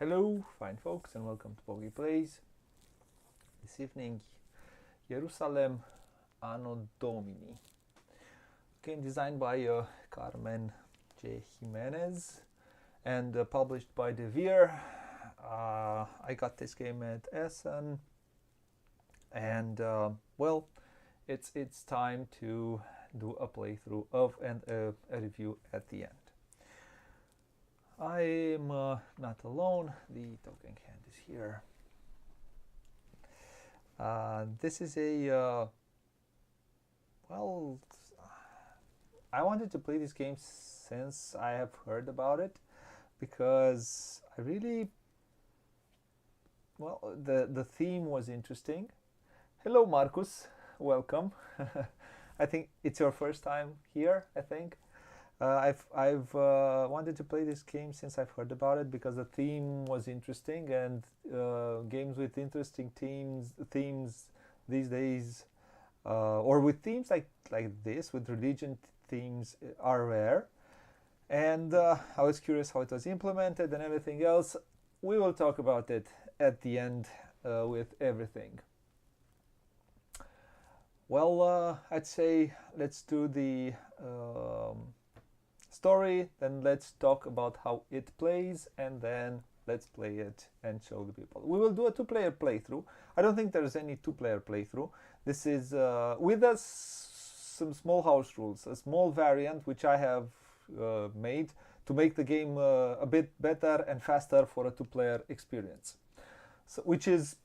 Hello, fine folks, and welcome to Booghy Plays. This evening, Ierusalem, Anno Domini. Game designed by Carmen J. Jimenez and published by De Veer. I got this game at Essen, and well, it's time to do a playthrough of and a review at the end. I'm not alone. The token hand is here. This is a well, I wanted to play this game since I have heard about it, because I really, well, the theme was interesting. Hello, Marcus. Welcome. I think it's your first time here, I think. I've wanted to play this game since I've heard about it, because the theme was interesting, and games with interesting themes these days, or with themes like this, with religion themes, are rare. And I was curious how it was implemented and everything else. We will talk about it at the end with everything. Well, I'd say let's do the story, then let's talk about how it plays, and then let's play it and show the people. We will do a two-player playthrough. I don't think there's any two-player playthrough. This is with some small house rules, a small variant which I have made to make the game a bit better and faster for a two-player experience. So, which is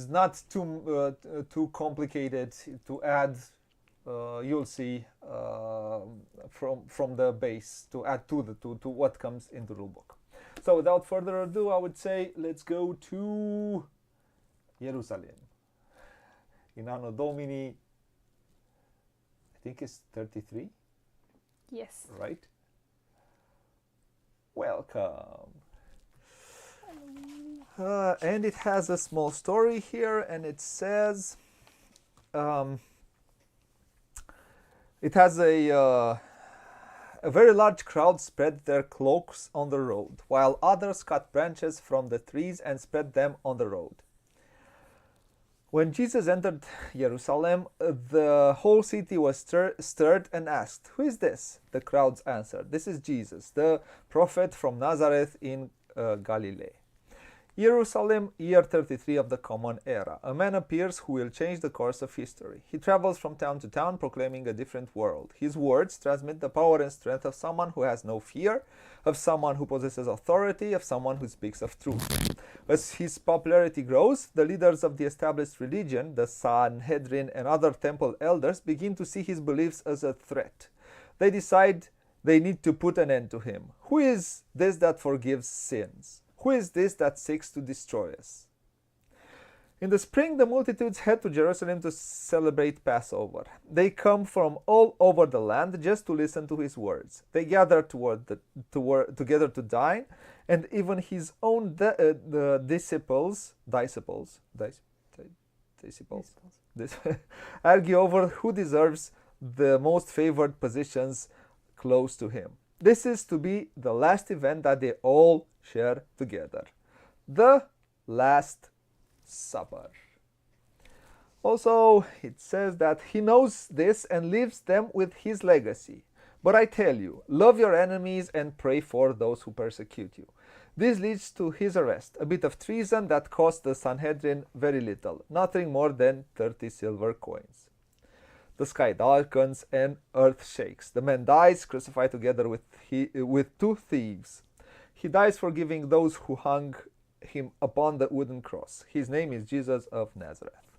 not too complicated to add. You'll see from the base, to add to what comes in the rulebook. So without further ado, I would say let's go to Ierusalem in Anno Domini. I think it's 33. Yes. Right. Welcome. And it has a small story here, and it says. It has a very large crowd spread their cloaks on the road, while others cut branches from the trees and spread them on the road. When Jesus entered Jerusalem, the whole city was stirred and asked, "Who is this?" The crowds answered, "This is Jesus, the prophet from Nazareth in Galilee." Ierusalem, year 33 of the Common Era. A man appears who will change the course of history. He travels from town to town, proclaiming a different world. His words transmit the power and strength of someone who has no fear, of someone who possesses authority, of someone who speaks of truth. As his popularity grows, the leaders of the established religion, the Sanhedrin and other temple elders, begin to see his beliefs as a threat. They decide they need to put an end to him. Who is this that forgives sins? Who is this that seeks to destroy us? In the spring, the multitudes head to Jerusalem to celebrate Passover. They come from all over the land just to listen to his words. They gather together to dine, and even his own disciples argue over who deserves the most favored positions close to him. This is to be the last event that they all share together. The Last Supper. Also, it says that he knows this and leaves them with his legacy. But I tell you, love your enemies and pray for those who persecute you. This leads to his arrest, a bit of treason that cost the Sanhedrin very little, nothing more than 30 silver coins. The sky darkens and earth shakes. The man dies, crucified together with two thieves. He dies forgiving those who hung him upon the wooden cross. His name is Jesus of Nazareth.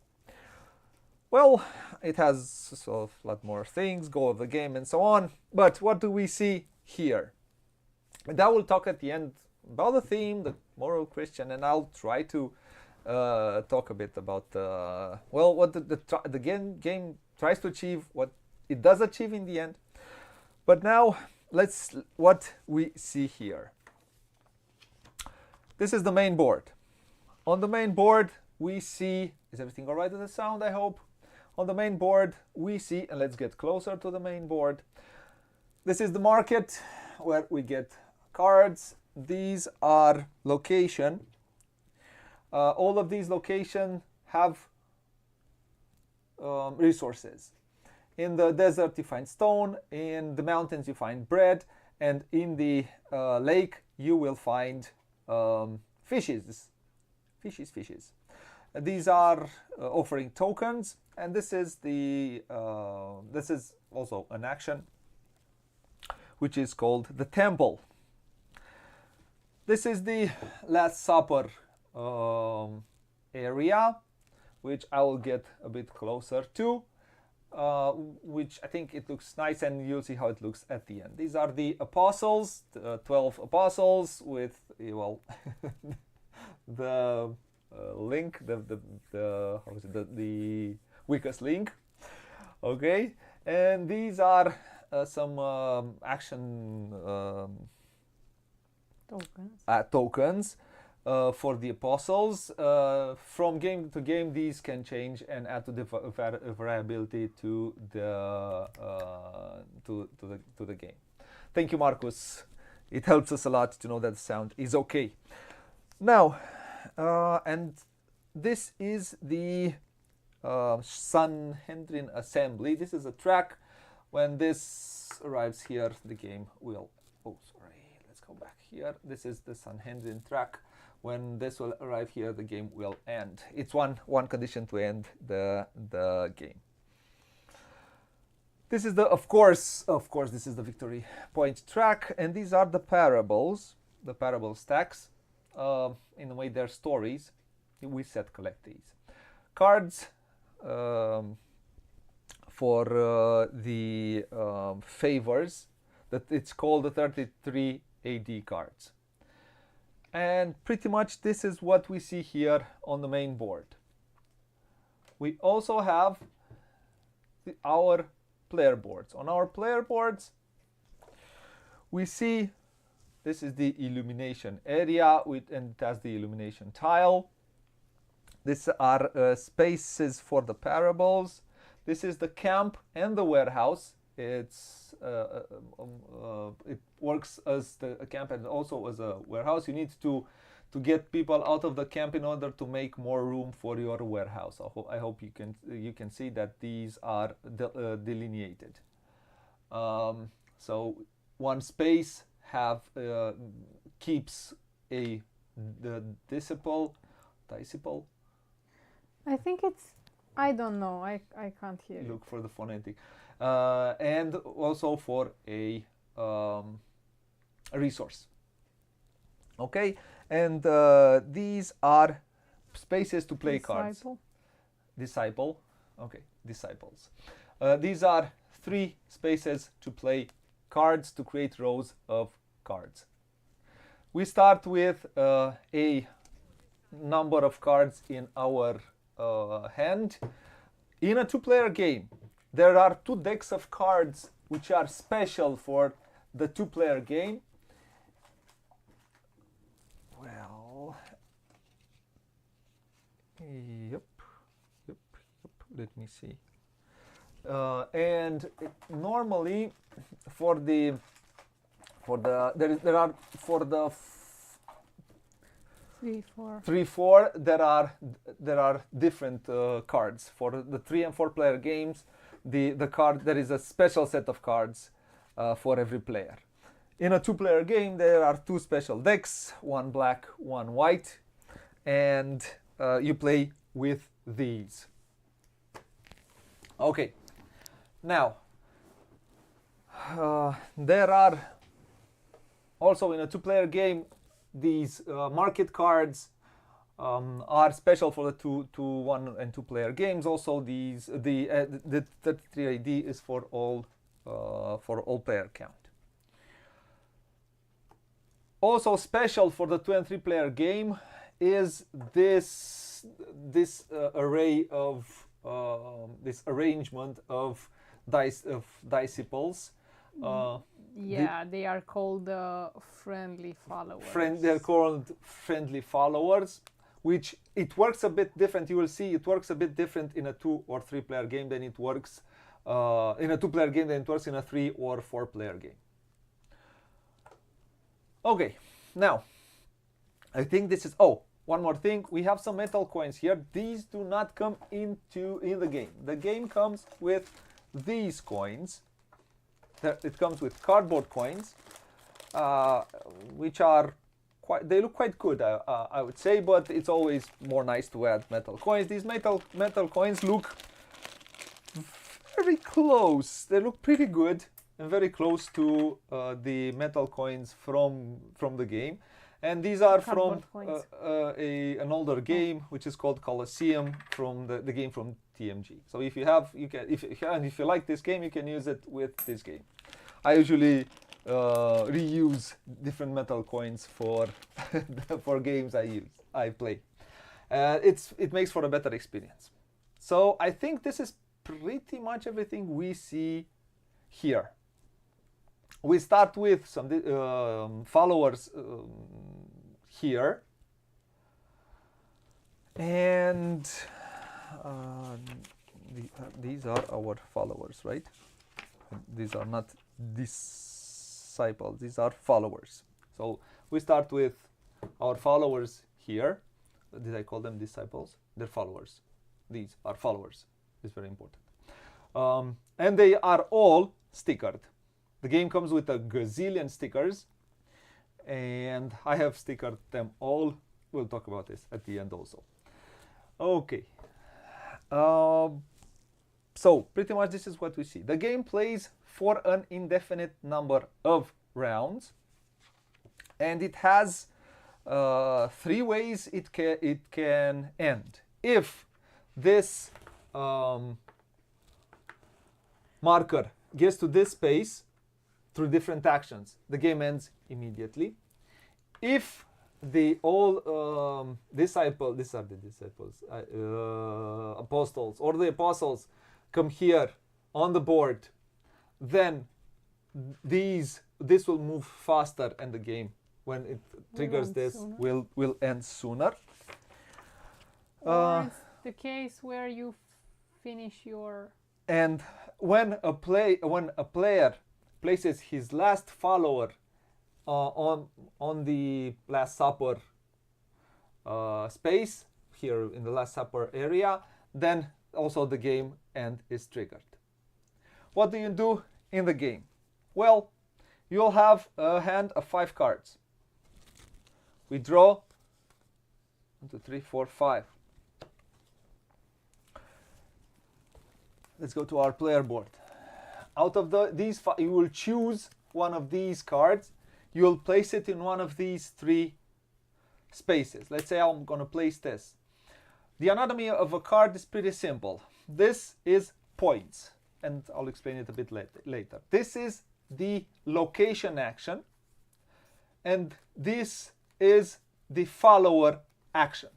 Well, it has a lot more things, goal of the game and so on. But what do we see here? And I will talk at the end about the theme, the moral Christian, and I'll try to talk a bit about what the game tries to achieve, what it does achieve in the end. But now, what we see here. This is the main board. On the main board, we see, is everything all right with the sound, I hope? On the main board, we see, and let's get closer to the main board. This is the market where we get cards these are location. All of these locations have resources. In the desert you find stone, in the mountains you find bread, and in the lake you will find fishes. These are offering tokens, and this is also an action which is called the temple. This is the Last Supper area, which I will get a bit closer to, which I think it looks nice, and you'll see how it looks at the end. These are the apostles, 12 apostles with, well, the link, the weakest link. Okay, and these are some action tokens for the apostles. From game to game, these can change and add to the variability to the game. Thank you, Marcus. It helps us a lot to know that the sound is okay. Now, and this is the Sanhedrin assembly. This is a track. When this arrives here, the game will. Oh, sorry. Let's go back here. This is the Sanhedrin track. When this will arrive here, the game will end. It's one condition to end the game. This is of course, this is the victory point track, and these are the parables, the parable stacks. In a way, they're stories. We set collect these cards for the favors. That it's called the 33 AD cards. And pretty much this is what we see here on the main board. We also have our player boards. On our player boards, we see this is the illumination area, and it has the illumination tile. These are spaces for the parables. This is the camp and the warehouse. It works as a camp and also as a warehouse. You need to get people out of the camp in order to make more room for your warehouse. I hope you can see that these are delineated. So one space keeps the disciple. I think it's. I don't know. I can't hear. Look for the phonetic, and also for a resource. Okay, and these are spaces to play cards. Disciple. Okay, disciples. These are 3 spaces to play cards, to create rows of cards. We start with a number of cards in our hand. In a 2-player game, there are 2 decks of cards which are special for the 2-player game. Well, yep. Let me see. And normally for the 3-4 there are different cards. For the 3 and 4 player games, the card, there is a special set of cards for every player. In a 2-player game, there are 2 special decks, one black, one white, and you play with these. Okay, now there are also in a 2-player game, these market cards are special for the 1 and 2-player games. Also, the 33 AD is for all player count. Also special for the 2 and 3-player game is this arrangement of disciples. They are called friendly followers. They're called friendly followers, which it works a bit different. You will see it works a bit different in a 2 or 3-player game than it works in a 2-player game than it works in a 3 or 4-player game. Okay, Now, I think this is, oh, one more thing. We have some metal coins here. These do not come in the game. The game comes with these coins. It comes with cardboard coins, which are they look quite good, I would say, but it's always more nice to add metal coins. These metal coins look very close. They look pretty good and very close to the metal coins from the game. And these are from an older game, which is called Colosseum, from the game from TMG. So if you have, you can, if you like this game, you can use it with this game. I usually reuse different metal coins for for games I play. It makes for a better experience. So I think this is pretty much everything we see here. We start with some followers here, and these are our followers, right? These are not disciples, these are followers. So we start with our followers here. Did I call them disciples? They're followers. These are followers. It's very important. And they are all stickered. The game comes with a gazillion stickers, and I have stickered them all. We'll talk about this at the end also. Okay. So pretty much this is what we see. The game plays for an indefinite number of rounds, and it has 3 ways it can end. If this marker gets to this space through different actions, the game ends immediately. If the all disciples, these are the disciples, apostles, or the apostles come here on the board, then this will move faster, and the game, when it triggers this, will end sooner. Or it's the case where you finish your. And when a player places his last follower on the Last Supper space, here in the Last Supper area, then also the game end is triggered. What do you do in the game? Well, you'll have a hand of 5 cards. We draw 1, 2, 3, 4, 5. Let's go to our player board. Out of these 5, you will choose one of these cards. You will place it in one of these 3 spaces. Let's say I'm going to place this. The anatomy of a card is pretty simple. This is points, and I'll explain it a bit later. This is the location action, and this is the follower action.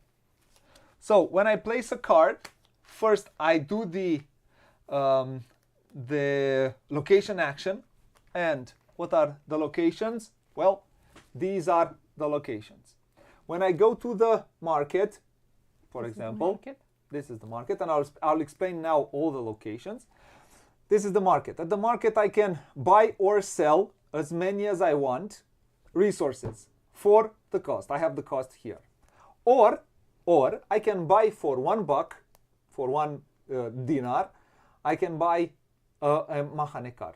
So when I place a card, first I do the location action. And what are the locations? Well, these are the locations. When I go to the market, for example, this is the market, and I'll explain now all the locations. This is the market. At the market, I can buy or sell as many as I want resources for the cost. I have the cost here. Or I can buy for $1, for 1 dinar, I can buy a mahane card,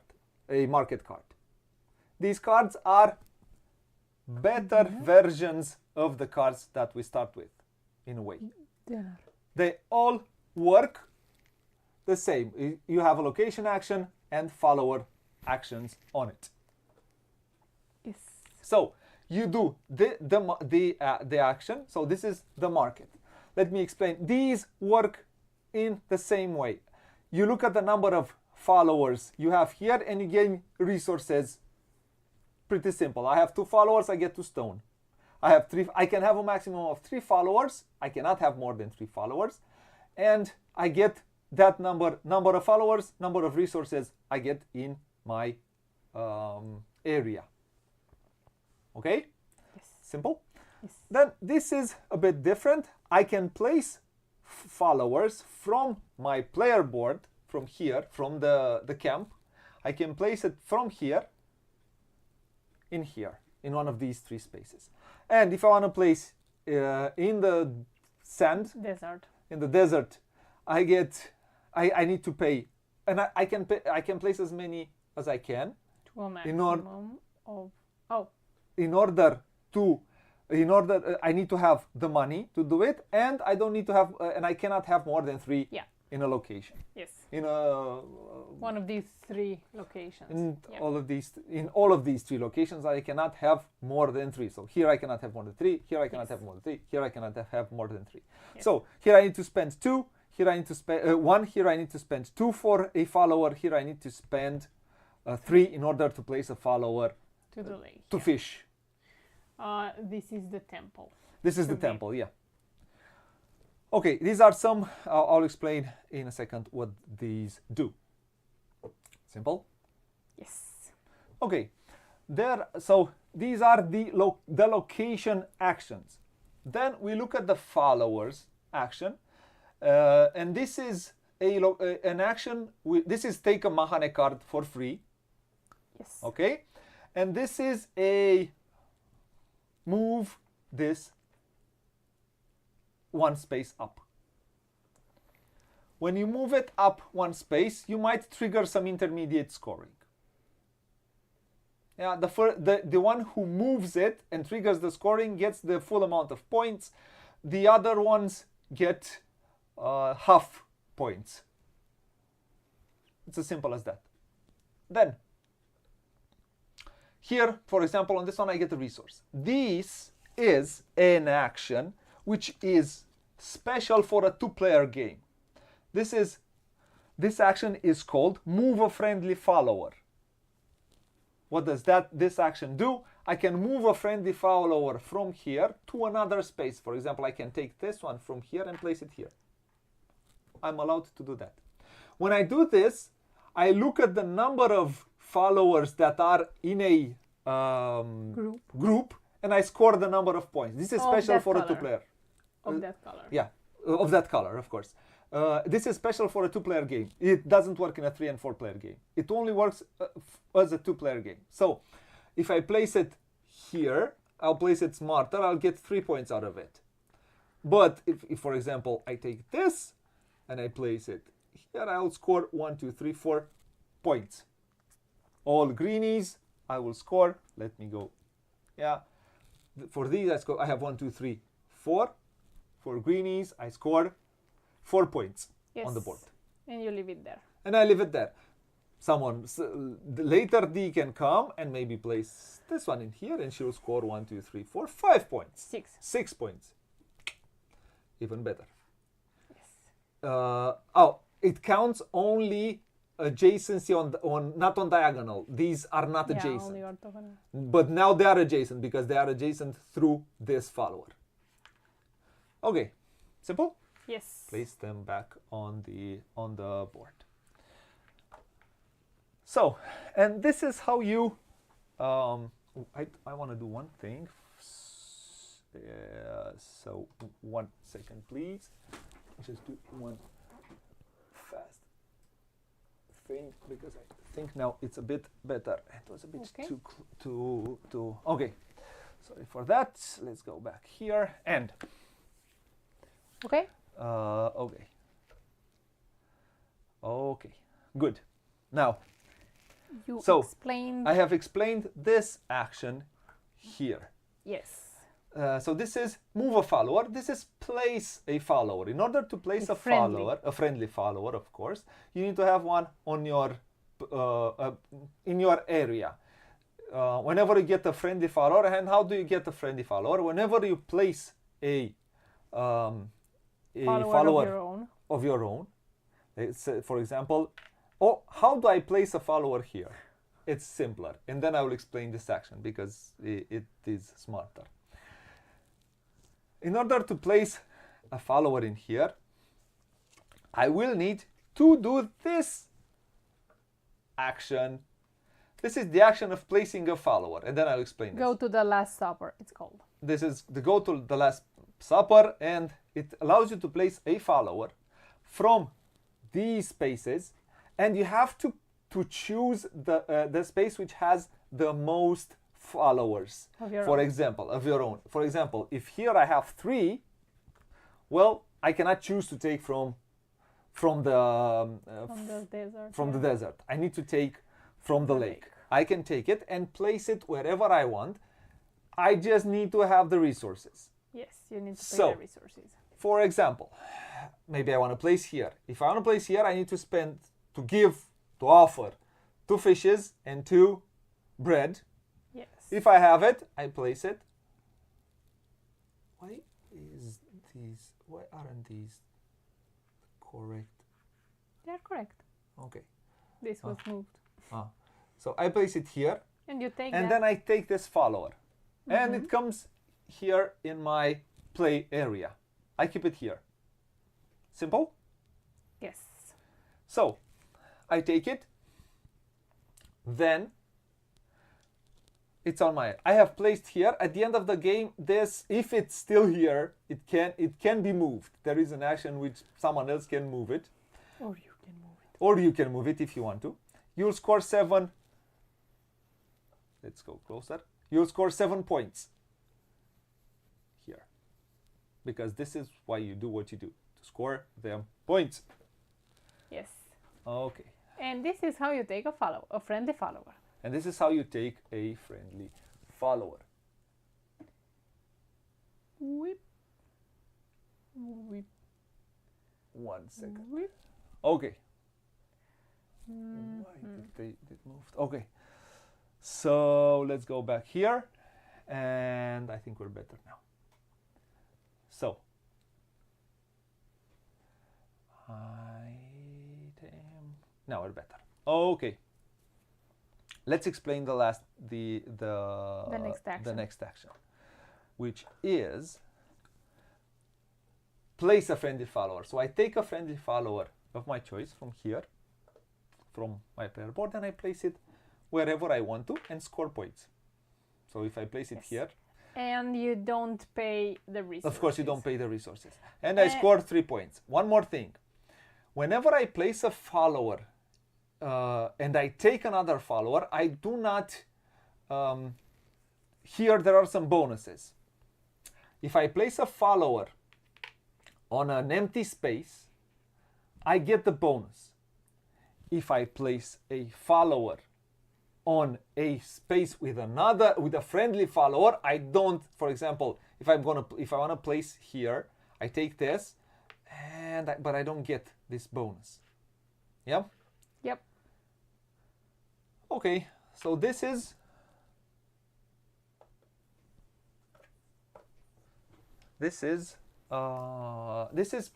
a market card. These cards are better versions of the cards that we start with, in a way. Dinar. They all work the same. You have a location action and follower actions on it. Yes. So you do the action. So this is the market. Let me explain. These work in the same way. You look at the number of followers you have here, and you gain resources. Pretty simple. I have 2 followers, I get 2 stone. I have 3. I can have a maximum of 3 followers. I cannot have more than 3 followers, and I get that number of followers, number of resources I get in my area. Okay? Yes. Simple? Yes. Then this is a bit different. I can place followers from my player board, from here, from the camp. I can place it from here, in in one of these three spaces. And if I want to place in the sand, Desert. in the desert, I need to pay, and I can place as many as I can. To a maximum of... Oh. In order I need to have the money to do it, and I don't need to have and I cannot have more than 3 in a location. Yes. In a one of these 3 locations. In all of these 3 locations, I cannot have more than 3. So here I cannot have more than 3. Here I cannot have more than 3. Here I cannot have more than 3. Yes. So here I need to spend 2. Here I need to spend 1. Here I need to spend 2 for a follower. Here I need to spend 3 in order to place a follower to the lake. To fish. This is the temple. This is the temple, yeah. Okay, these are some. I'll explain in a second what these do. Simple? Yes. Okay, so these are the location actions. Then we look at the followers action, and this is an action. This is take a Mahane card for free. Yes. Okay, and this is a move this 1 space up. When you move it up 1 space, you might trigger some intermediate scoring. Yeah, the one who moves it and triggers the scoring gets the full amount of points. The other ones get half points. It's as simple as that. Then, here, for example, on this one, I get a resource. This is an action which is special for a 2-player game. This action is called move a friendly follower. What does this action do? I can move a friendly follower from here to another space. For example, I can take this one from here and place it here. I'm allowed to do that. When I do this, I look at the number of followers that are in a group and I score the number of points. This is special for a 2-player. Of that color. Yeah, of that color, of course. This is special for a 2-player game. It doesn't work in a 3- and 4-player game. It only works as a 2-player game. So if I place it here, I'll place it smarter, I'll get 3 points out of it. But if for example, I take this and I place it here, I'll score 1, 2, 3, 4 points. All greenies, I will score. Let me go. Yeah. For these, I have 1, 2, 3, 4. For greenies, I score 4 points on the board. And you leave it there. And I leave it there. Later D can come and maybe place this one in here and she'll score 1, 2, 3, 4, 5 points. 6 points. Even better. Yes. It counts only adjacency not on diagonal. These are not adjacent. Only orthogonal. But now they are adjacent because they are adjacent through this follower. Okay, simple? Yes. Place them back on the board. So, and this is how you. I want to do one thing. So 1 second, please. Just do one fast thing because I think now it's a bit better. It was a bit too. Okay, sorry for that. Let's go back here and. Okay. Okay. Good. Now. Explained. I have explained this action here. Yes. So this is move a follower. This is place a follower. In order to place a friendly follower, of course, you need to have one on your in your area. Whenever you get a friendly follower, and how do you get a friendly follower? Whenever you place a follower of your own. It's, for example, how do I place a follower here? It's simpler, and then I will explain this action because it is smarter. In order to place a follower in here, I will need to do this action. This is the action of placing a follower, and then I'll explain this. Go to the Last Supper, it's called. This is the go to the Last Supper, and it allows you to place a follower from these spaces, and you have to choose the space which has the most followers. Of your For own. example, of your own. For example, if here I have 3, well, I cannot choose to take from the From the desert. from the yeah. desert. I need to take from the The lake. lake. I can take it and place it wherever I want. I just need to have the resources. Yes, you need to pay So- the resources. For example, maybe I want to place here. If I want to place here, I need to offer 2 fishes and 2 bread. Yes. If I have it, I place it. Why aren't these correct? They're correct. Okay. This was moved. So I place it here, And you take and that. then I take this follower. And it comes here in my play area. I keep it here. Simple? Yes. So I take it, then it's on my. I have placed here at the end of the game. This, if it's still here, it can be moved. There is an action which someone else can move it, Or you can move it. or you can move it if you want to. You'll score 7. Let's go closer. You'll score 7 points here, because this is why you do what you do, to score them points. Yes. Okay. And this is how you take a friendly follower. And this is how you take a friendly follower. Whip. Whip. 1 second. Whip. Okay. Mm. Why did it moved? Okay. So let's go back here, and I think we're better now. So now we're better. Okay. Let's explain the next action, which is place a friendly follower. So I take a friendly follower of my choice from here, from my player board, and I place it wherever I want to and score points. So if I place it Yes. here, And you don't pay the resources. of course you don't pay the resources. And I score 3 points. One more thing. Whenever I place a follower and I take another follower, I do not... here there are some bonuses. If I place a follower on an empty space, I get the bonus. If I place a follower on a space with a friendly follower, I don't. For example, if I want to place here, I take this, but I don't get this bonus. Yeah. Yep. Okay. So this is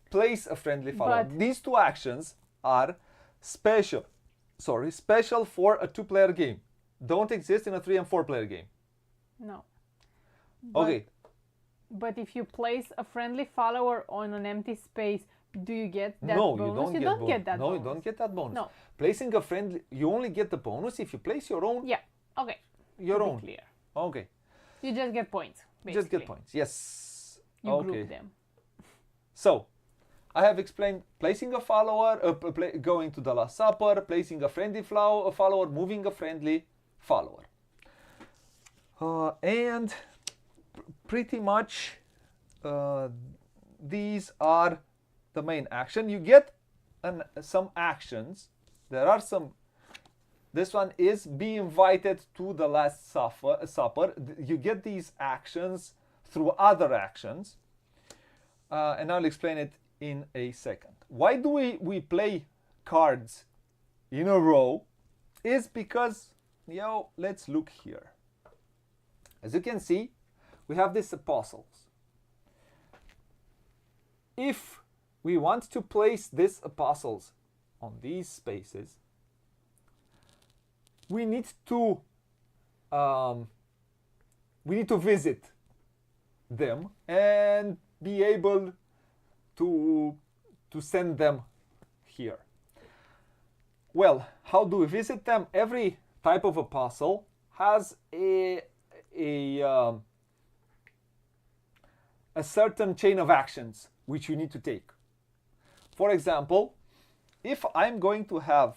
place a friendly follower. But- These 2 actions are special for a 2-player game. Don't exist in a 3 and 4-player game. No. Okay. But if you place a friendly follower on an empty space, do you get that No, bonus? you don't get that no, bonus. you don't get that bonus. No. Placing a friendly, you only get the bonus if you place your own. Yeah. Okay. Your To be own. clear. Okay. You just get points. Basically. Just get points. Yes. You okay. group them. So, I have explained placing a follower, going to the Last Supper, placing a friendly follower, moving a friendly follower. And pretty much these are the main action. You get some actions. There are some. This one is be invited to the Last Supper. You get these actions through other actions. And I'll explain it in a second. Why do we play cards in a row? Is because, let's look here. As you can see, we have these apostles. If we want to place these apostles on these spaces, we need to visit them and be able to send them here. Well, how do we visit them? Every type of apostle has a certain chain of actions which you need to take. For example, if I'm going to have,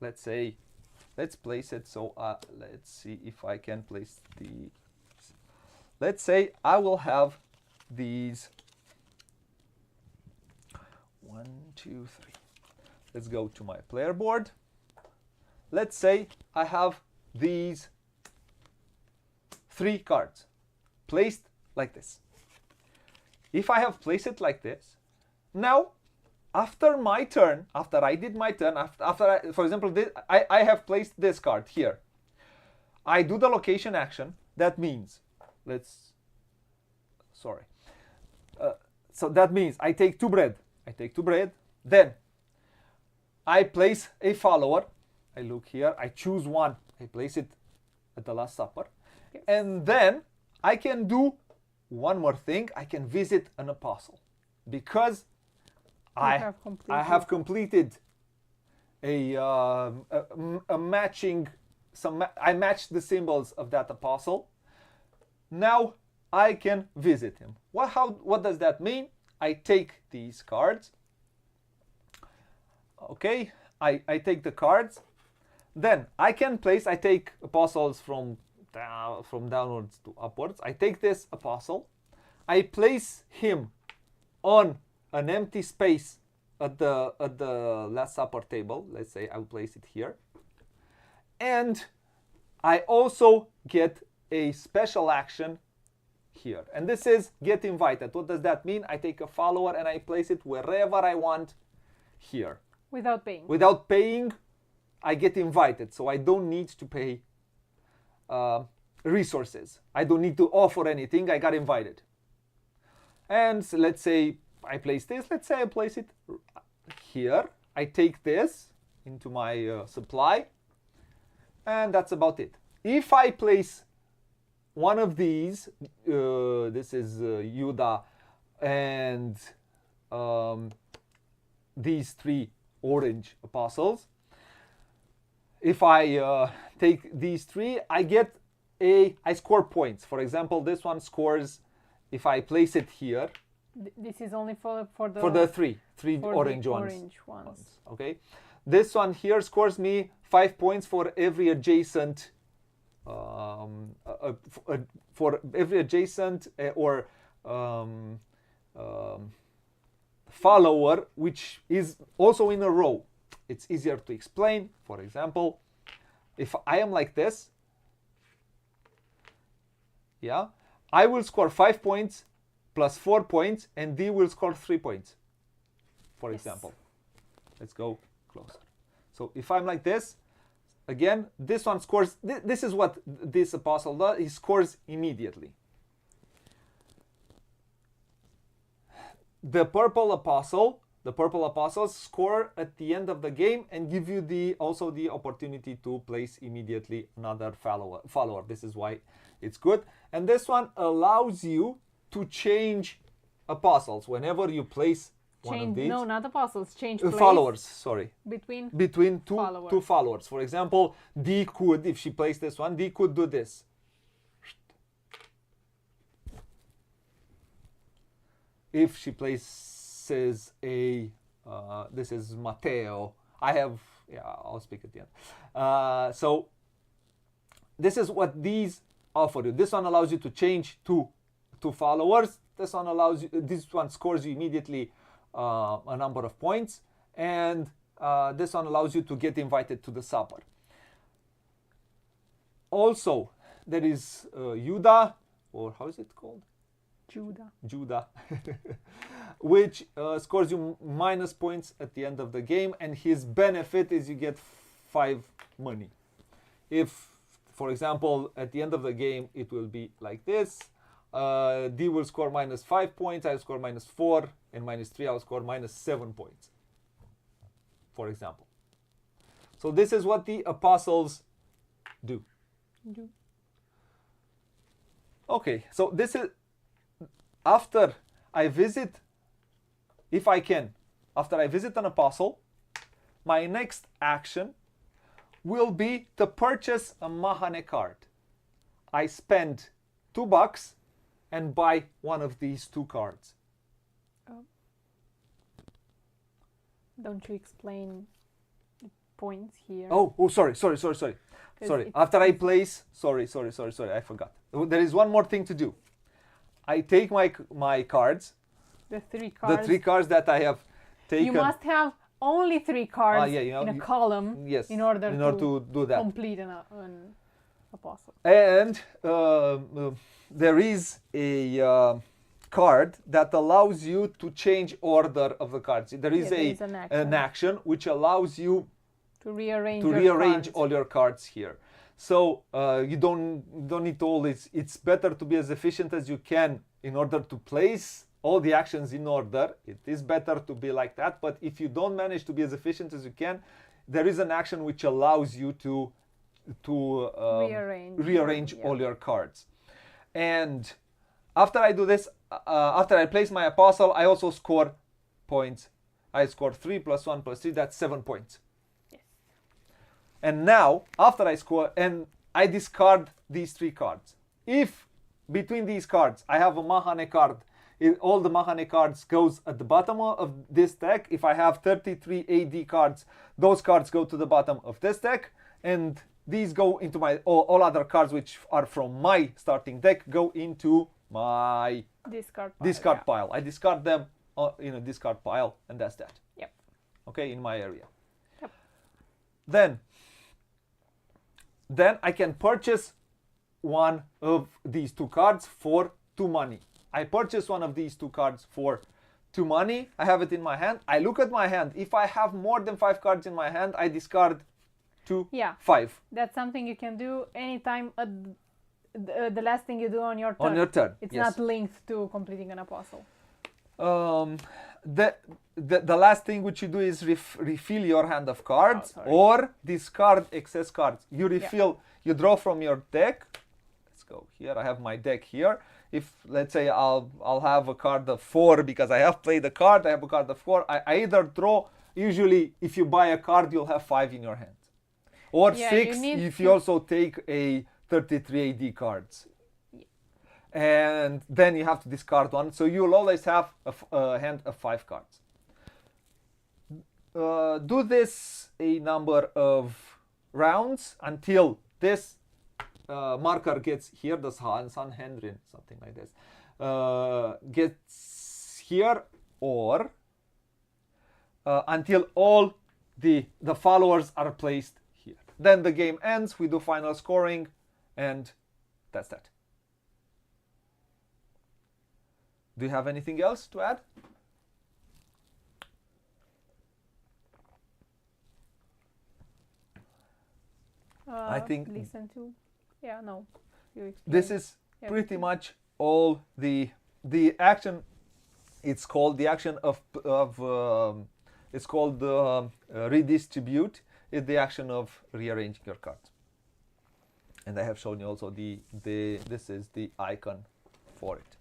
let's say let's place it. So let's see if I can place the. Let's say I will have these 1, 2, 3. Let's go to my player board. Let's say I have these 3 cards placed like this. If I have placed it like this, now after my turn, after I did my turn, for example, I have placed this card here. I do the location action. That means, so that means I take 2 bread. Then I place a follower. I look here. I choose one. I place it at the Last Supper. Yes. And then I can do one more thing. I can visit an apostle because I have completed a matching. I matched the symbols of that apostle. Now I can visit him. What does that mean? I take these cards. Okay, I take the cards. Then I can place. I take apostles from downwards to upwards. I take this apostle. I place him on an empty space at the Last Supper table. Let's say I'll place it here. And I also get a special action here. And this is get invited. What does that mean? I take a follower and I place it wherever I want here. Without paying. Without paying, I get invited. So I don't need to pay resources. I don't need to offer anything. I got invited. And so let's say I place this. Let's say I place it here. I take this into my supply. And that's about it. If I place one of these, this is Judah and these 3 orange apostles. If I take these 3, I score points. For example, this one scores, if I place it here. This is only for the 3 orange ones. Okay. This one here scores me 5 points for every adjacent follower, which is also in a row. It's easier to explain. For example, if I am like this, I will score 5 points plus 4 points, and D will score 3 points. For example, let's go closer. So if I'm like this, again, this one scores. This is what this apostle does. He scores immediately. The purple apostles score at the end of the game and give you also the opportunity to place immediately another follower. This is why it's good. And this one allows you to change apostles whenever you place one of these. No, not apostles. Change place. Followers. Sorry. Between two followers. For example, D could, if she placed this one, D could do this. If she places this is Matteo. I'll speak at the end. So this is what these offer you. This one allows you to change to followers. This one scores you immediately a number of points, and this one allows you to get invited to the supper. Also, there is Judah, or how is it called? Judah, which scores you minus points at the end of the game, and his benefit is you get 5 money. If, for example, at the end of the game it will be like this, D will score minus 5 points, I will score minus 4, and minus 3 I will score minus 7 points, for example. So this is what the apostles do. Okay, so this is after I visit, after I visit an apostle, my next action will be to purchase a Mahane card. I spend $2 and buy one of these 2 cards. Don't you explain points here. Oh, sorry. 'Cause After I place, sorry, I forgot. There is one more thing to do. I take my cards, The three the cards. 3 cards that I have taken. You must have only 3 cards in a column yes, in order to do that. complete an apostle. And there is a card that allows you to change order of the cards. There is an action which allows you to rearrange cards. all your cards here. So you don't need to always. It's better to be as efficient as you can in order to place all the actions in order. It is better to be like that. But if you don't manage to be as efficient as you can, there is an action which allows you to rearrange all your cards. And after I do this, after I place my apostle, I also score points. I score 3 plus 1 plus 3. That's 7 points. Yes. And now, after I score, and I discard these 3 cards. If between these cards I have a Mahane card, all the Mahane cards goes at the bottom of this deck. If I have 33 AD cards, those cards go to the bottom of this deck, and these go into my all other cards which are from my starting deck go into my discard pile. I discard them in a discard pile, and that's that. Yep. Okay, in my area. Yep. Then I can purchase one of these 2 cards for 2 money. I purchase one of these 2 cards for 2 money. I have it in my hand. I look at my hand. If I have more than 5 cards in my hand, I discard 5. That's something you can do anytime at the last thing you do on your turn. On your turn. It's not linked to completing an apostle. The last thing which you do is refill your hand of cards or discard excess cards. You refill, you draw from your deck. Let's go here. I have my deck here. If let's say I'll have a card of 4 because I have played a card, I have a card of 4. I either draw. Usually, if you buy a card, you'll have 5 in your hand, or 6 if you also take a 33 AD cards. And then you have to discard one, so you'll always have a hand of 5 cards. Do this a number of rounds until this marker gets here, the Sanhedrin, something like this, gets here, or until all the followers are placed here. Then the game ends, we do final scoring, and that's that. Do you have anything else to add? I think listen to. Yeah, no. This is pretty much all the action. It's called the action of it's called redistribute. It's the action of rearranging your cards. And I have shown you also this is the icon for it.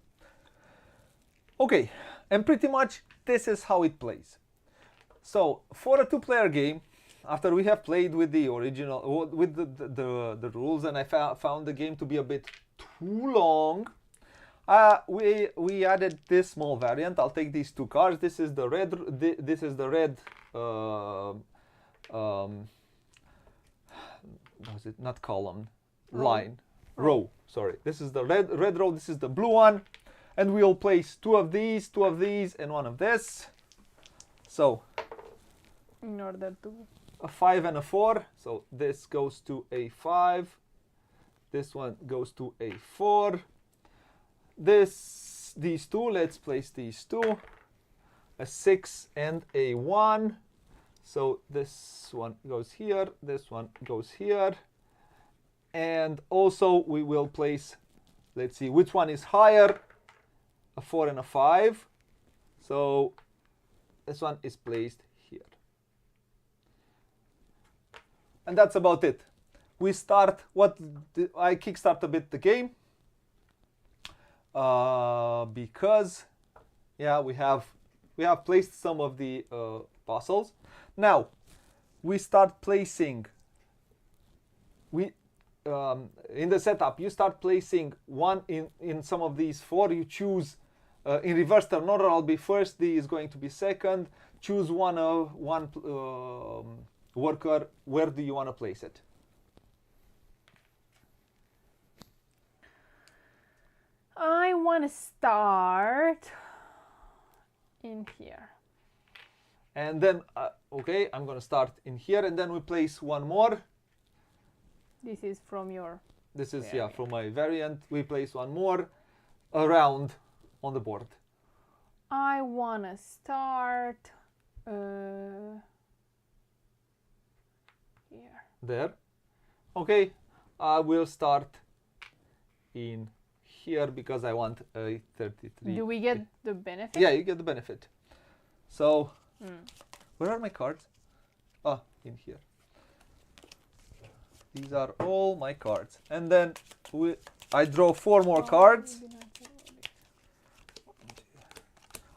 Okay, and pretty much this is how it plays. So for a 2-player game, after we have played with the original, with the rules, and I found the game to be a bit too long, we added this small variant. I'll take these 2 cards. This is the red. This is the red. Was it not column? Row. Sorry. This is the red row. This is the blue one. And we'll place 2 of these, and 1 of this. So, in order to a 5 and a 4. So this goes to a 5. This one goes to a 4. These 2. Let's place these 2. A 6 and a 1. So this one goes here. This one goes here. And also we will place. Let's see which one is higher. A 4 and a 5. So this one is placed here. And that's about it. We start I kickstart a bit the game because we have placed some of the apostles. Now we start placing. In the setup, you start placing one in some of these 4. You choose in reverse turn order. I'll be first. D is going to be second. Choose one worker, where do you want to place it? I want to start in here. And then, okay, I'm going to start in here, and then we place one more. This is from your... This is, variant. from my variant. We place one more around on the board. I want to start here. There. Okay, I will start in here because I want a 33. Do we get the benefit? Yeah, you get the benefit. So, where are my cards? Ah, in here. These are all my cards. And then I draw 4 more cards.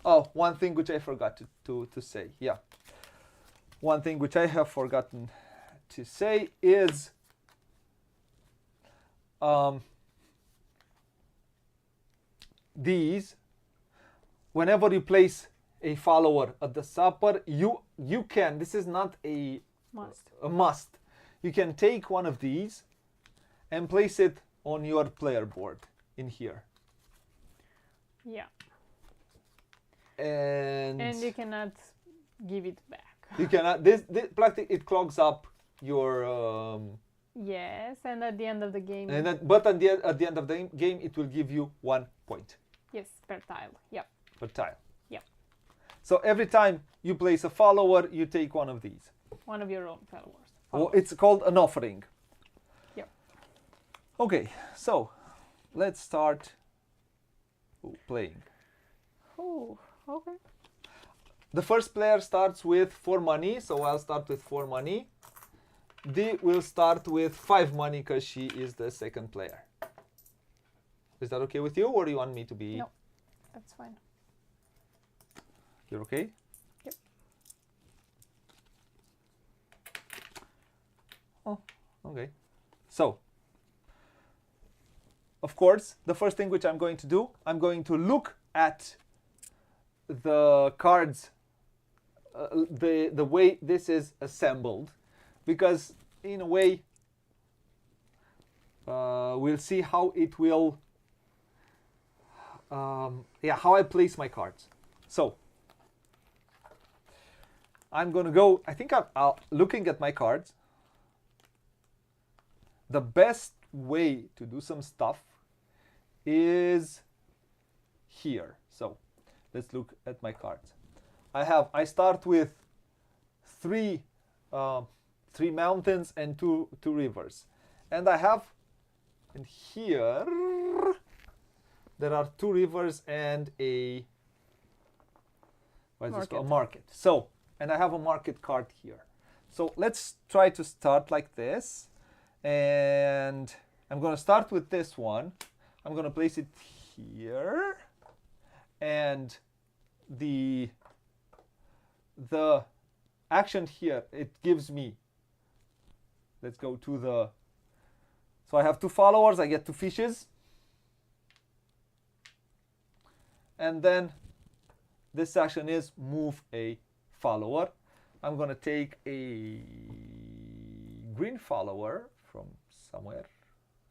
Oh, one thing which I forgot to say. Yeah. One thing which I have forgotten to say is these, whenever you place a follower at the supper, you can, this is not a must. You can take one of these and place it on your player board in here. Yeah. And you cannot give it back. You cannot. This practically it clogs up your. Yes, and at the end of the game. But at the end of the game, it will give you 1 point. Yes, per tile. Yep. Per tile. Yep. So every time you place a follower, you take one of these. One of your own followers. Well, it's called an offering. Yep. Okay, so let's start playing. Oh, okay. The first player starts with 4 money, so I'll start with 4 money. Dee will start with 5 money because she is the second player. Is that okay with you, or do you want me to be? No, that's fine. You're okay? Yep. Oh, okay. So, of course, the first thing which I'm going to do, I'm going to look at the cards, the way this is assembled, because in a way, we'll see how it will, how I place my cards. So, I'm going to go, I think I'm looking at my cards. The best way to do some stuff is here. So, let's look at my cards. I start with three mountains and two rivers, and I have, and here there are 2 rivers and a market. So, and I have a market card here. So let's try to start like this, and I'm going to start with this one. I'm going to place it here, and the action here, it gives me, let's go to the, so I have 2 followers, I get 2 fishes, and then this action is move a follower. I'm going to take a green follower from somewhere,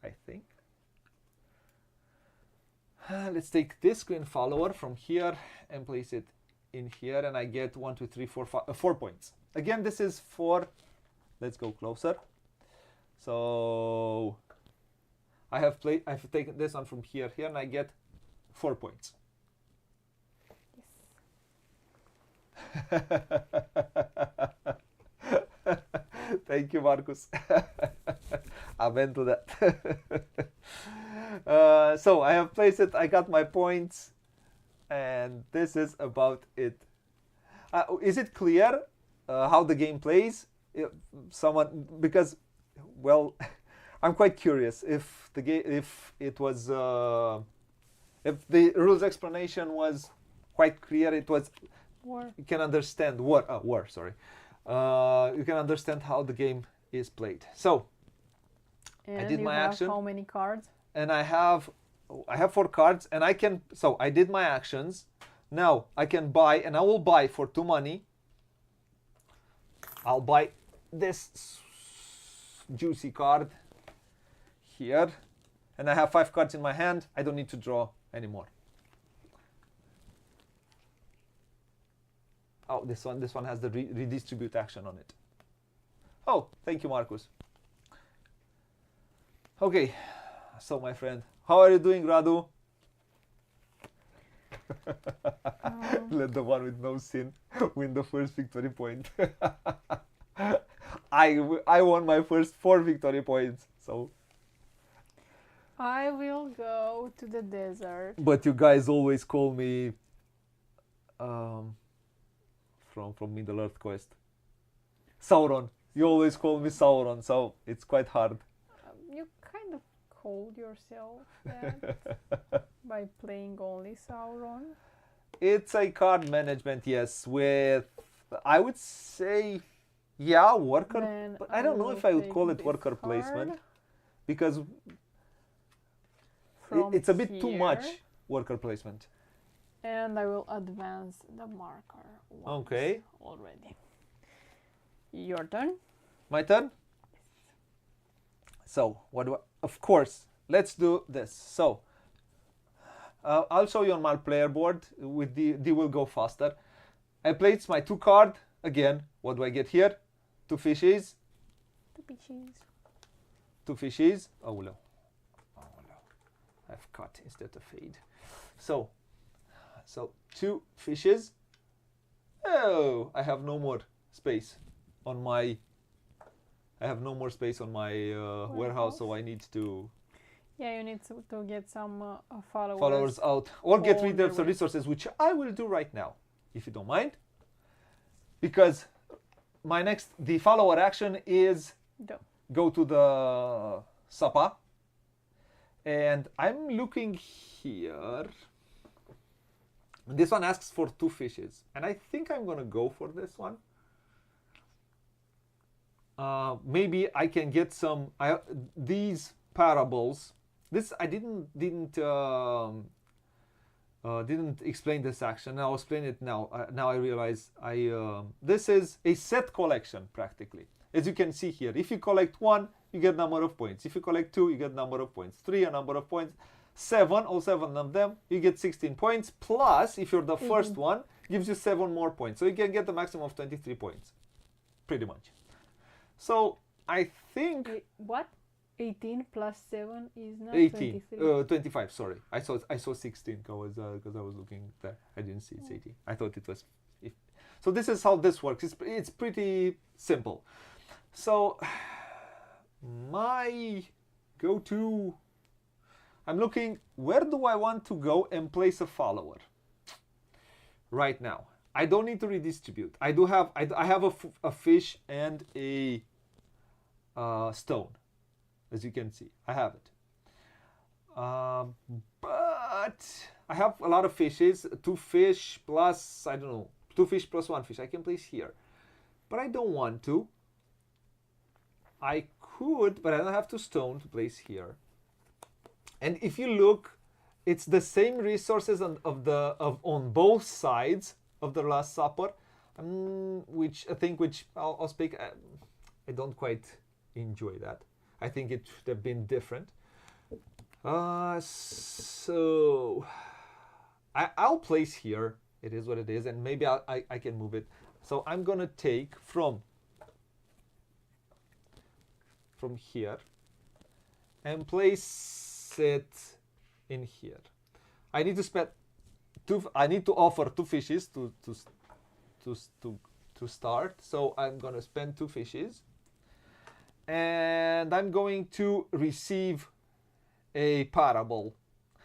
I think. Let's take this green follower from here and place it in here, and I get 1, 2, 3, 4, 5, 4 points. Again, this is for, let's go closer. So I have taken this one from here, and I get 4 points. Yes. Thank you, Marcus. Amen to that. So I have placed it, I got my points, and this is about it. Is it clear how the game plays? Because, well, I'm quite curious if the game, if the rules explanation was quite clear. It was. You can understand sorry. You can understand how the game is played. So, and I did my action. How many cards? And I have 4 cards, and I can. So I did my actions. Now I can buy, and I will buy for 2 money. I'll buy this juicy card here, and I have 5 cards in my hand. I don't need to draw anymore. Oh, this one has the redistribute action on it. Oh, thank you, Marcus. Okay, so my friend, how are you doing, Radu? Let the one with no sin win the first victory point. I won my first 4 victory points, so. I will go to the desert. But you guys always call me from Middle Earth Quest, Sauron. You always call me Sauron, so it's quite hard. You kind of called yourself that by playing only Sauron. It's a card management, yes, with, I would say, yeah, worker. Then But I don't know if I would call it this worker card placement, because from it's a bit too here, much worker placement. And I will advance the marker once Okay. already. Your turn. My turn? So, what do I, of course, let's do this. So, I'll show you on my player board. With the will go faster. I place my 2 card. Again, what do I get here? 2 fishes. 2 fishes. 2 fishes. Oh no. Oh no. I've cut instead of fade. So 2 fishes. Oh, I have no more space on my. I have no more space on my warehouse, so I need to. Yeah, you need to get some followers. Followers out, or get on rid their of the way. resources, which I will do right now, if you don't mind. Because the follower action is go to the Sapa. And I'm looking here. This one asks for 2 fishes. And I think I'm going to go for this one. Maybe I can get some, these parables. This I didn't explain this action. I'll explain it now. Now I realize this is a set collection practically. As you can see here, if you collect 1, you get number of points. If you collect 2, you get number of points. 3, a number of points. 7, all 7 of them, you get 16 points. Plus, if you're the first one, gives you 7 more points. So you can get a maximum of 23 points, pretty much. So I think. Wait, what? 18 plus 7 is not 18, 23. 25. Sorry, I saw 16 because I was looking there. I didn't see it's 18. I thought it was. So this is how this works. It's pretty simple. So my go-to. I'm looking. Where do I want to go and place a follower? Right now, I don't need to redistribute. I do have. I have a fish and a stone. As you can see, I have it. But I have a lot of fishes. 2 fish plus, I don't know, 2 fish plus 1 fish. I can place here. But I don't want to. I could, but I don't have 2 stone to place here. And if you look, it's the same resources on both sides of the Last Supper, which I'll speak. I don't quite enjoy that. I think it should have been different. So I'll place here. It is what it is, and maybe I can move it. So I'm gonna take from here and place it in here. I need to spend 2. I need to offer 2 fishes to start. So I'm gonna spend 2 fishes. And I'm going to receive a parable.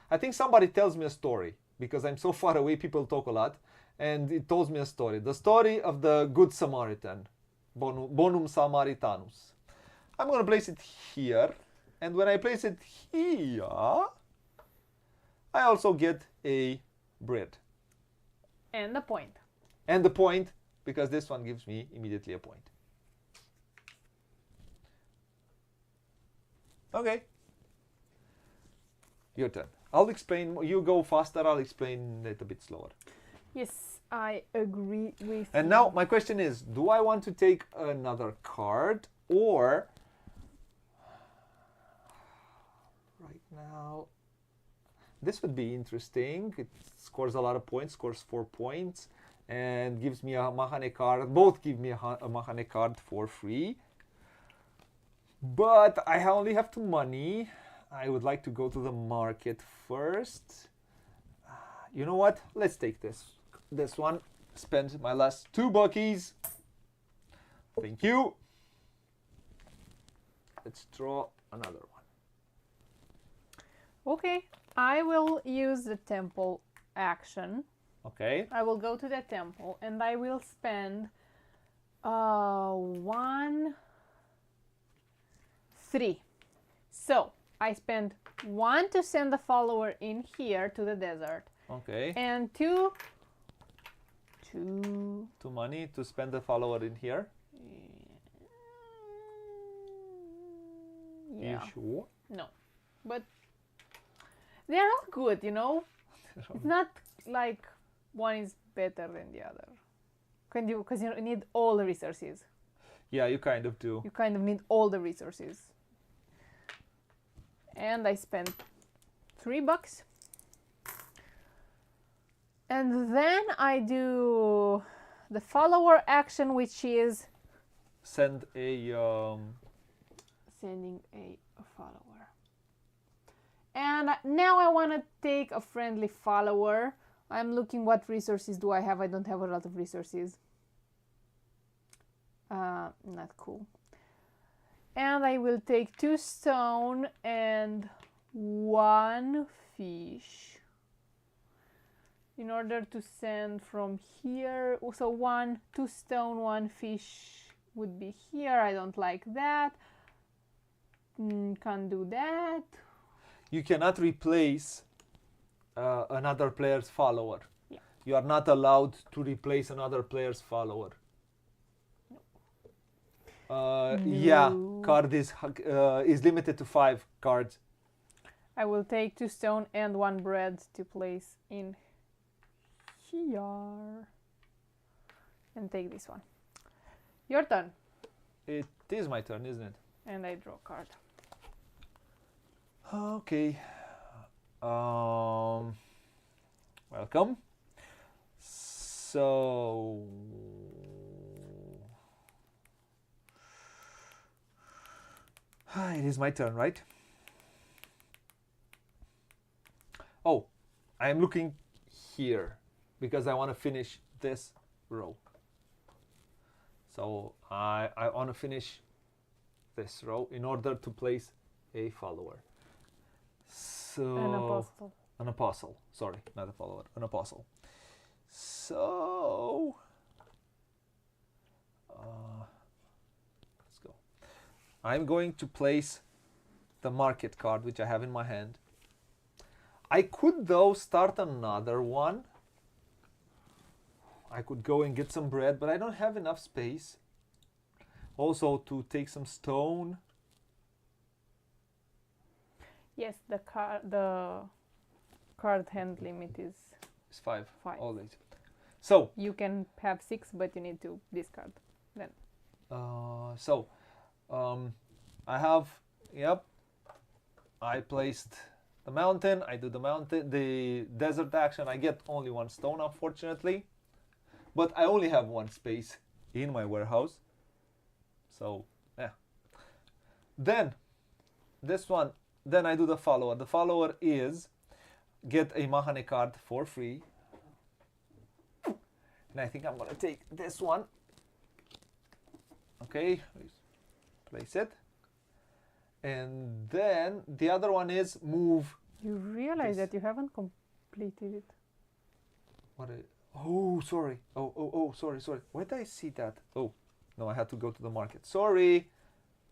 I think somebody tells me a story because I'm so far away. People talk a lot, and it tells me a story. The story of the Good Samaritan, Bonum Samaritanus. I'm going to place it here, and when I place it here, I also get a bread. And the point. And the point, because this one gives me immediately a point. Okay. Your turn. I'll explain. You go faster. I'll explain it a bit slower. Yes. I agree with And you. now my question is, do I want to take another card, or right now this would be interesting. It scores a lot of points, scores 4 points, and gives me a Mahane card. Both give me a Mahane card for free. But I only have 2 money. I would like to go to the market first. You know what? Let's take this one. Spend my last 2 buckies. Thank you. Let's draw another one. Okay, I will use the temple action. Okay. I will go to the temple and I will spend 1, 3. So I spend 1 to send the follower in here to the desert, Okay. and 2. 2 money to spend the follower in here. Yeah. You sure? No, but they're all good, you know. It's not like one is better than the other. Because you need all the resources. Yeah, you kind of do. You kind of need all the resources. And I spent $3. And then I do the follower action, which is Send a sending a follower. And now I want to take a friendly follower. I'm looking what resources do I have. I don't have a lot of resources. Not cool. And I will take 2 stone and 1 fish in order to send from here. So 2 stone, 1 fish would be here. I don't like that. Can't do that. you cannot replace another player's follower. Yeah. You are not allowed to replace another player's follower. Yeah, No. card is limited to 5 cards. I will take 2 stone and 1 bread to place in here. And take this one. Your turn. It is my turn, isn't it? And I draw a card. Okay. Welcome. So it is my turn, right? Oh, I am looking here because I want to finish this row. So I want to finish this row in order to place a follower. So An apostle. An apostle. Sorry, not a follower. An apostle. So let's go. I'm going to place the market card, which I have in my hand. I could, though, start another one. I could go and get some bread, but I don't have enough space. Also, to take some stone. Yes, the card hand limit is It's 5. 5. Always. So You can have 6, but you need to discard then. I have, yep, I placed the mountain, I do the desert action. I get only 1 stone, unfortunately, but I only have 1 space in my warehouse. So yeah. Then this one, then I do the follower. The follower is get a Mahane card for free. And I think I'm gonna take this one. Okay, place it. And then the other one is move. You realize This. that you haven't completed it. What? Oh, sorry. Oh, sorry. Where did I see that? Oh, no, I had to go to the market. Sorry.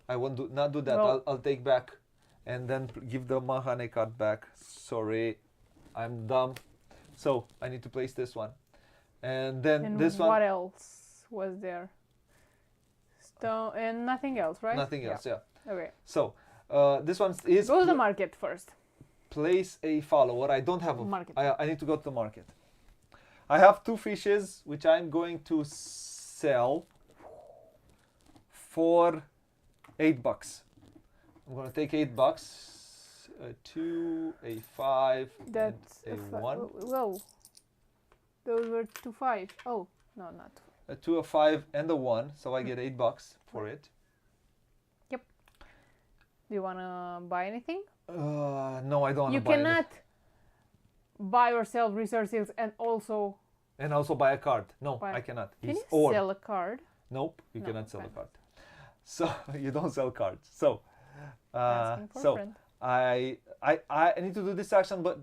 I won't not do that. No. I'll take back and then give the Mahane card back. Sorry, I'm dumb. So I need to place this one. And then And this what one. else was there? Stone and nothing else, right? Nothing else, yeah. Okay. So this one is Go to the market first. place a follower. I don't have a Market. I need to go to the market. I have 2 fishes, which I'm going to sell for $8. I'm gonna take $8. A 2, a 5, That's and a 1. Whoa. Those were 2 5. Oh, no, not. A 2, a 5, and a 1. So I get $8 for it. Yep. Do you wanna buy anything? No, I don't want to You buy anything. cannot buy or sell resources and also. And also buy a card. No, Buy- I cannot. Can you Or. sell a card? Nope, you No, cannot sell a okay. card. So you don't sell cards. So, Asking for a so friend. I need to do this action, but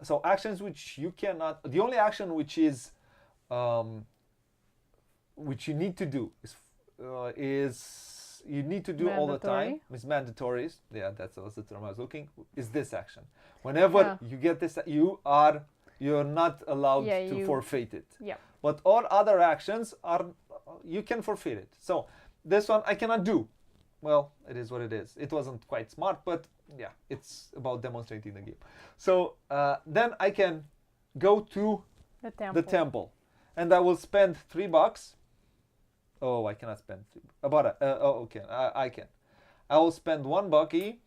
so actions which you cannot. The only action which is, which you need to do is you need to do all the time. Mandatory. It's mandatory. Yeah, that's the term I was looking. Is this action? Whenever Yeah. you get this, you're not allowed Yeah, to you- forfeit it. Yeah. But all other actions are you can forfeit it. So this one I cannot do. Well, it is what it is. It wasn't quite smart, but yeah, it's about demonstrating the game. So then I can go to The temple. the temple, and I will spend $3. Oh, I cannot spend $3. Okay, I can. I will spend one Booghy,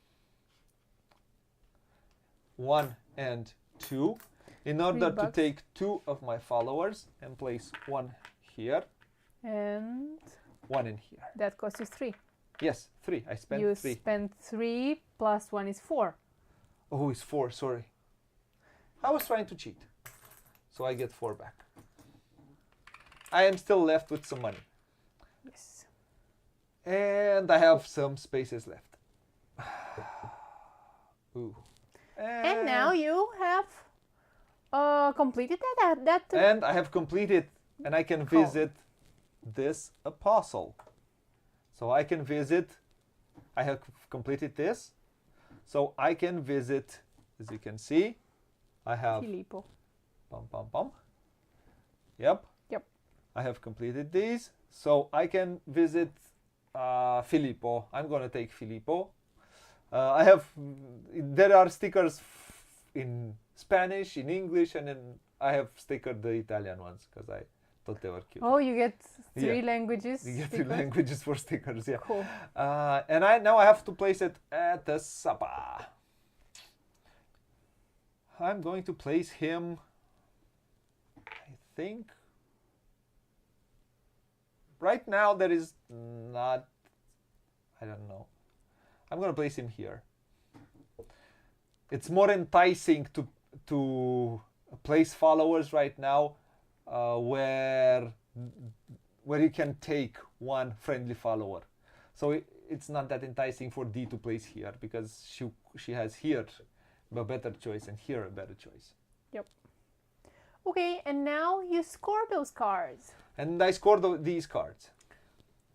1 and 2, in order to $3. take 2 of my followers and place 1 here, And 1 in here. that costs you 3. Yes, 3. I spent You 3. spent 3 plus 1 is 4. Oh, it's 4. Sorry. I was trying to cheat, so I get 4 back. I am still left with some money, Yes. and I have some spaces left. Ooh. And now you have completed that. And I have completed, and I can visit this apostle. So I can visit. I have completed this, so I can visit. As you can see, I have. Filippo. Pum pum pum. Yep. Yep. I have completed these, so I can visit Filippo. I'm gonna take Filippo. There are stickers in Spanish, in English, and then I have stickered the Italian ones because I thought they were cute. Oh, you get 3 Yeah. languages. You get 3 stickers? languages for stickers, yeah. Cool. And now I have to place it at the supper. I'm going to place him, I think. Right now there is not, I don't know. I'm going to place him here. It's more enticing to place followers right now where you can take one friendly follower. So it's not that enticing for D to place here because she has here a better choice and here a better choice. Yep. Okay, and now you score those cards, And I scored these cards.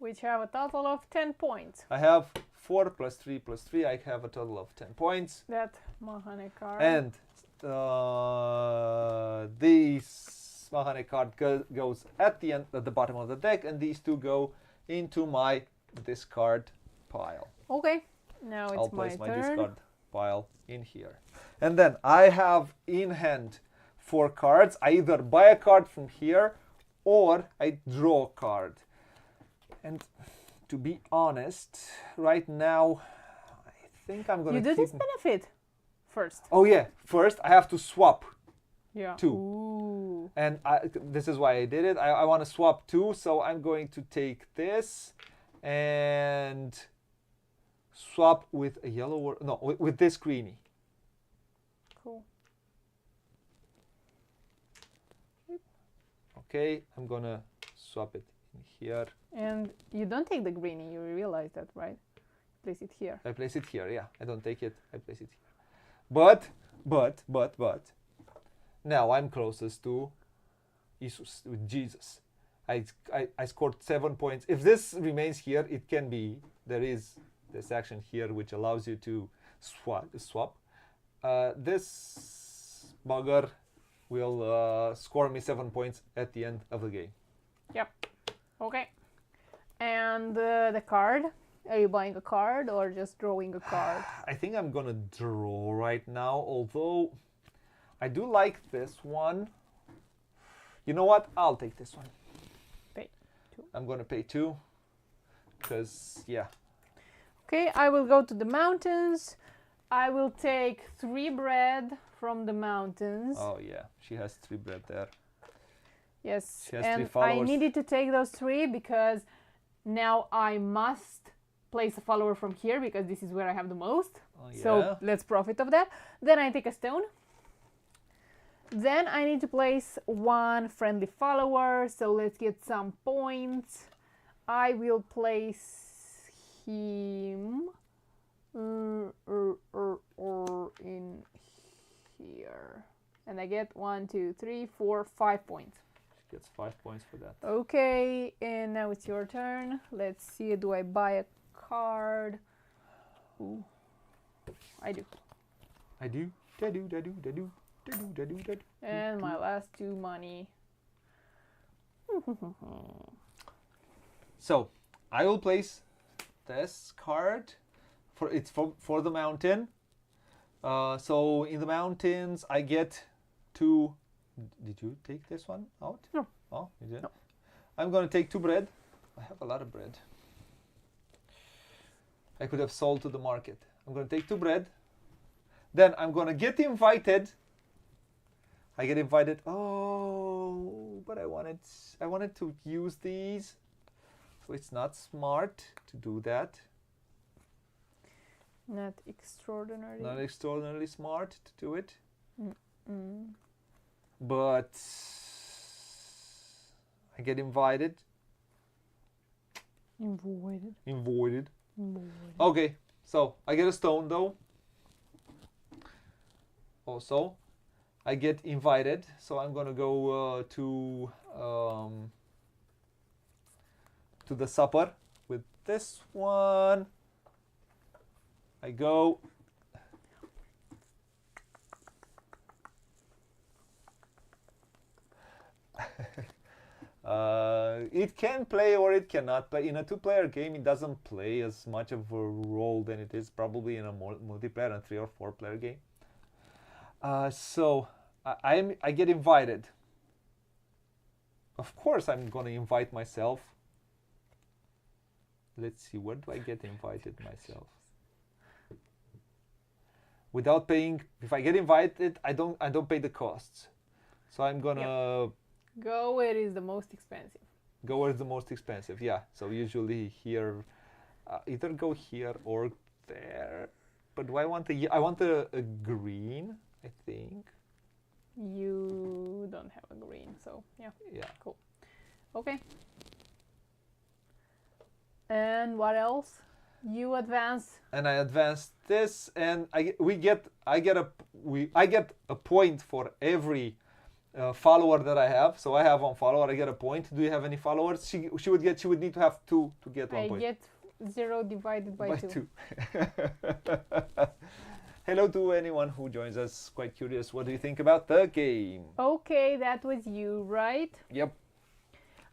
which have a total of 10 points. I have 4 plus 3 plus 3. I have a total of 10 points. That Mahane card. And this Mahane card goes at the bottom of the deck, and these 2 go into my discard pile. Okay, now it's I'll place my turn. discard pile in here. And then I have in hand 4 cards. I either buy a card from here or I draw a card. And to be honest, right now, I think I'm going You to do this benefit first. Oh yeah, first I have to swap Yeah. 2. Ooh. And this is why I did it. I want to swap 2, so I'm going to take this and swap with a yellow, with this greenie. Cool. Okay, I'm gonna swap it in here. And you don't take the greenie, you realize that, right? Place it here. I place it here, yeah. I don't take it, I place it here. But, now I'm closest to Jesus, with Jesus. I scored 7 points. If this remains here, it can be, there is this action here which allows you to swap. This bugger will score me 7 points at the end of the game. Yep. Okay. And the card? Are you buying a card or just drawing a card? I think I'm gonna draw right now, although I do like this one. You know what? I'll take this one. Pay 2. I'm gonna pay 2. Because, yeah. Okay, I will go to the mountains. I will take 3 bread from the mountains. Oh, yeah. She has 3 bread there. Yes, She has and 3 I followers. needed to take those 3 because now I must place a follower from here because this is where I have the most. Oh, yeah. So let's profit of that. Then I take a stone. Then I need to place 1 friendly follower. So let's get some points. I will place him in here. And I get 1, 2, 3, 4, 5 points. She gets 5 points for that. Okay, and now it's your turn. Let's see, do I buy a card? Ooh, I do. I do. I do. I do. I do. I do. I do. I do. And my last 2 money. So, I will place this card for the mountain. So in the mountains, I get 2. Did you take this one out? No. Oh, you did? No. I'm gonna take 2 bread. I have a lot of bread. I could have sold to the market. I'm gonna take 2 bread. Then I'm gonna get invited. I get invited. Oh, but I wanted to use these. So it's not smart to do that. Not extraordinary. Not extraordinarily smart to do it. Mm-mm. But I get invited. Invited. Invited. Invited. Okay, so I get a stone though. Also, I get invited, so I'm gonna go to the supper with this one. I go. It can play or it cannot, but in a 2-player game it doesn't play as much of a role than it is probably in a multiplayer and 3 or 4-player game. So I get invited. Of course I'm gonna invite myself. Let's see, where do I get invited myself? Without paying, if I get invited, I don't pay the costs. So I'm gonna go where is the most expensive. Go where it's the most expensive, yeah. So usually here, either go here or there. But do I want I want a green, I think. You don't have a green, so yeah. Yeah. Cool. Okay. And what else? You advance. And I advance this, and I get a point for every follower that I have. So I have 1 follower. I get a point. Do you have any followers? She would need to have 2 to get 1 point. I get 0 divided by 2. Hello to anyone who joins us. Quite curious. What do you think about the game? Okay, that was you, right? Yep.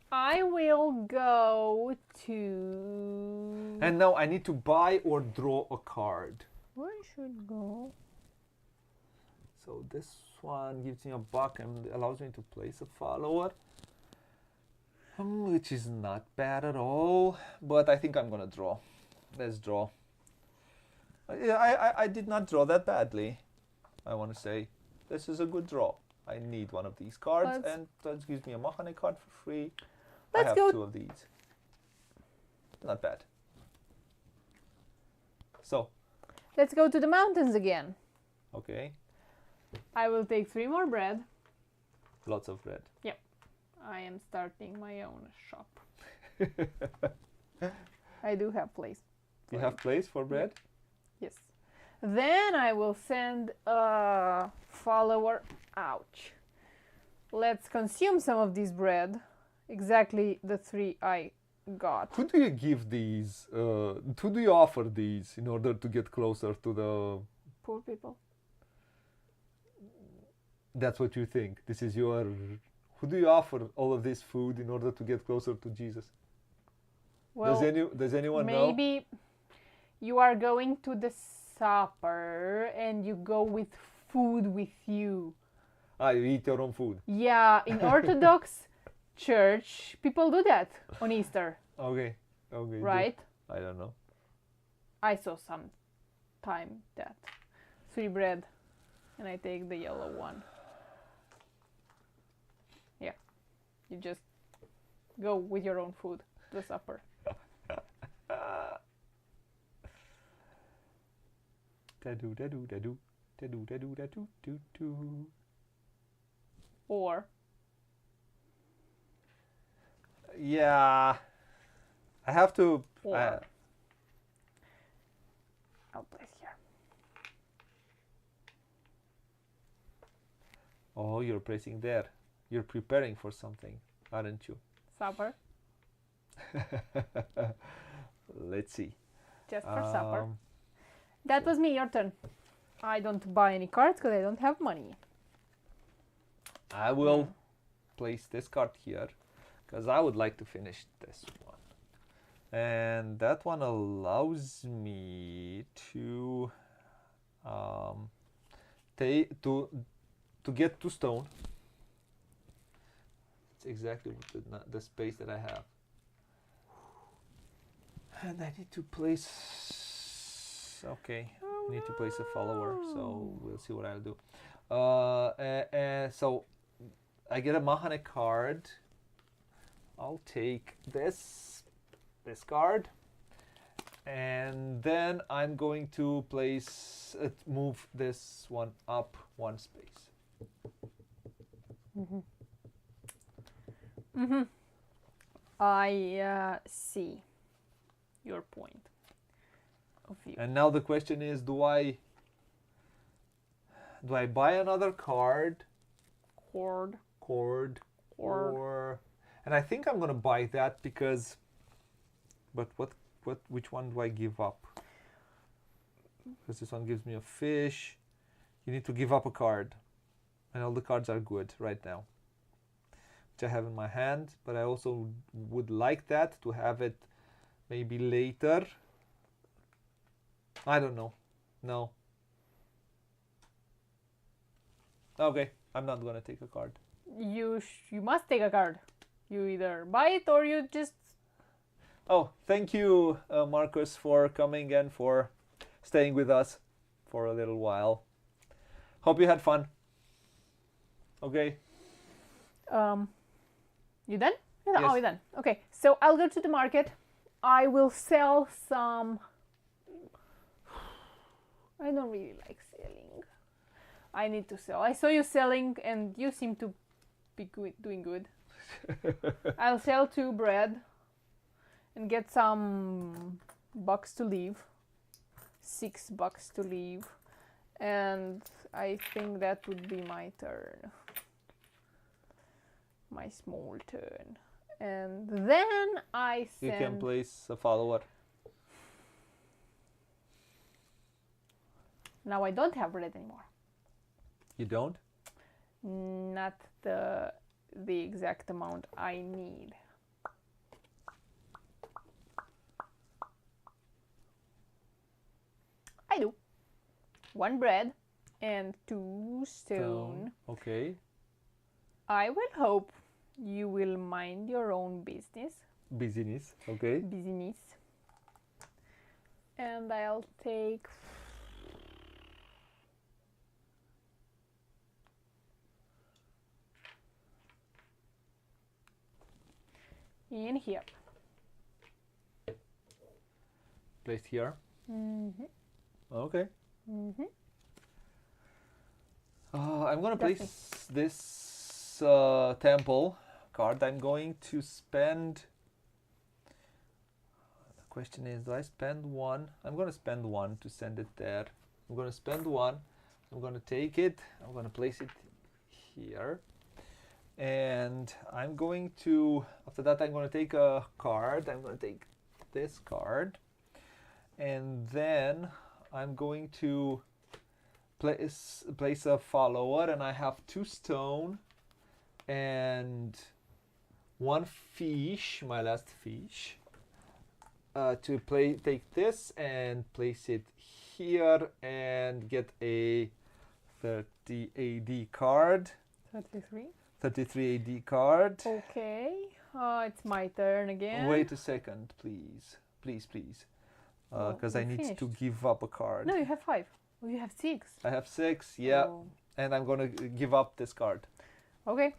I will go to... And now I need to buy or draw a card. Where should go? So this one gives me a buck and allows me to place a follower. Which is not bad at all. But I think I'm going to draw. Let's draw. Yeah, I did not draw that badly. I want to say this is a good draw. I need one of these cards, and that gives me a Mahane card for free. I have 2 of these. Not bad. So. Let's go to the mountains again. Okay. I will take 3 more bread. Lots of bread. Yep. I am starting my own shop. I do have place. You have place for bread? Yes. Then I will send a follower. Ouch. Let's consume some of this bread. Exactly the 3 I got. Who do you give these? Who do you offer these in order to get closer to the... Poor people. That's what you think. This is your... Who do you offer all of this food in order to get closer to Jesus? Well, does anyone know? Maybe you are going to the supper and you go with food with you. Ah, you eat your own food. Yeah, in Orthodox Church, people do that on Easter, Okay. Okay. right? I don't know. I saw some time that 3 bread, and I take the yellow one. Yeah, you just go with your own food to the supper. Da-do, da-do, da-do. Da-do, da-do, da-do, do-do. Or Yeah. I have to... Or. I'll place here. Oh, you're placing there. You're preparing for something, aren't you? Supper, Let's see. just for supper. Um, That was me, your turn. I don't buy any cards because I don't have money. I will place this card here because I would like to finish this one. And that one allows me to to get 2 stone. It's exactly the space that I have. And I need to place... Okay, I need to place a follower, so we'll see what I'll do. So I get a Mahane card. I'll take this card, and then I'm going to place move this one up 1 space. I see your point of view. And now the question is, do I buy another card? Cord. Or and I think I'm gonna buy that because, but which one do I give up? Because this one gives me a fish. You need to give up a card, and all the cards are good right now, which I have in my hand, but I also would like that to have it maybe later. I don't know. No. Okay, I'm not gonna take a card. You must take a card. You either buy it or you just... Oh, thank you, Marcus, for coming and for staying with us for a little while. Hope you had fun. Okay. You done? Yes. Oh, you done. Okay, so I'll go to the market. I will sell some... I don't really like selling. I need to sell. I saw you selling and you seem to be doing good. I'll sell 2 bread and get some bucks to leave. 6 bucks to leave. And I think that would be my turn. My small turn. And then I send... You can place a follower. Now I don't have bread anymore. You don't? Not the exact amount I need. I do. 1 bread and 2 stone. Okay. I will hope you will mind your own business. Business. Okay. Business. And I'll take... in here. Placed here. Mm-hmm. Okay. Mm-hmm. I'm gonna Definitely. place this temple card. I'm going to spend... The question is, do I spend 1? I'm gonna spend 1 to send it there. I'm gonna spend 1. I'm gonna take it. I'm gonna place it here. And I'm going to... After that, I'm gonna take a card. I'm gonna take this card. And then I'm going to place a follower, and I have 2 stone and 1 fish, my last fish, to take this and place it here and get a 30 AD card. 33. 33 AD card. Okay. It's my turn again. Wait a second, please. Please. Because I need to give up a card. No, you have 5. Oh, you have 6. I have 6, yeah. Oh. And I'm going to give up this card. Okay.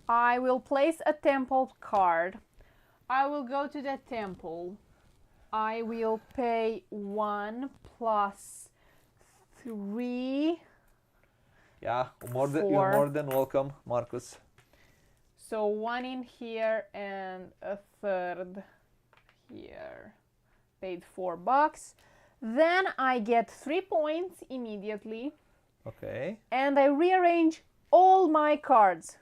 I will place a temple card. I will go to the temple. I will pay 1 plus 3. Yeah, you're 4. more than welcome, Marcus. So 1 in here and a third here. Paid $4. Then I get 3 points immediately. Okay. And I rearrange all my cards.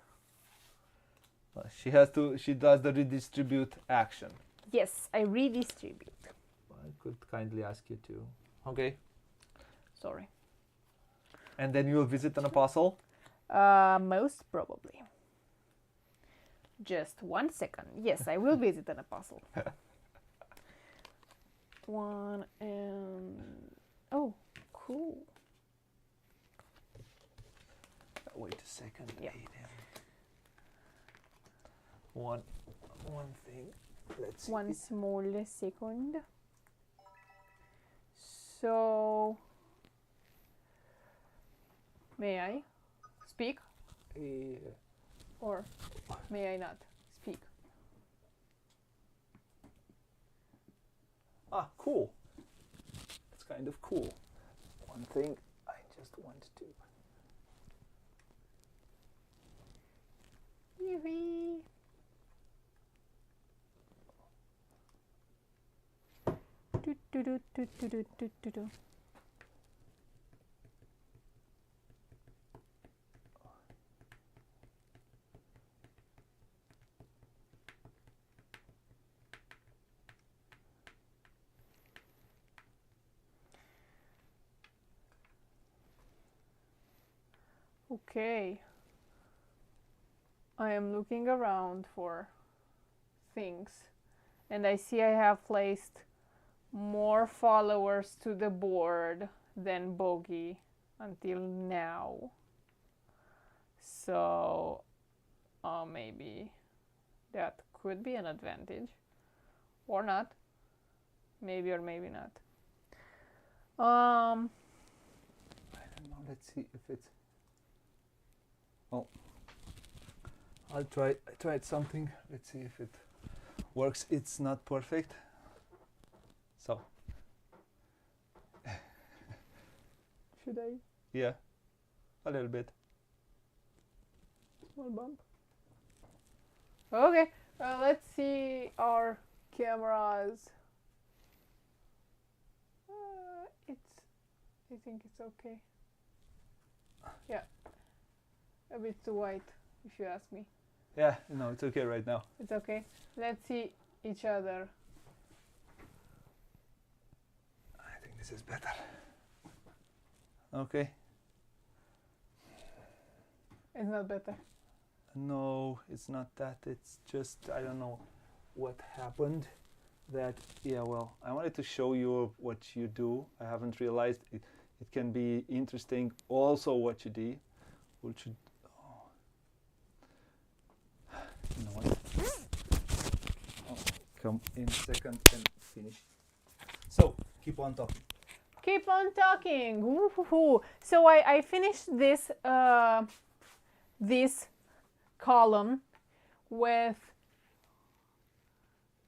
She does the redistribute action. Yes, I redistribute. I could kindly ask you to. Okay. Sorry. And then you'll visit an apostle? Most probably. Just 1 second. Yes, I will visit an apostle. 1 and... Oh, cool. Wait a second. Yeah. One thing. Let's see. 1 small second. So... May I speak? Or may I not speak? Ah, cool. That's kind of cool. One thing I just want to... Yoo-wee. Do, do, do, do, do, do, do, do, do. Okay. I am looking around for things and I see I have placed more followers to the board than Booghy until now. So maybe that could be an advantage or not. Maybe or maybe not. I don't know. Let's see if it's... Oh. I tried something. Let's see if it works. It's not perfect. So. Should I? Yeah. A little bit. Small bump. Okay. Let's see our cameras. I think it's okay. Yeah. A bit too white, if you ask me. Yeah, no, it's okay right now. It's okay. Let's see each other. I think this is better. Okay. It's not better. No, it's not that. It's just, I don't know what happened. That, yeah, well, I wanted to show you what you do. I haven't realized it can be interesting also what you do. Which should, oh. You know what? Oh, come in a second and finish. So, keep on talking. Keep on talking. Woo-hoo-hoo. So I finished this this column with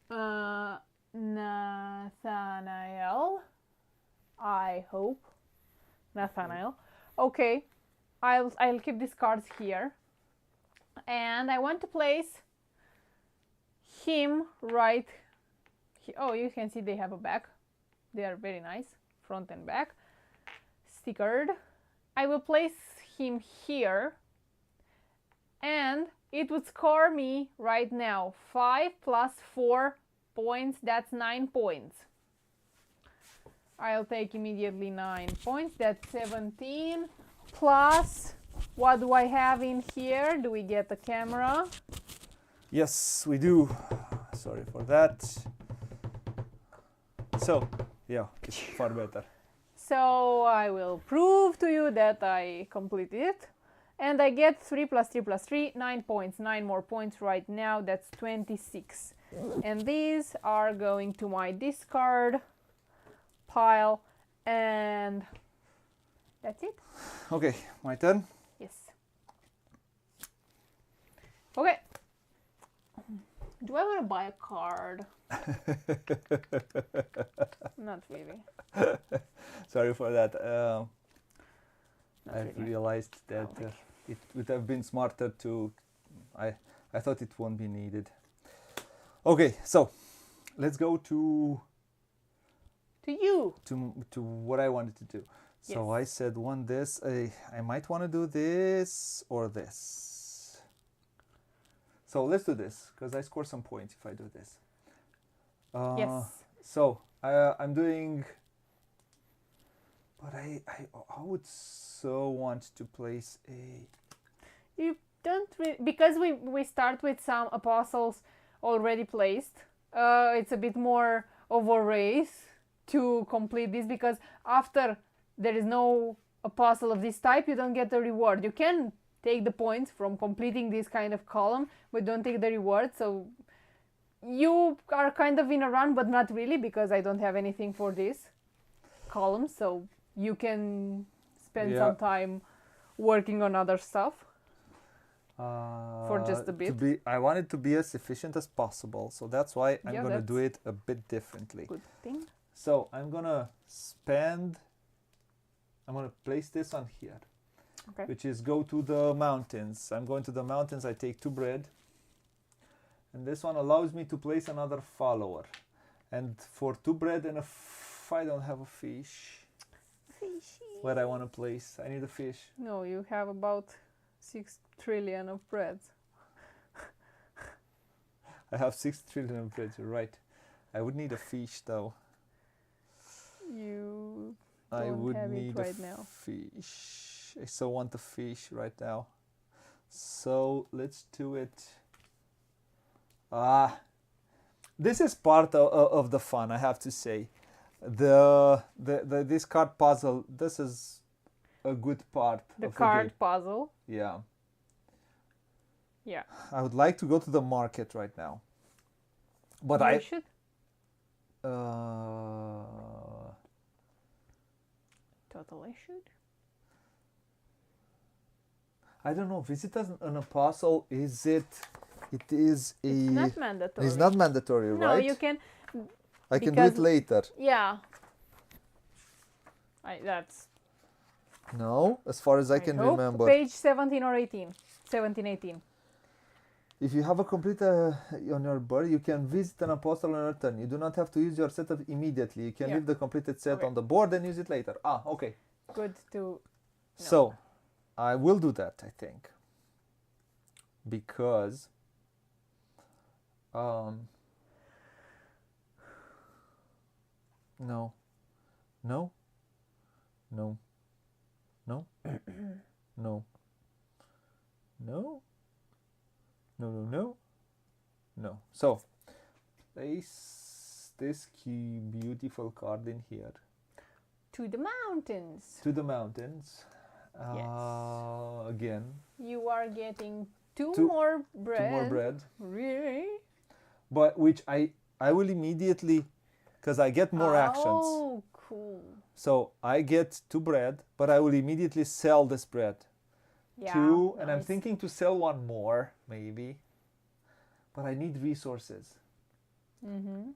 Nathaniel. I hope Nathaniel. Okay, I'll keep these cards here, and I want to place him right. Oh, you can see they have a back. They are very nice, front and back, stickered. I will place him here, and it would score me right now 5 plus 4 points. That's 9 points. I'll take immediately 9 points. That's 17 plus. What do I have in here? Do we get a camera? Yes, we do. Sorry for that. So, yeah, it's far better. So I will prove to you that I completed it. And I get 3 plus 3 plus 3, 9 points. 9 more points right now, that's 26. And these are going to my discard pile, and that's it. Okay, my turn. Yes. Okay. Do I want to buy a card? Not really. Sorry for that. Not I've really. realized that it would have been smarter to. I thought it won't be needed. Okay, so let's go to you. to what I wanted to do. So Yes. I said this. I might want to do this or this. So let's do this because I score some points if I do this. Yes. So I'm doing. But I would so want to place a. You don't because we start with some apostles already placed. It's a bit more of a race to complete this, because after there is no apostle of this type, you don't get the reward. You can take the points from completing this kind of column, but don't take the reward. So you are kind of in a run, but not really, because I don't have anything for this column. So you can spend some time working on other stuff. For just a bit. I want it to be as efficient as possible, so that's why I'm going to do that's it a bit differently. Good thing. So I'm going to place this on here, Okay. which is go to the mountains. I'm going to the mountains, I take 2 bread, and this one allows me to place another follower. And for 2 bread and I don't have a fish. Fishy. Where I want to place, I need a fish. No, you have about 6 trillion of bread. I have 6 trillion of bread, you're right. I would need a fish though. You I don't would have it need right a now. fish. I so want a fish right now. So let's do it. This is part of the fun, I have to say. This card puzzle, this is a good part The of card the game. puzzle. Yeah. Yeah. I would like to go to the market right now. But you I should. Totally should. I don't know, visit as an apostle, is it? It is a. It's not mandatory. It's not mandatory, right? No, you can. I can do it later. Yeah. That's. No, as far as I can hope remember. Page 17 or 18. 17, 18. If you have a complete on your board, you can visit an apostle on your turn. You do not have to use your setup immediately. You can leave the completed set on the board and use it later. Okay. Good to know. So, I will do that, I think. Because no. No. No. No. No. No. No. No. So, place this beautiful card in here. To the mountains. To the mountains. Yes. Again. You are getting two more bread. 2 more bread. Really? But which I will immediately, because I get more actions. Oh, cool. So I get 2 bread, but I will immediately sell this bread. Yeah, 2, and I'm nice. thinking to sell 1 more, maybe. But I need resources. Mm-hmm.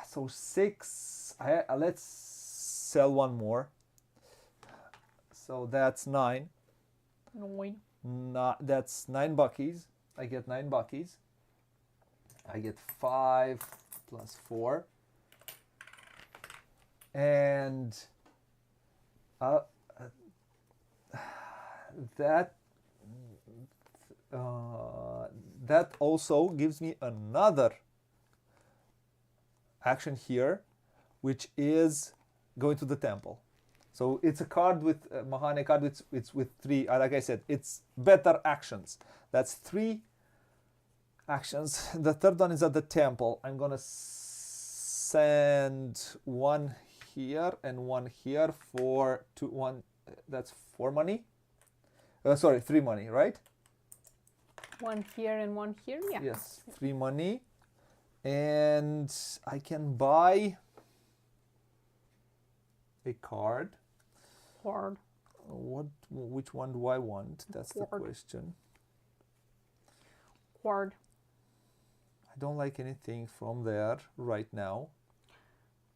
So 6. Let's sell 1 more. So that's 9. That's 9 buckies. I get 9 buckies. I get 5 plus 4. And that also gives me another action here, which is going to the temple. So it's a card with Mahane card. It's with 3. Like I said, it's better actions. That's 3 actions. The third one is at the temple. I'm gonna send 1 here and 1 here for 1. That's 4 money. Sorry, 3 money, right? One here and one here. Yeah. Yes, 3 money. And I can buy a card. Card. Which one do I want? That's the Card. question. Card. I don't like anything from there right now.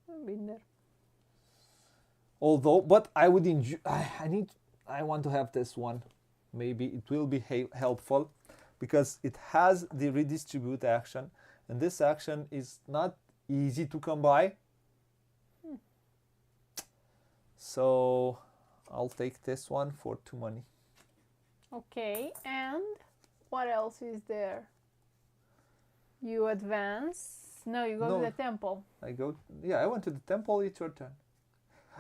I've been there. Although, but I would enjoy. I want to have this one. Maybe it will be helpful because it has the redistribute action, and this action is not easy to come by. So I'll take this one for 2 money. Okay, and what else is there? You advance. No, you go to the temple. I went to the temple. It's your turn.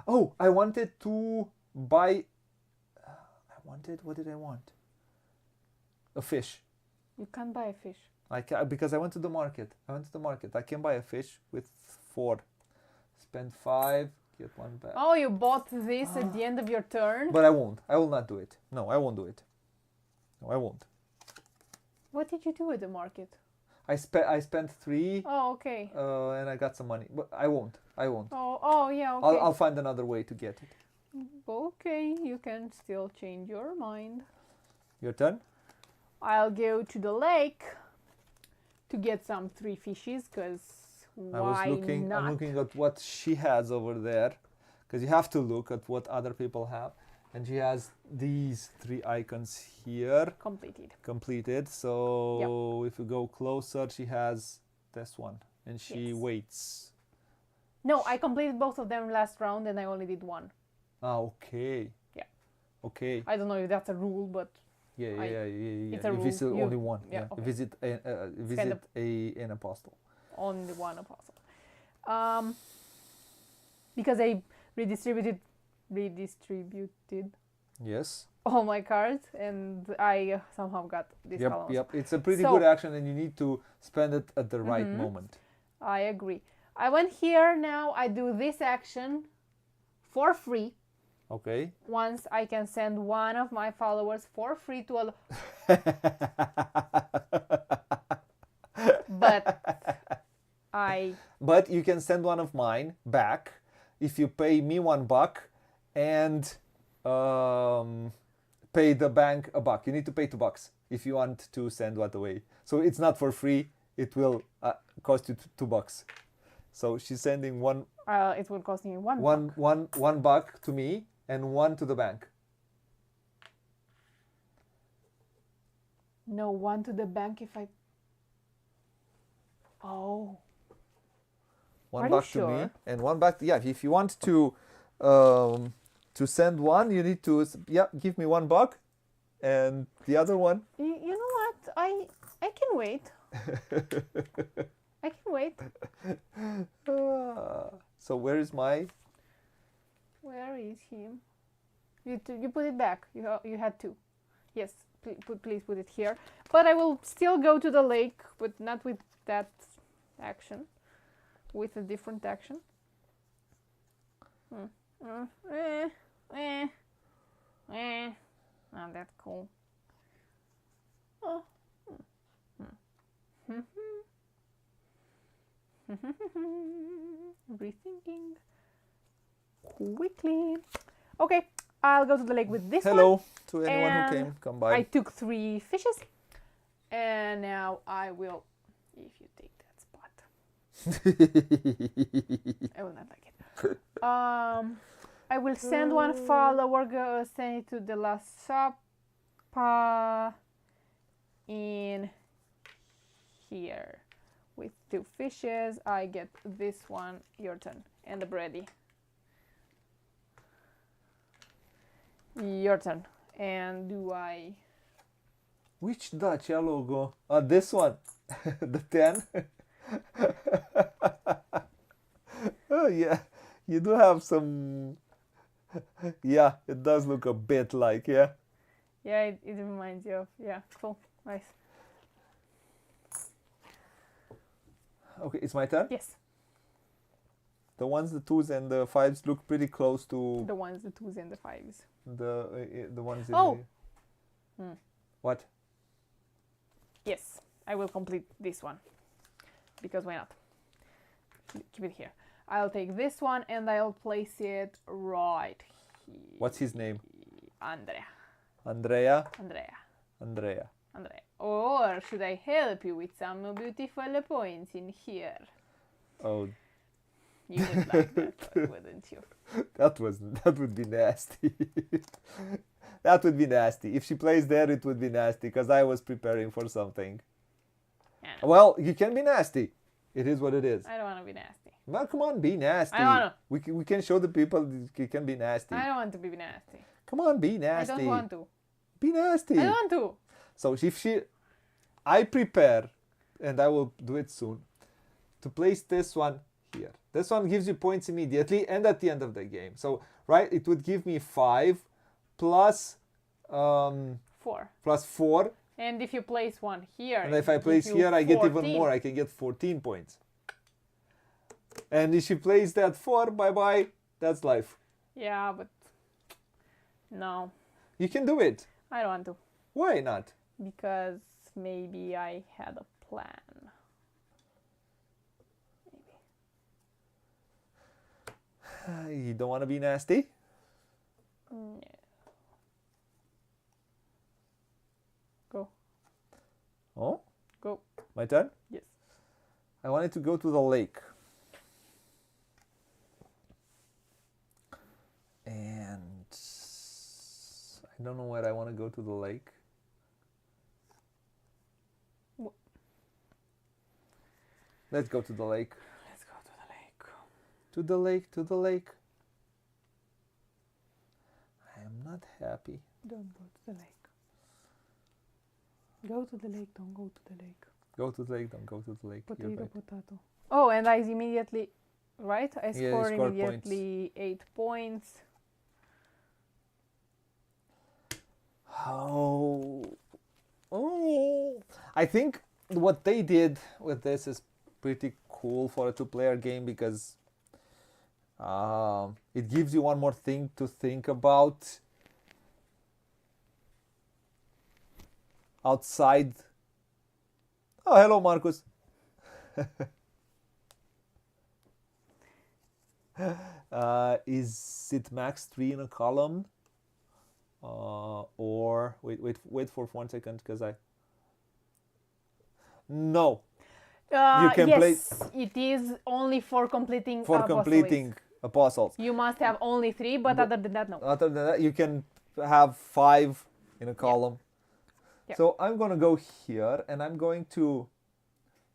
Oh, I wanted to buy. What did I want? A fish. You can't buy a fish. Because I went to the market. I can buy a fish with 4. Spend 5, get 1 back. Oh, you bought this at the end of your turn? But I won't. I will not do it. No, I won't do it. No, I won't. What did you do at the market? I spent 3. Oh, okay. And I got some money. But I won't. Oh, yeah, okay. I'll find another way to get it. Okay, you can still change your mind. Your turn? I'll go to the lake to get some 3 fishes, because why not? I'm looking at what she has over there, because you have to look at what other people have. And she has these 3 icons here. Completed. So if you go closer, she has this one. And she waits. No, I completed both of them last round and I only did 1. Ah, okay. Yeah. Okay. I don't know if that's a rule, but yeah. It's a if rule. it's only one. Yeah. Okay. Okay. Visit an apostle. Only one apostle. Because I redistributed Yes. all my cards and I somehow got this column. Yep. It's a pretty good action and you need to spend it at the right Mm-hmm. moment. I agree. I went here now. I do this action for free. Okay. Once I can send one of my followers for free to a... But you can send one of mine back if you pay me $1 and pay the bank $1. You need to pay $2 if you want to send one away. So it's not for free. It will cost you $2. So she's sending one. It will cost me $1. $1 to me and 1 to the bank. No, 1 to the bank if I... Oh. $1 to me and 1 back. Yeah, if you want to send one, you need to give me $1 and the other one. You know what? I can wait. I can wait. So where is my? Where is him? You put it back. You had to. Yes, please put it here. But I will still go to the lake, but not with that action. With a different action. Oh, that's cool. Oh. Rethinking quickly. Okay, I'll go to the lake with this one. Hello to anyone who came. Come by. I took 3 fishes, and now I will. If you take that spot, I will not like it. I will send one follower. Send it to the last supper in here. With 2 fishes, I get this one, your turn, and the bready. Your turn. And do I... Which dacia logo? This one. The 10. Oh, yeah. You do have some... Yeah, it does look a bit like, yeah. Yeah, it reminds you of... Yeah, cool. Nice. Okay, it's my turn? Yes. The 1s, the 2s, and the 5s look pretty close to... The 1s, the 2s, and the 5s. The ones in Oh! What? Yes, I will complete this one. Because why not? Keep it here. I'll take this one and I'll place it right here. What's his name? Andrea. Andrea? Andrea. Andrea. Andrea. Or should I help you with some beautiful points in here? Oh, You would like that, wouldn't you? that would be nasty. That would be nasty. If she plays there, it would be nasty because I was preparing for something. Yeah. Well, you can be nasty. It is what it is. I don't want to be nasty. Well, come on, be nasty. I don't wanna. We can show the people you can be nasty. I don't want to be nasty. Come on, be nasty. I don't want to. Be nasty. I don't want to. So I prepare, and I will do it soon, to place this one here. This one gives you points immediately and at the end of the game. So, right, it would give me 5 plus 4. plus 4. And if you place one here, And if I place here, I get even more. I can get 14 points. And if she plays that 4, bye-bye, that's life. Yeah, but no, You can do it. I don't want to. Why not? Because maybe I had a plan. You don't want to be nasty? No. Go. Oh, Go. my turn? Yes. I wanted to go to the lake. And I don't know where I want to go to the lake. Let's go to the lake. Let's go to the lake. To the lake, to the lake. I am not happy. Don't go to the lake. Go to the lake, don't go to the lake. Go to the lake, don't go to the lake. You're Potato, right. potato. Oh, and I immediately, right? I Yeah, you score scored immediately 8 points. Oh, I think what they did with this is pretty cool for a two-player game because it gives you one more thing to think about outside. Oh, hello, Marcus. Is it max 3 in a column? Or wait for 1 second because no, you can yes, play it is only for completing completing apostles. You must have only 3, but other than that, no. Other than that, you can have 5 in a column. Yeah. So I'm going to go here and I'm going to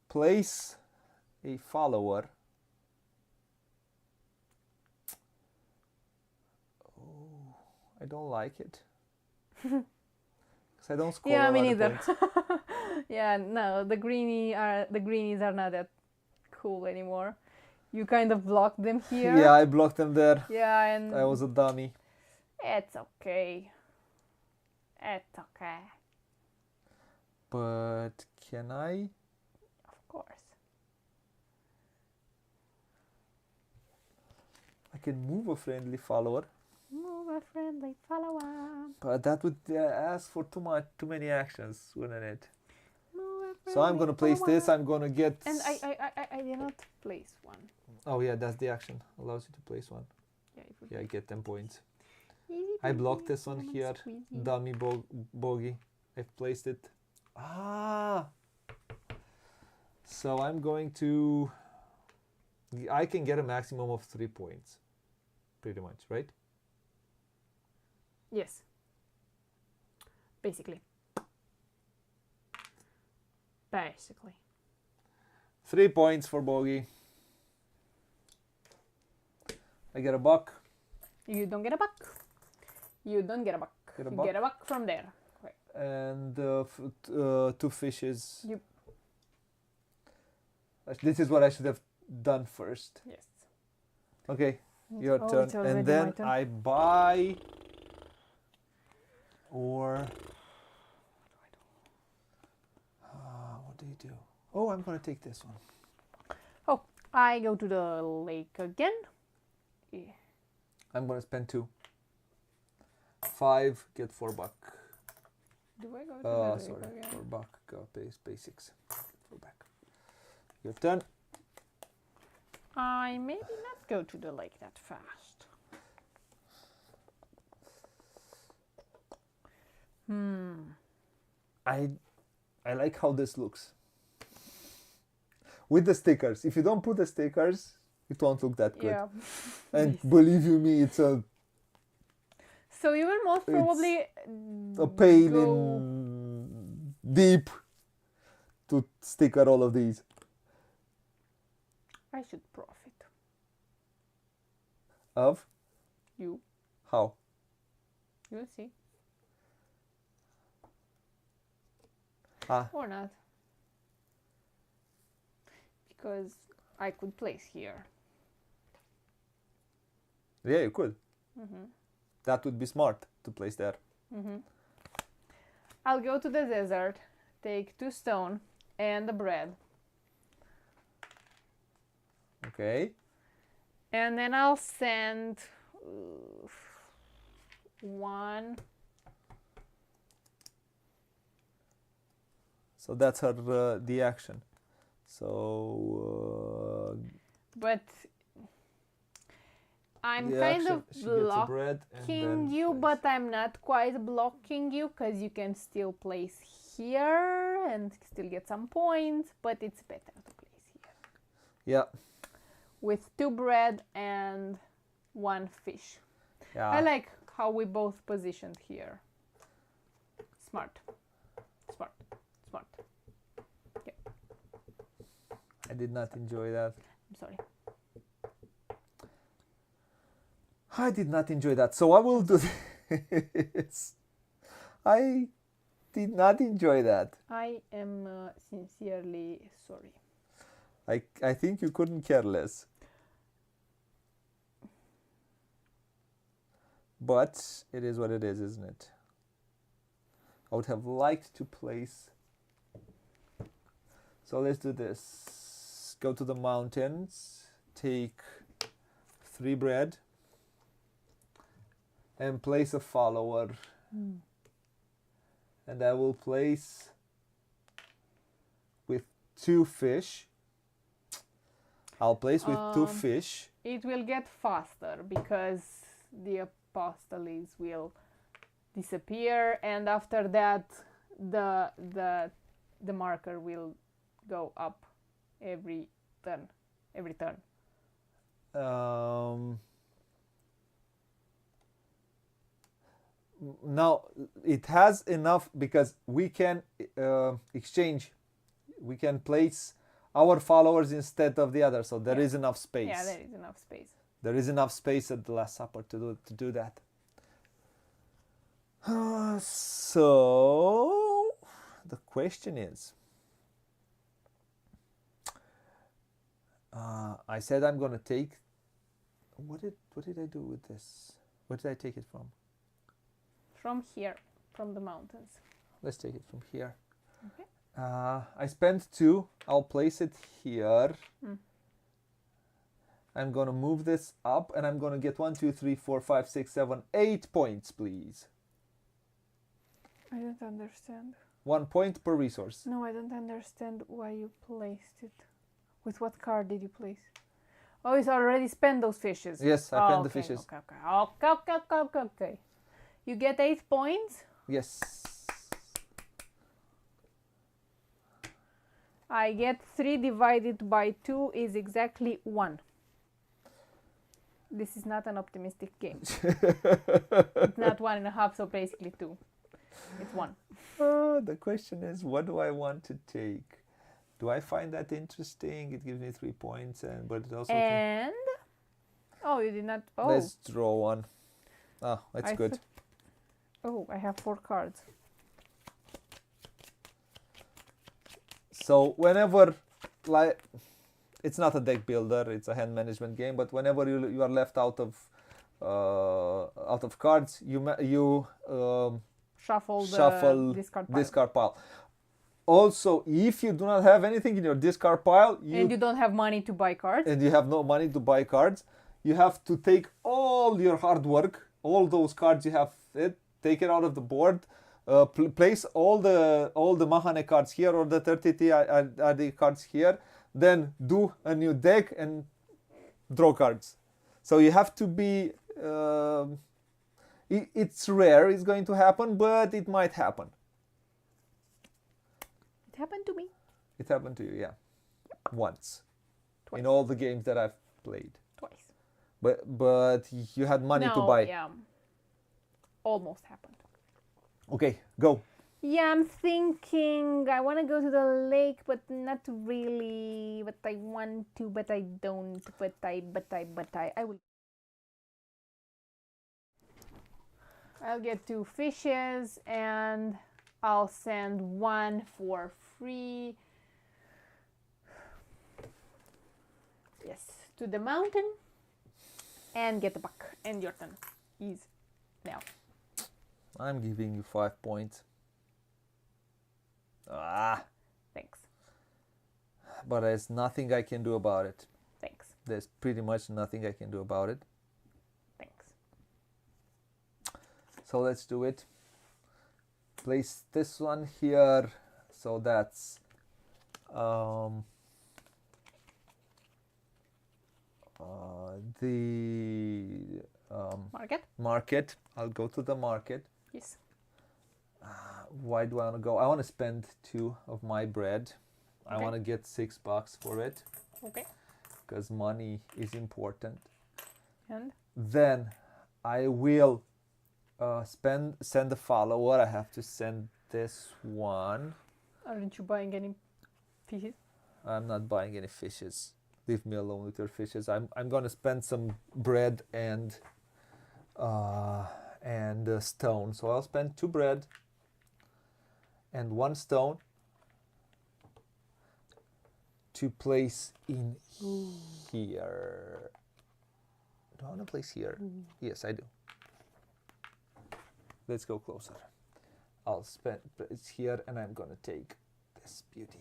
place a follower. Oh, I don't like it. Because I don't score Yeah, a me lot of neither. points. Yeah, no, the greenies are not that cool anymore. You kind of blocked them here. Yeah, I blocked them there. Yeah, and I was a dummy. it's okay. It's okay. But can I? Of course. I can move a friendly follower. Move a friendly follower. But that would ask for too many actions, wouldn't it? Move a So I'm friendly gonna place this. follower. I'm gonna get. And I did not place one. Oh yeah, that's the action. Allows you to place one. Yeah, it would Yeah, I get 10 points. Easy I peasy, blocked this one lemon here. squeezy. Dummy bogey. I've placed it. Ah. So I'm going to. I can get a maximum of 3 points. Pretty much, right? Yes. Basically. 3 points for bogey. I get a buck. You don't get a buck. You don't get a buck. Get a you buck? get a buck from there. Right. And 2 fishes. You. This is what I should have done first. Yes. Okay, your Oh, turn. it's already And my then turn. I buy. Or. What do you do? Oh, I'm gonna take this one. Oh, I go to the lake again. Yeah. I'm gonna spend 2. 5, get 4 buck. Do I go to the Sorry, deck again? for back, basics. For back. Your turn. I maybe not go to the lake that fast. I like how this looks. With the stickers. If you don't put the stickers, it won't look that good. Yeah. And Nice. believe you me, it's a So you will most probably pain go. in deep to sticker all of these. I should profit. Of? You. How? You'll see. Ah, Or not. Because I could place here. yeah, you could. Mm-hmm. That would be smart to place there. Mm-hmm. I'll go to the desert, take 2 stone and the bread. Okay. And then I'll send 1. So that's her the action. So But I'm the kind action, of she gets a bread and blocking then you, place. but I'm not quite blocking you because you can still place here and still get some points, but it's better to place here. Yeah. With 2 bread and 1 fish. Yeah. I like how we both positioned here. Smart. Smart. Smart. Yeah, I did not enjoy that. I'm sorry. I did not enjoy that. So I will do this. I did not enjoy that. I am sincerely sorry. I think you couldn't care less. But it is what it is, isn't it? I would have liked to place. So let's do this. Go to the mountains, take 3 bread, and place a follower. And I will place with 2 fish. I'll place with 2 fish. It will get faster because the apostles will disappear, and after that the marker will go up every turn. Now it has enough because we can exchange. We can place our followers instead of the other, so there is enough space. Yeah, there is enough space. There is enough space at the Last Supper to do that. So the question is, I said I'm gonna take. What did I do with this? Where did I take it from? From here, from the mountains. Let's take it from here. Okay. I spent 2. I'll place it here. Mm. I'm gonna move this up, and I'm gonna get 1, 2, 3, 4, 5, 6, 7, 8 points, please. I don't understand. 1 point per resource. No, I don't understand why you placed it. With what card did you place? Oh, it's already spent those fishes. Yes, I spent the okay, fishes. Okay. You get 8 points. Yes. I get 3 divided by 2 is exactly 1. This is not an optimistic game. It's not 1.5, so basically 2. It's 1. The question is, what do I want to take? Do I find that interesting? It gives me 3 points, but it also. And oh, you did not. Oh, Let's draw one. Oh, that's I good. Oh, I have 4 cards. So whenever, like, it's not a deck builder, it's a hand management game. But whenever you are left out of cards, you Shuffle the shuffle discard pile. Also, if you do not have anything in your discard pile, and you don't have money to buy cards, and you have no money to buy cards, you have to take all your hard work, all those cards you have, take it out of the board, place all the Mahane cards here or the 33 RD cards here, then do a new deck and draw cards. So you have to be. It's rare it's going to happen, but it might happen. It happened to me. It happened to you, yeah. Once. Twice. In all the games that I've played. Twice. But you had money to buy. Yeah. Almost happened. Okay, go. Yeah, I'm thinking I want to go to the lake, but not really. But I want to, but I don't. But I will. I'll get 2 fishes and I'll send 1 for free. Yes, to the mountain and get the buck. And your turn is now. I'm giving you 5 points. Thanks. But there's nothing I can do about it. Thanks. There's pretty much nothing I can do about it. Thanks. So let's do it. Place this one here. So that's the market. I'll go to the market. Yes. Why do I want to go? I want to spend 2 of my bread. Okay. I want to get $6 for it. Okay. Because money is important. And? Then I will send a follower. I have to send this one. Aren't you buying any fishes? I'm not buying any fishes. Leave me alone with your fishes. I'm gonna spend some bread and stone. So I'll spend 2 bread and 1 stone to place in here. Do I want to place here? Yes, I do. Let's go closer. I'll spend it's here, and I'm gonna take this beauty.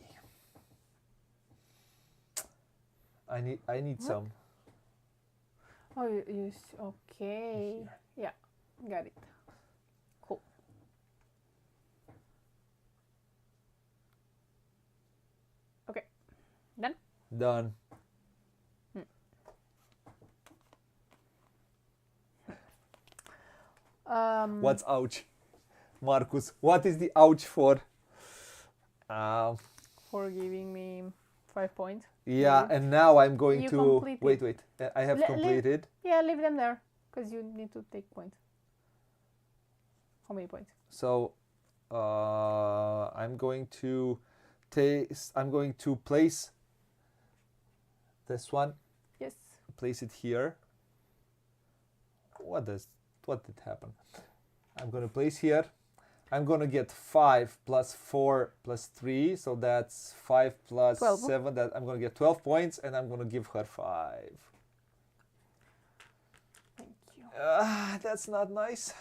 I need What? some. Oh, okay. Here. Yeah, got it. Cool. Okay, done? Done. What's ouch? Marcus, what is the ouch for? For giving me 5 points. Yeah, and now I'm going You to... completed. Wait. I have completed. Yeah, leave them there, because you need to take points. How many points? So, I'm going to place this one. Yes. Place it here. What did happen? I'm going to place here. I'm going to get 5 plus 4 plus 3. So that's 5 plus 12. 7. That I'm going to get 12 points, and I'm going to give her 5. Thank you. That's not nice.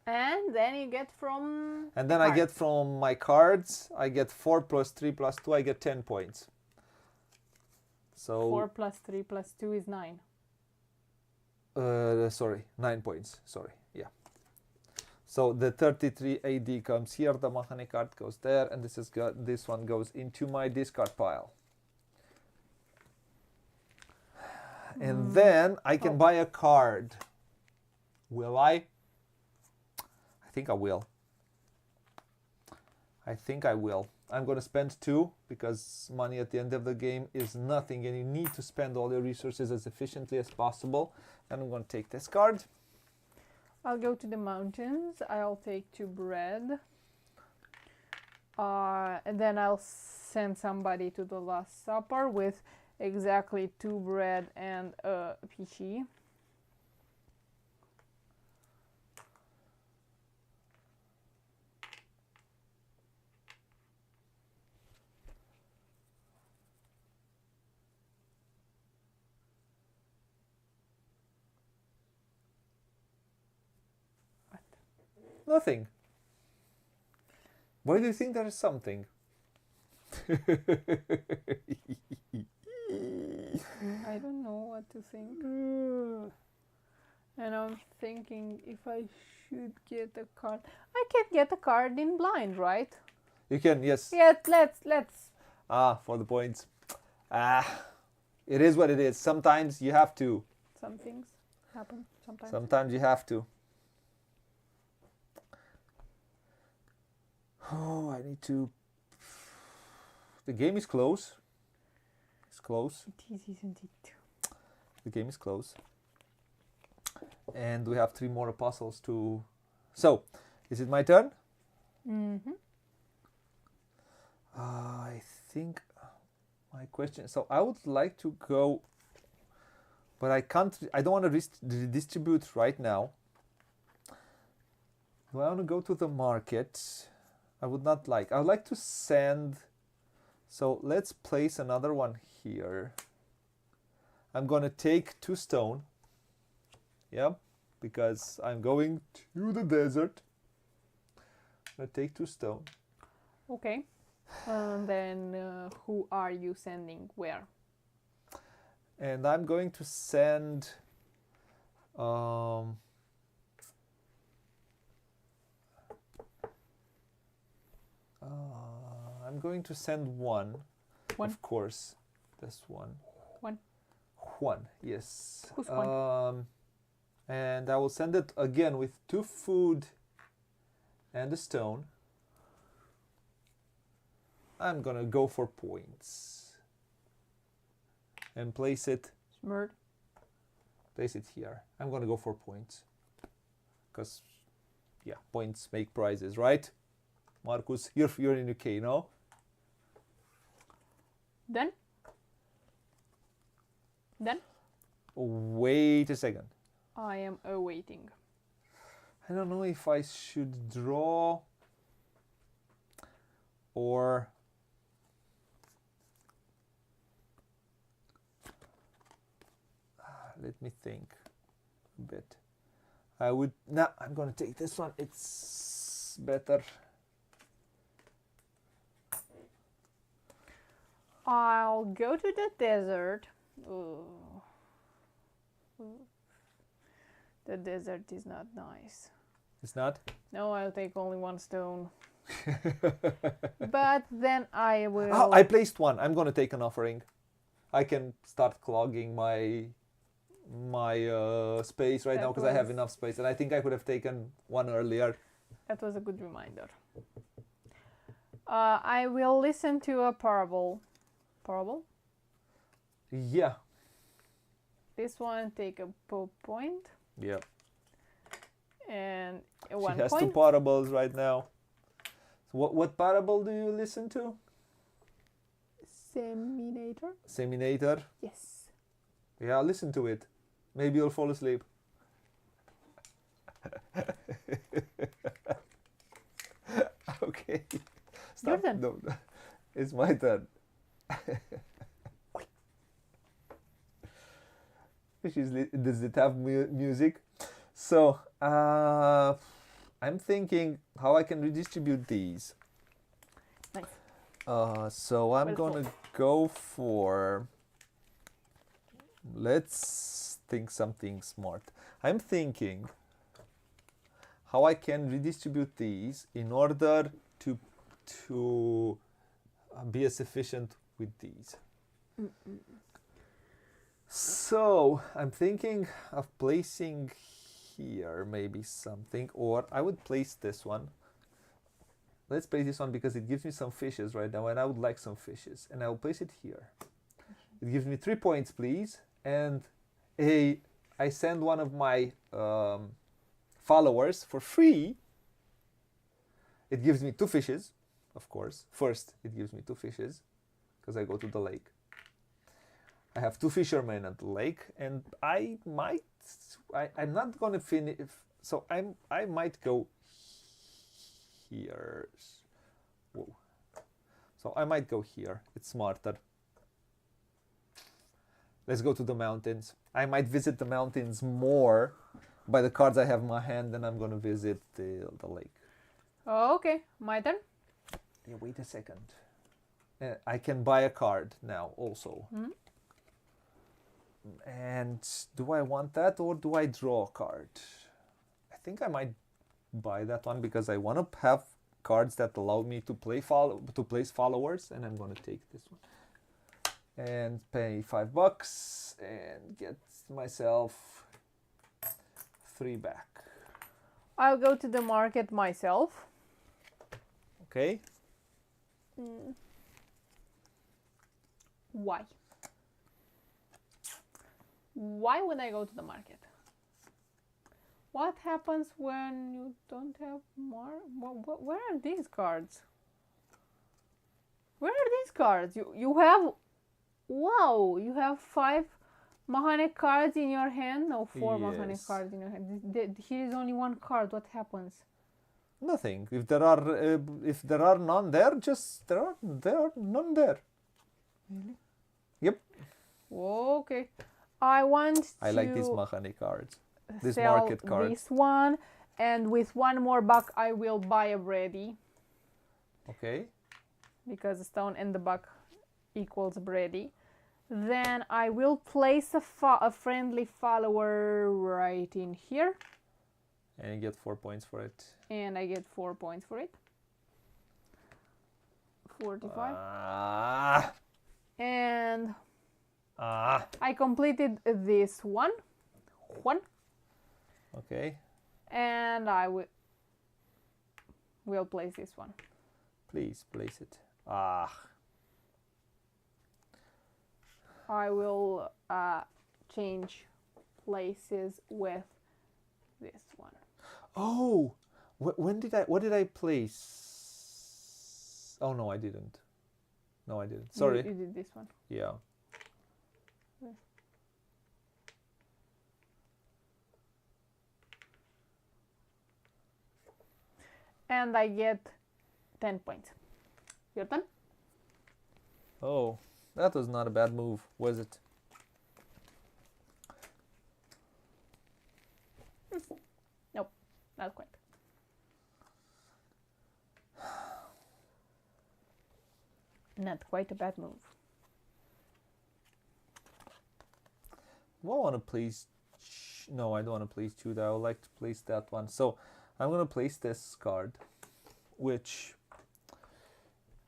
And then you get from... And then I get from my cards, I get 4 plus 3 plus 2, I get 10 points. So 4 plus 3 plus 2 is 9. Sorry, 9 points. Sorry, yeah. So the 33 AD comes here, the Mahane card goes there, and this one goes into my discard pile. And then I can buy a card. Will I? I think I will. I'm going to spend 2 because money at the end of the game is nothing, and you need to spend all your resources as efficiently as possible. And I'm going to take this card. I'll go to the mountains. I'll take 2 bread. And then I'll send somebody to the Last Supper with exactly 2 bread and a fishy. Nothing. Why do you think there is something? I don't know what to think. And I'm thinking if I should get a card. I can get a card in blind, right? You can, yes. Yeah, let's. For the points. It is what it is. Sometimes you have to. Some things happen sometimes. Sometimes you have to. Oh, I need to. The game is close. It's close. It is, isn't it? The game is close. And we have 3 more apostles to. So, is it my turn? Mm-hmm. I think my question. So I would like to go, but I can't. I don't want to redistribute right now. Do I want to go to the market? I would not like. I would like to send. So let's place another one here. I'm gonna take 2 stone. Yep, because I'm going to the desert. I'm gonna take 2 stone. Okay. And then who are you sending where? And I'm going to send I'm going to send one. One? Of course. This one. One. One, yes. Who's one? And I will send it again with 2 food and a stone. I'm gonna go for points. And place it Smart. Place it here. I'm gonna go for points. Because yeah, points make prizes, right? Marcus, you're in UK, no? Then? Wait a second. I am awaiting. I don't know if I should draw or let me think a bit. I'm gonna take this one. It's better. I'll go to the desert. Ooh. The desert is not nice. It's not? No, I'll take only 1 stone. But then I will... Oh, I placed one. I'm gonna take an offering. I can start clogging my space right now because I have enough space, and I think I could have taken one earlier. That was a good reminder. I will listen to a parable. Parable? Yeah. This one, take a point. Yeah. And She 1 has point. 2 parables right now. So what parable do you listen to? Seminator? Seminator? Yes. Yeah, listen to it. Maybe you'll fall asleep. Okay. Stop. Your turn. No, it's my turn. Does it have music? So, I'm thinking how I can redistribute these. Nice. So I'm gonna go for. Let's think something smart. I'm thinking how I can redistribute these in order to be as efficient with these. So I'm thinking of placing here maybe something, or I would place this one. Let's place this one because it gives me some fishes right now, and I would like some fishes, and I will place it here. It gives me 3 points, please, and I send one of my followers for free. It gives me 2 fishes, of course. First, it gives me 2 fishes because I go to the lake. I have 2 fishermen at the lake, and I'm not gonna finish. So I might go here. Whoa. So I might go here. It's smarter. Let's go to the mountains. I might visit the mountains more by the cards I have in my hand than I'm gonna visit the lake. Oh, okay, my turn. Yeah, wait a second. I can buy a card now also. Mm-hmm. And do I want that or do I draw a card? I think I might buy that one because I want to have cards that allow me to place followers, and I'm going to take this one and pay $5 and get myself 3 back. I'll go to the market myself. Okay. Why? Why would I go to the market? What happens when you don't have more? Where are these cards? Where are these cards? You have, wow, you have 5 mechanic cards in your hand? No, 4 mechanic Yes. cards in your hand. Here is only 1 card. What happens? Nothing. If there are none there, just there are none there. Really? Yep. Okay. I want I to like these mechanic cards. These sell market cards. this one, and with 1 more buck I will buy a bready, Okay. because the stone and the buck equals bready. Then I will place a friendly follower right in here, And you get 4 points for it. and I get 4 points for it. 45. And I completed this one. Okay. And I will place this one. Please place it. I will change places with this one. Oh, what did I place? Oh no, I didn't. No, I didn't. Sorry. You did this one. Yeah. And I get 10 points. Your turn? Oh, that was not a bad move, was it? Nope, not quite. Not quite a bad move. Do I want to place? No, I don't want to place Judah. I would like to place that one. So I'm going to place this card, which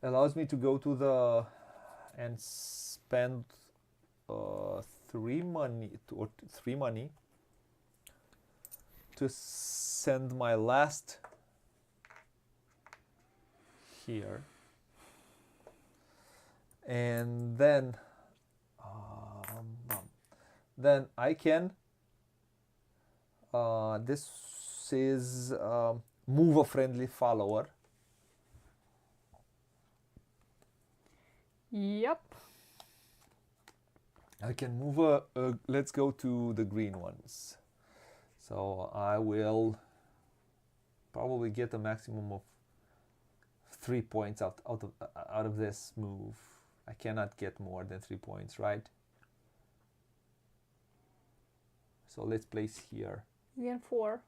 allows me to go to the and spend 3 money to send my last here, and then I can this is move a friendly follower. Yep. I can move let's go to the green ones. So I will probably get a maximum of 3 points out of this move. I cannot get more than 3 points, right? So let's place here. You get 4.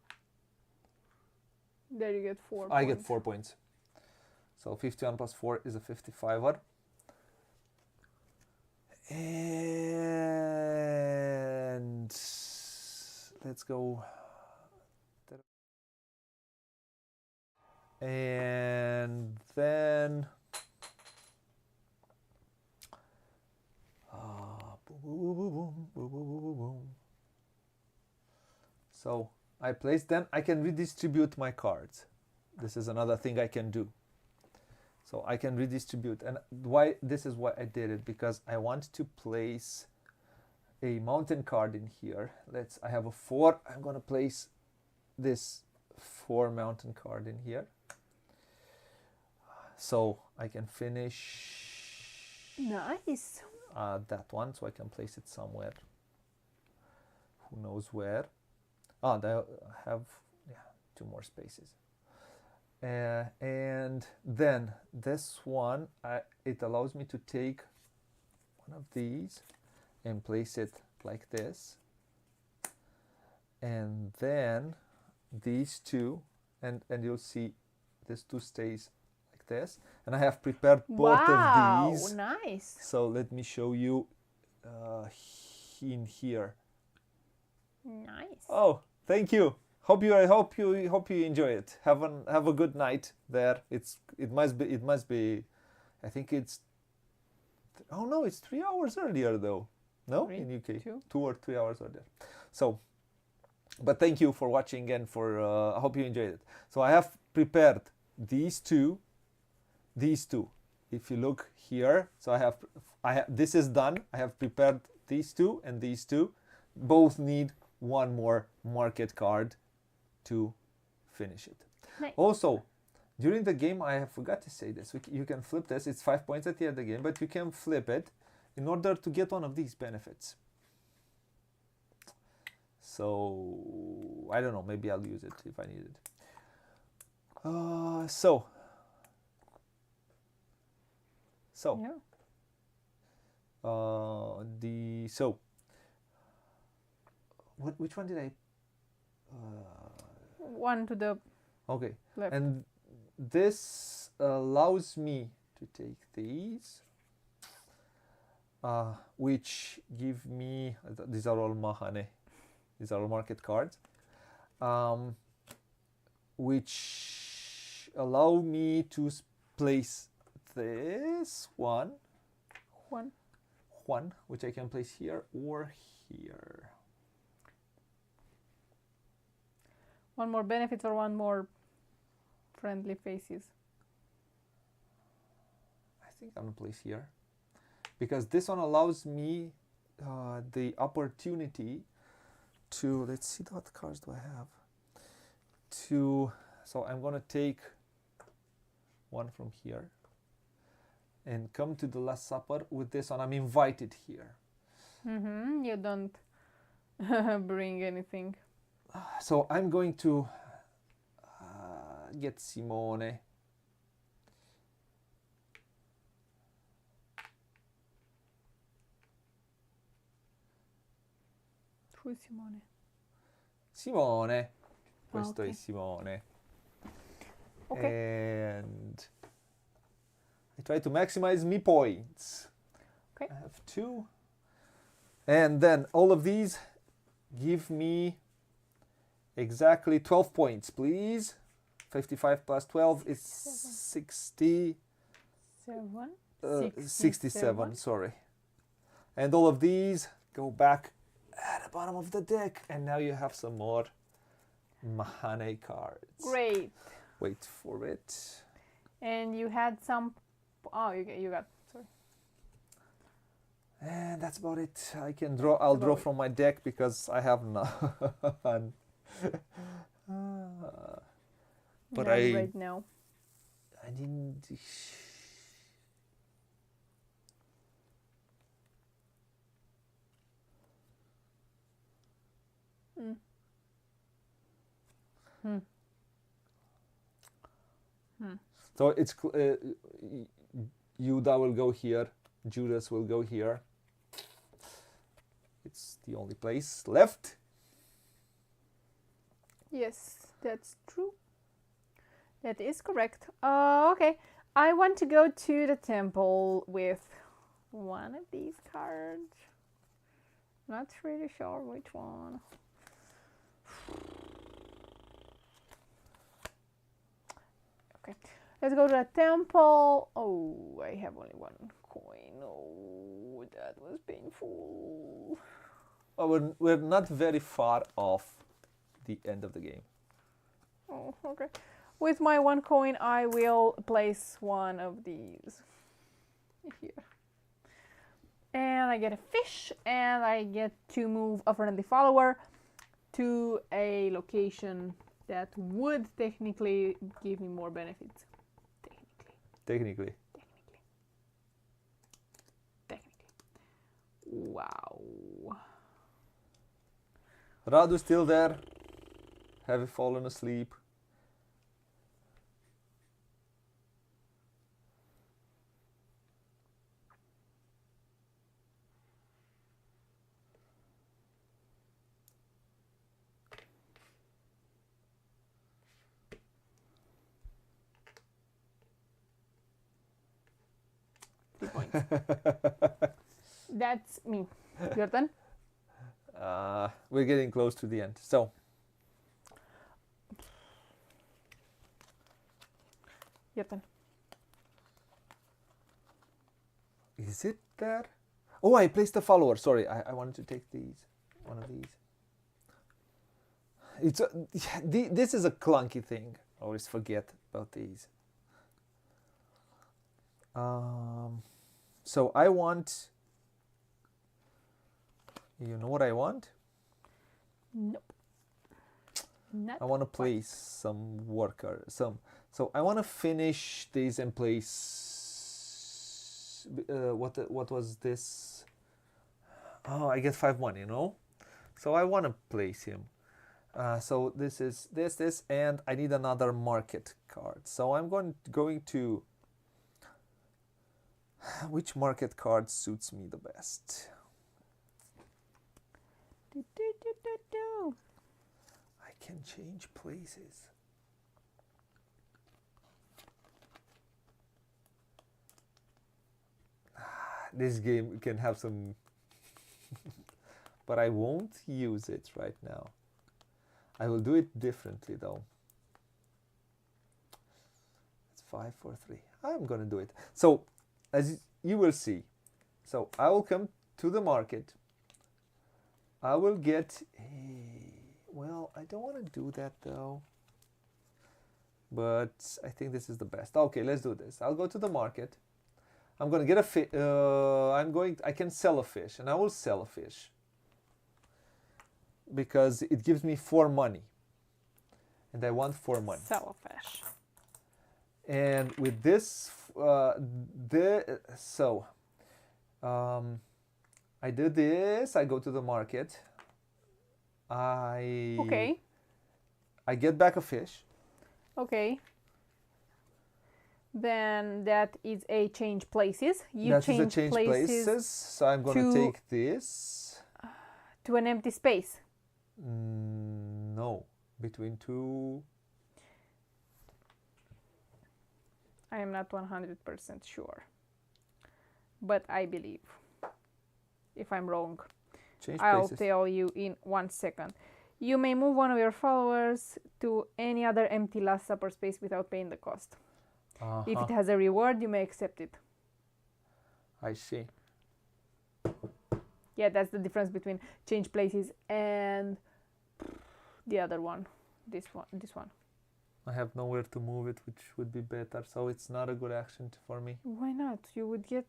There you get 4 I points. get 4 points. So 51 plus 4 is a 55er. And let's go. And then so I place, then I can redistribute my cards. This is another thing I can do. So I can redistribute. And why this is why I did it, because I want to place a mountain card in here. I have a 4. I'm going to place this 4 mountain card in here. So I can finish Nice. that one, so I can place it somewhere. Who knows where? Oh, they have 2 more spaces. And then this one, it allows me to take one of these and place it like this. And then these 2, and you'll see this 2 stays like this. And I have prepared both of these. Wow, nice. So let me show you in here. Nice. Oh, thank you. I hope you enjoy it. Have a good night there. It must be. I think it's. Oh no, it's 3 hours earlier though. No, 3, in UK, 2. 2 or 3 hours earlier. So, but thank you for watching and for. I hope you enjoyed it. So I have prepared these two. If you look here, so I have this is done. I have prepared these two and these two. Both need one more market card to finish it. Nice. Also, during the game, I forgot to say this. You can flip this. It's 5 points at the end of the game, but you can flip it in order to get one of these benefits. So, I don't know. Maybe I'll use it if I need it. So, Yeah. Which one did I? One to the Okay, left. and this allows me to take these, which give me, these are all mahane, these are all market cards, which allow me to place this one, which I can place here or here. One more benefits or one more friendly faces? I think I'm gonna place here because this one allows me the opportunity to, let's see what cards do I have, so I'm gonna take one from here and come to the Last Supper with this one. I'm invited here. You don't bring anything. So I'm going to get Simone. Who is Simone? Simone. Questo okay. è Simone. Okay. And I try to maximize me points. Okay. I have 2. And then all of these give me exactly 12 points, please. 55 plus 12 is 60. 67, sorry. And all of these go back at the bottom of the deck. And now you have some more Mahane cards. Great. Wait for it. And you had some. Oh, you got. Sorry. And that's about it. I can draw. I'll draw from my deck because I have none. But Not right now. I didn't. So it's Judah will go here, Judas will go here. It's the only place left. Yes, that's true. That is correct. Okay, I want to go to the temple with one of these cards. Not really sure which one. Okay, let's go to the temple. Oh, I have only one coin. Oh, that was painful. Oh, we're not very far off the end of the game. Oh, okay. With my one coin, I will place one of these here. And I get a fish, and I get to move a friendly follower to a location that would technically give me more benefits. Technically. Wow. Radu still there? Have you fallen asleep? Points. That's me. Your turn. we're getting close to the end. So Your turn. is it there? Oh, I placed a follower. Sorry, I wanted to take these. One of these. It's this is a clunky thing. I always forget about these. So I want. You know what I want? Nope. Not I want to place some worker. So I want to finish these and place. What was this? Oh, I get 5 money. So I want to place him. So this is this, and I need another market card. So I'm going to. Which market card suits me the best? I can change places. This game can have some, but I won't use it right now. I will do it differently though. It's 5, 4, 3. I'm gonna do it. So, as you will see, so I will come to the market. I will get well, I don't want to do that though. But I think this is the best. Okay, let's do this. I'll go to the market. I'm going to get a fish. I can sell a fish, and I will sell a fish. Because it gives me 4 money. And I want 4 money. Sell a fish. And with this, I do this. I go to the market. Okay. I get back a fish. Okay. Then that is a change places. You That is change a change places. So I'm going to take this. To an empty space. No. Between 2. I am not 100% sure. But I believe. If I'm wrong, Change I'll places. tell you in 1 second. You may move one of your followers to any other empty last supper space without paying the cost. If it has a reward, you may accept it. I see. Yeah, that's the difference between change places and the other one. This one. I have nowhere to move it, which would be better. So it's not a good action for me. Why not? You would get...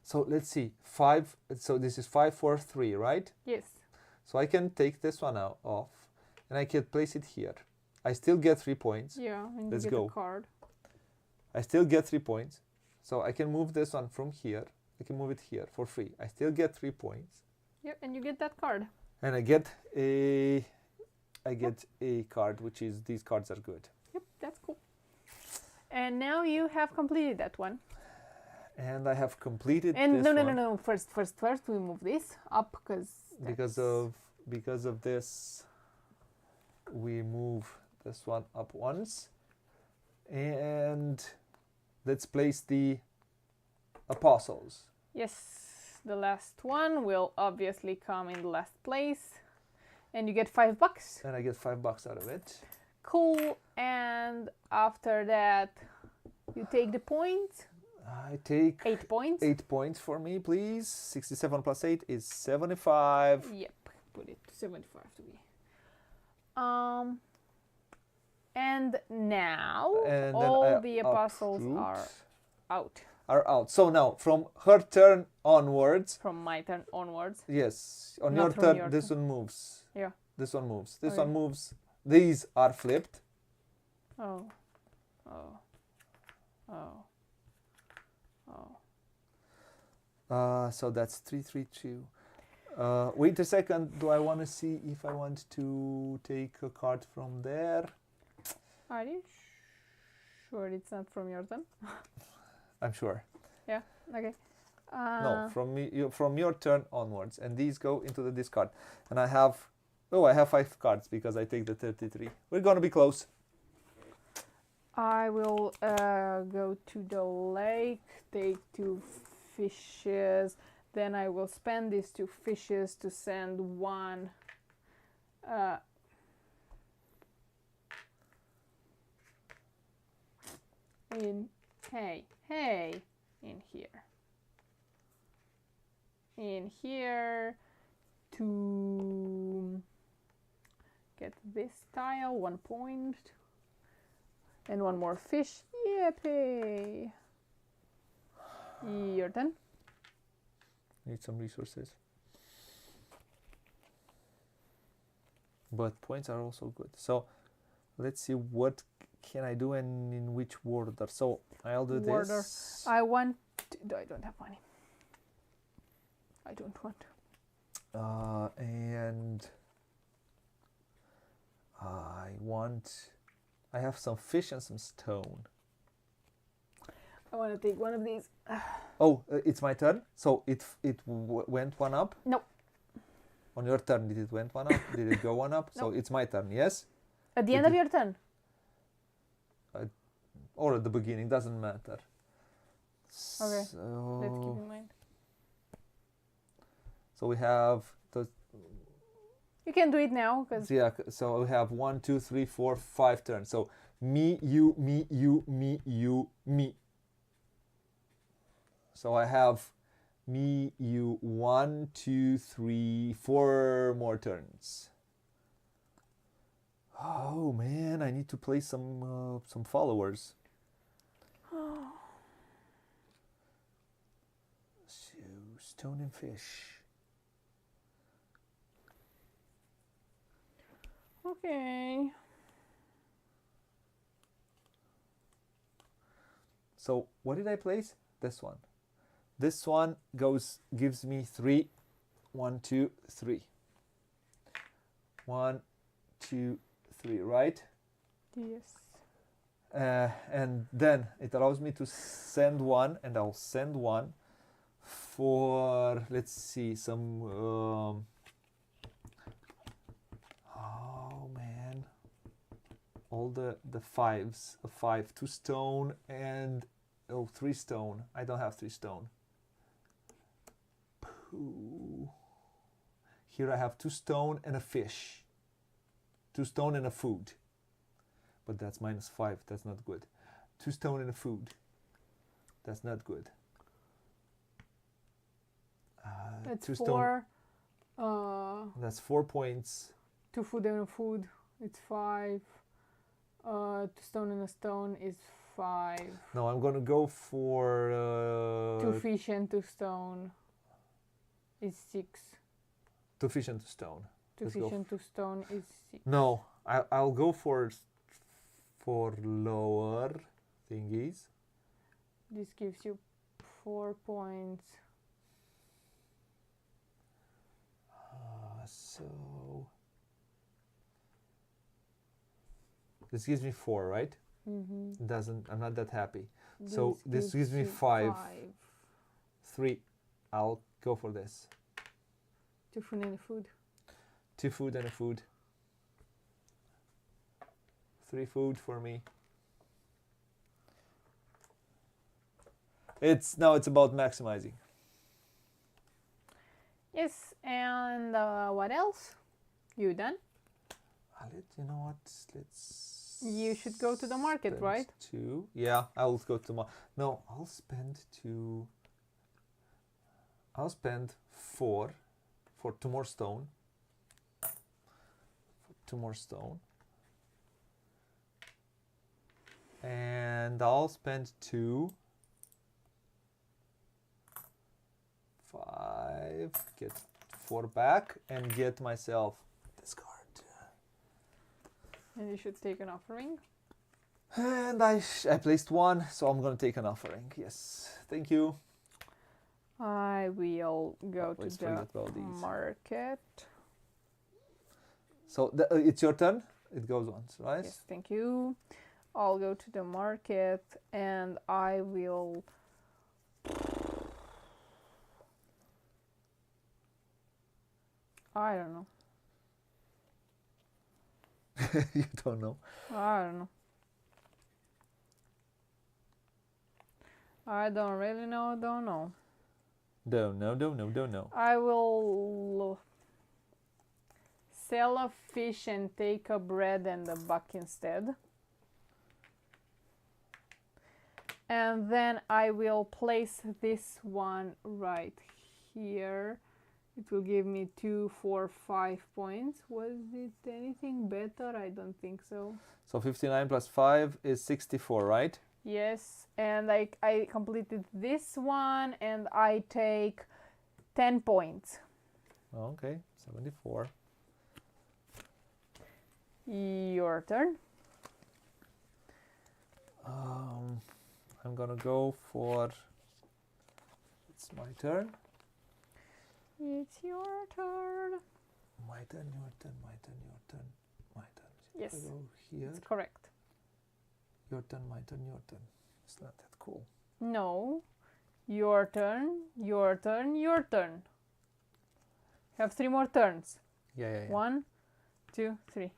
So let's see. 5. So this is 5, 4, 3, right? Yes. So I can take this one off, and I can place it here. I still get 3 points. Yeah, and Let's you get go. a card. I still get 3 points. So I can move this one from here. I can move it here for free. I still get 3 points. Yeah, and you get that card. And I get a card, which is, these cards are good. Yep, that's cool. And now you have completed that one. And I have completed and this no. First we move this up because of this. We move this one up once, and let's place the apostles. Yes, the last one will obviously come in the last place, and you get $5. And I get $5 out of it. Cool. And after that, you take the points. I take 8 points. 8 points for me, please. 67 plus 8 is 75. Yep, put it to 75 to be. And now all the apostles are out. So now from her turn onwards. From my turn onwards. Yes, on Not your from turn, your this turn. one moves. Yeah. This one moves. This Okay. one moves. These are flipped. Oh. So that's 3, 3, 2. Wait a second. Do I want to see if I want to take a card from there? Are you sure it's not from your turn? I'm sure. Yeah. Okay. No, from your turn onwards, and these go into the discard. And I have 5 cards because I take the 33. We're gonna be close. I will go to the lake, take 2 fishes. Then I will spend these 2 fishes to send one in in here to get this tile, 1 point, and 1 more fish. Yippee! Your turn. Need some resources. But points are also good. So let's see what can I do and in which order. So I'll do this. I want to, I don't have money. I don't want. And I have some fish and some stone. I want to take one of these. Oh, it's my turn. So it went 1 up. No. On your turn, did it went 1 up? Did it go 1 up? No. So it's my turn. Yes. At the end of your turn. Or at the beginning, doesn't matter. Okay. So Let's keep in mind. So we have the. You can do it now, because. Yeah. So we have 1, 2, 3, 4, 5 turns. So me, you, me, you, me, you, me. So I have me, you, 1, 2, 3, 4 more turns. Oh man, I need to play some followers. So stone and fish. Okay. So what did I place? This one. This one gives me 3. 1, 2, 3. 1, 2, 3, right? Yes. And then it allows me to send one, and I'll send one for, let's see, some oh man, all the 5s, a 5, 2 stone and 3 stone. I don't have 3 stone. Pooh. Here I have 2 stone and a fish, 2 stone and a food. But that's -5. That's not good. 2 stone and a food. That's not good. That's 2 4. That's 4 points. 2 food and a food. It's 5. 2 stone and a stone is 5. No, I'm gonna go for 2 fish and 2 stone is 6. 2 fish and 2 stone. 2 Let's fish go. and 2 stone is 6. No, I'll go for lower thingies. This gives you 4 points. So this gives me 4, right? Mm-hmm. Doesn't. I'm not that happy. So this gives me 5. 3. I'll go for this. 2 food and a food. 2 food and a food. 3 food for me. Now it's about maximizing. Yes, and what else? You done? You know what? Let's. You should go to the market, spend right? 2. Yeah, I will go to the market. No, I'll spend 2. I'll spend 4 for 2 more stone. And I'll spend 2. 5. Get 4 back and get myself this card. And you should take an offering. And I placed 1, so I'm gonna take an offering. Yes, thank you. I will go to Always the forget about these. market. So it's your turn. It goes once, right? Yes, thank you. I'll go to the market and I will. I don't know. You don't know. I don't know. I don't really know. Don't know. Don't know. I will sell a fish and take a bread and a buck instead. And then I will place this one right here. It will give me 2, 4, 5 points. Was it anything better? I don't think so. So 59 plus 5 is 64, right? Yes, and I completed this one and I take 10 points. Okay, 74. Your turn. I'm gonna go for, it's my turn. It's your turn. My turn, your turn, my turn, your turn, my turn. Yes, I go here. it's correct. Your turn, my turn, your turn. It's not that cool. No, your turn, your turn, your turn. Have 3 more turns. Yeah. 1, 2, 3.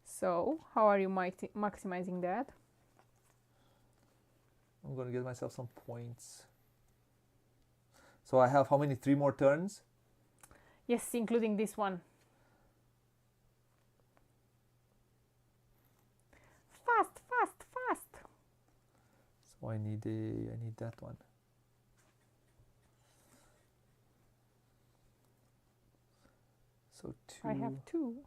So, how are you maximizing that? I'm gonna get myself some points. So I have how many? 3 more turns? Yes, including this one. Fast, fast, fast. So I need that one. So 2. I have 2.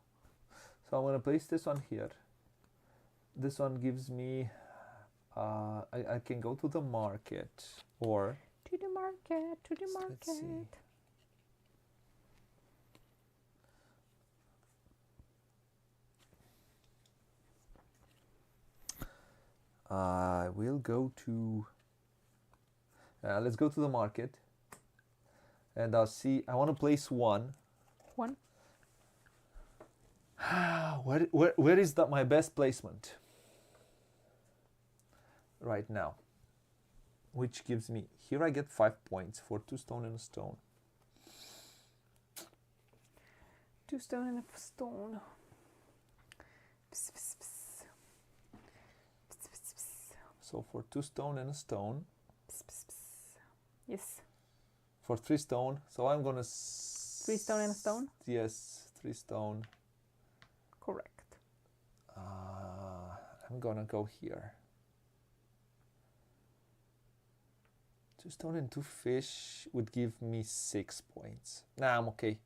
So I'm gonna place this one here. This one gives me. I can go to the market or. To the market, to the So let's see. market. We'll go to. Let's go to the market. And I'll see. I want to place 1. 1. Where is my best placement right now? Which gives me, here I get 5 points for 2 stone and a stone. 2 stone and a stone. Pss, pss, pss. Pss, pss, pss. So for 2 stone and a stone. Pss, pss, pss. Yes. For 3 stone. So I'm gonna 3 stone and a stone? Yes, 3 stone. Correct. I'm gonna go here. 2 stone and 2 fish would give me 6 points. Nah, I'm okay.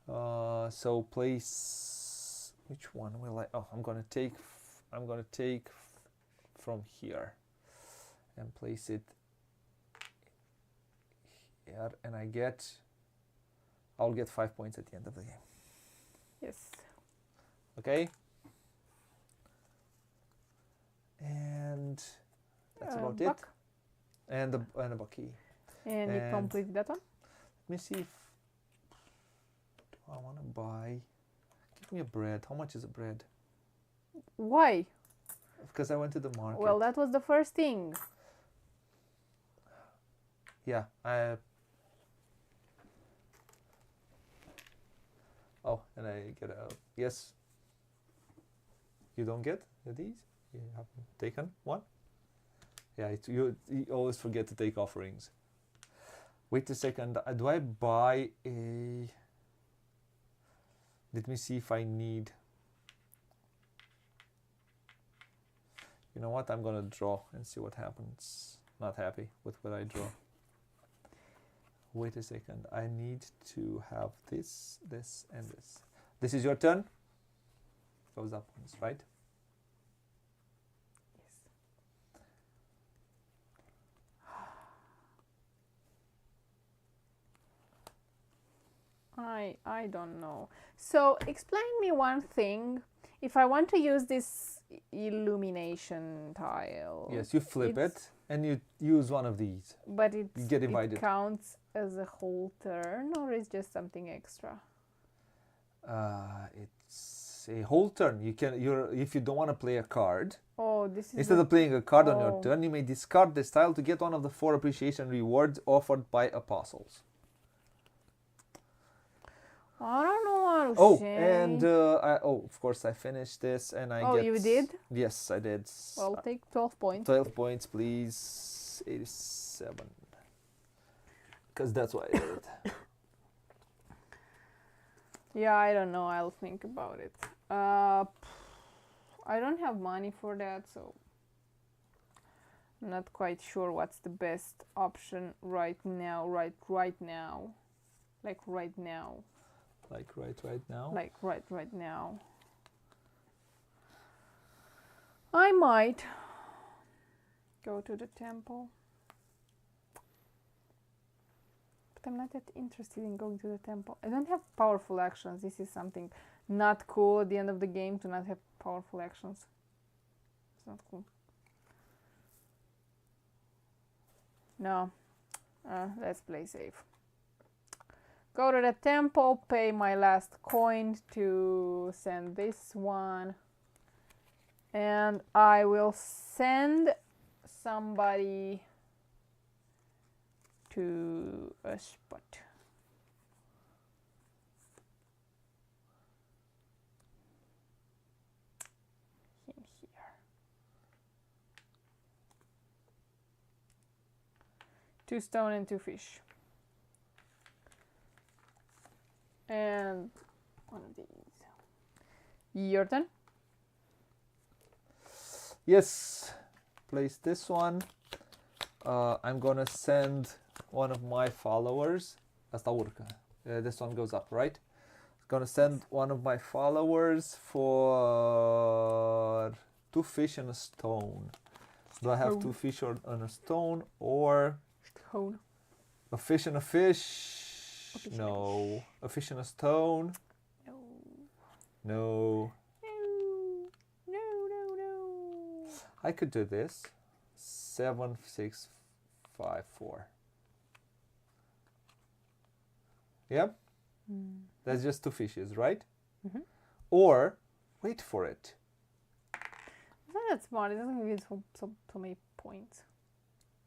So place, which one will I? Oh, I'm gonna take from here and place it here, and I'll get 5 points at the end of the game. Yes. Okay. And that's about it. Buck. And a bucky. And you complete that one? Let me see if I want to buy. Give me a bread. How much is a bread? Why? Because I went to the market. Well, that was the first thing. Yeah. Oh, and I get a yes. You don't get these? You haven't taken one? Yeah, you always forget to take offerings. Wait a second. Do I buy a... Let me see if I need... You know what? I'm going to draw and see what happens. Not happy with what I draw. Wait a second. I need to have this, this, and this. This is your turn? Those up ones, right? I don't know. So explain me one thing. If I want to use this illumination tile. Yes, you flip it and you use one of these. But you get invited. It counts as a whole turn, or is just something extra? It's a whole turn. If you don't want to play a card. Oh, this is instead of playing a card on your turn, you may discard this tile to get one of the 4 appreciation rewards offered by apostles. I don't know how to Oh, say. and of course I finished this and I Oh, get... you did? Yes, I did. Well, take 12 points. 12 points, please. 87. Because that's what I did. Yeah, I don't know. I'll think about it. I don't have money for that, so I'm not quite sure what's the best option right now. Right now. Like right now. Like right now? Like right now. I might go to the temple. But I'm not that interested in going to the temple. I don't have powerful actions. This is something not cool at the end of the game to not have powerful actions. It's not cool. No. Let's play safe. Go to the temple, pay my last coin to send this one. And I will send somebody to a spot. In here. 2 stone and 2 fish. And one of these. Your turn. Yes. Place this one. I'm gonna send one of my followers. This one goes up, right? Gonna send one of my followers for 2 fish and a stone. Do I have 2 fish and a stone, or Stone. a fish and a fish? No. A fish and a stone? No. No. No. I could do this. 7, 6, 5, 4. Yeah? That's just 2 fishes, right? Mm-hmm. Or, wait for it. It's not that smart. It doesn't give you so many points.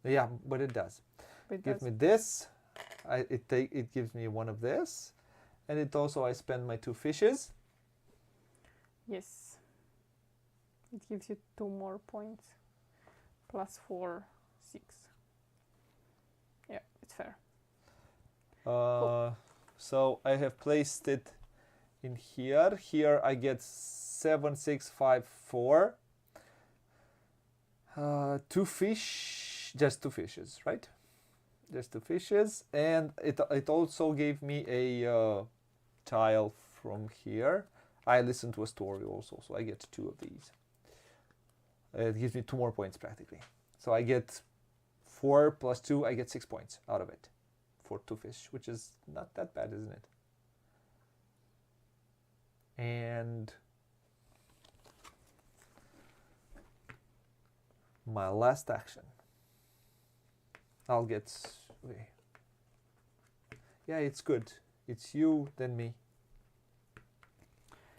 Yeah, but it does. But it Give does. me this. It gives me one of this. And it also, I spend my 2 fishes. Yes. It gives you 2 more points. Plus 4, 6. Yeah, it's fair. Cool. So I have placed it in here. Here I get 7, 6, 5, 4. 2 fish, just 2 fishes, right? Just 2 fishes, and it also gave me a tile from here. I listened to a story also, so I get 2 of these. It gives me 2 more points practically. So I get 4 plus 2, I get 6 points out of it for 2 fish, which is not that bad, isn't it? And my last action. I'll get... Yeah, it's good. It's you, then me.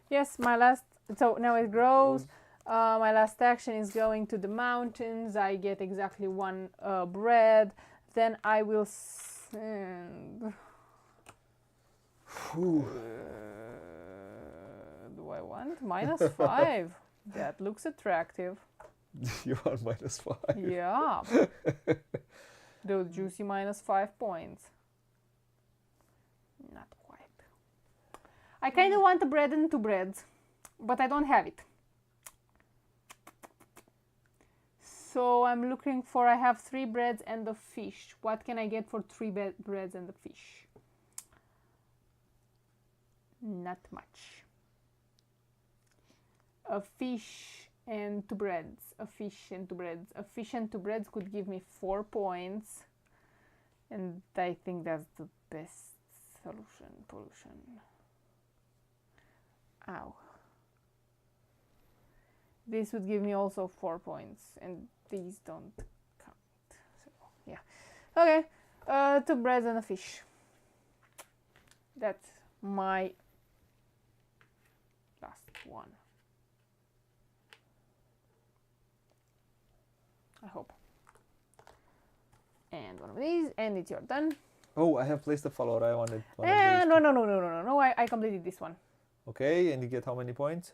Yes, my last... So now it grows. My last action is going to the mountains. I get exactly 1 bread. Then I will send... do I want? -5. That looks attractive. You are -5. Yeah. Those juicy -5 points. Not quite. I kind of want a bread and 2 breads, but I don't have it. So I'm looking for, I have 3 breads and a fish. What can I get for 3 breads and a fish? Not much. A fish and 2 breads. A fish and 2 breads. A fish and 2 breads could give me 4 points. And I think that's the best solution. Pollution. Ow. This would give me also 4 points. And these don't count. So, yeah. Okay. 2 breads and a fish. That's my last one. I hope. And one of these, and it's your turn. Oh, I have placed a follower. I wanted one of Eh, these. no. I completed this one. Okay, and you get how many points?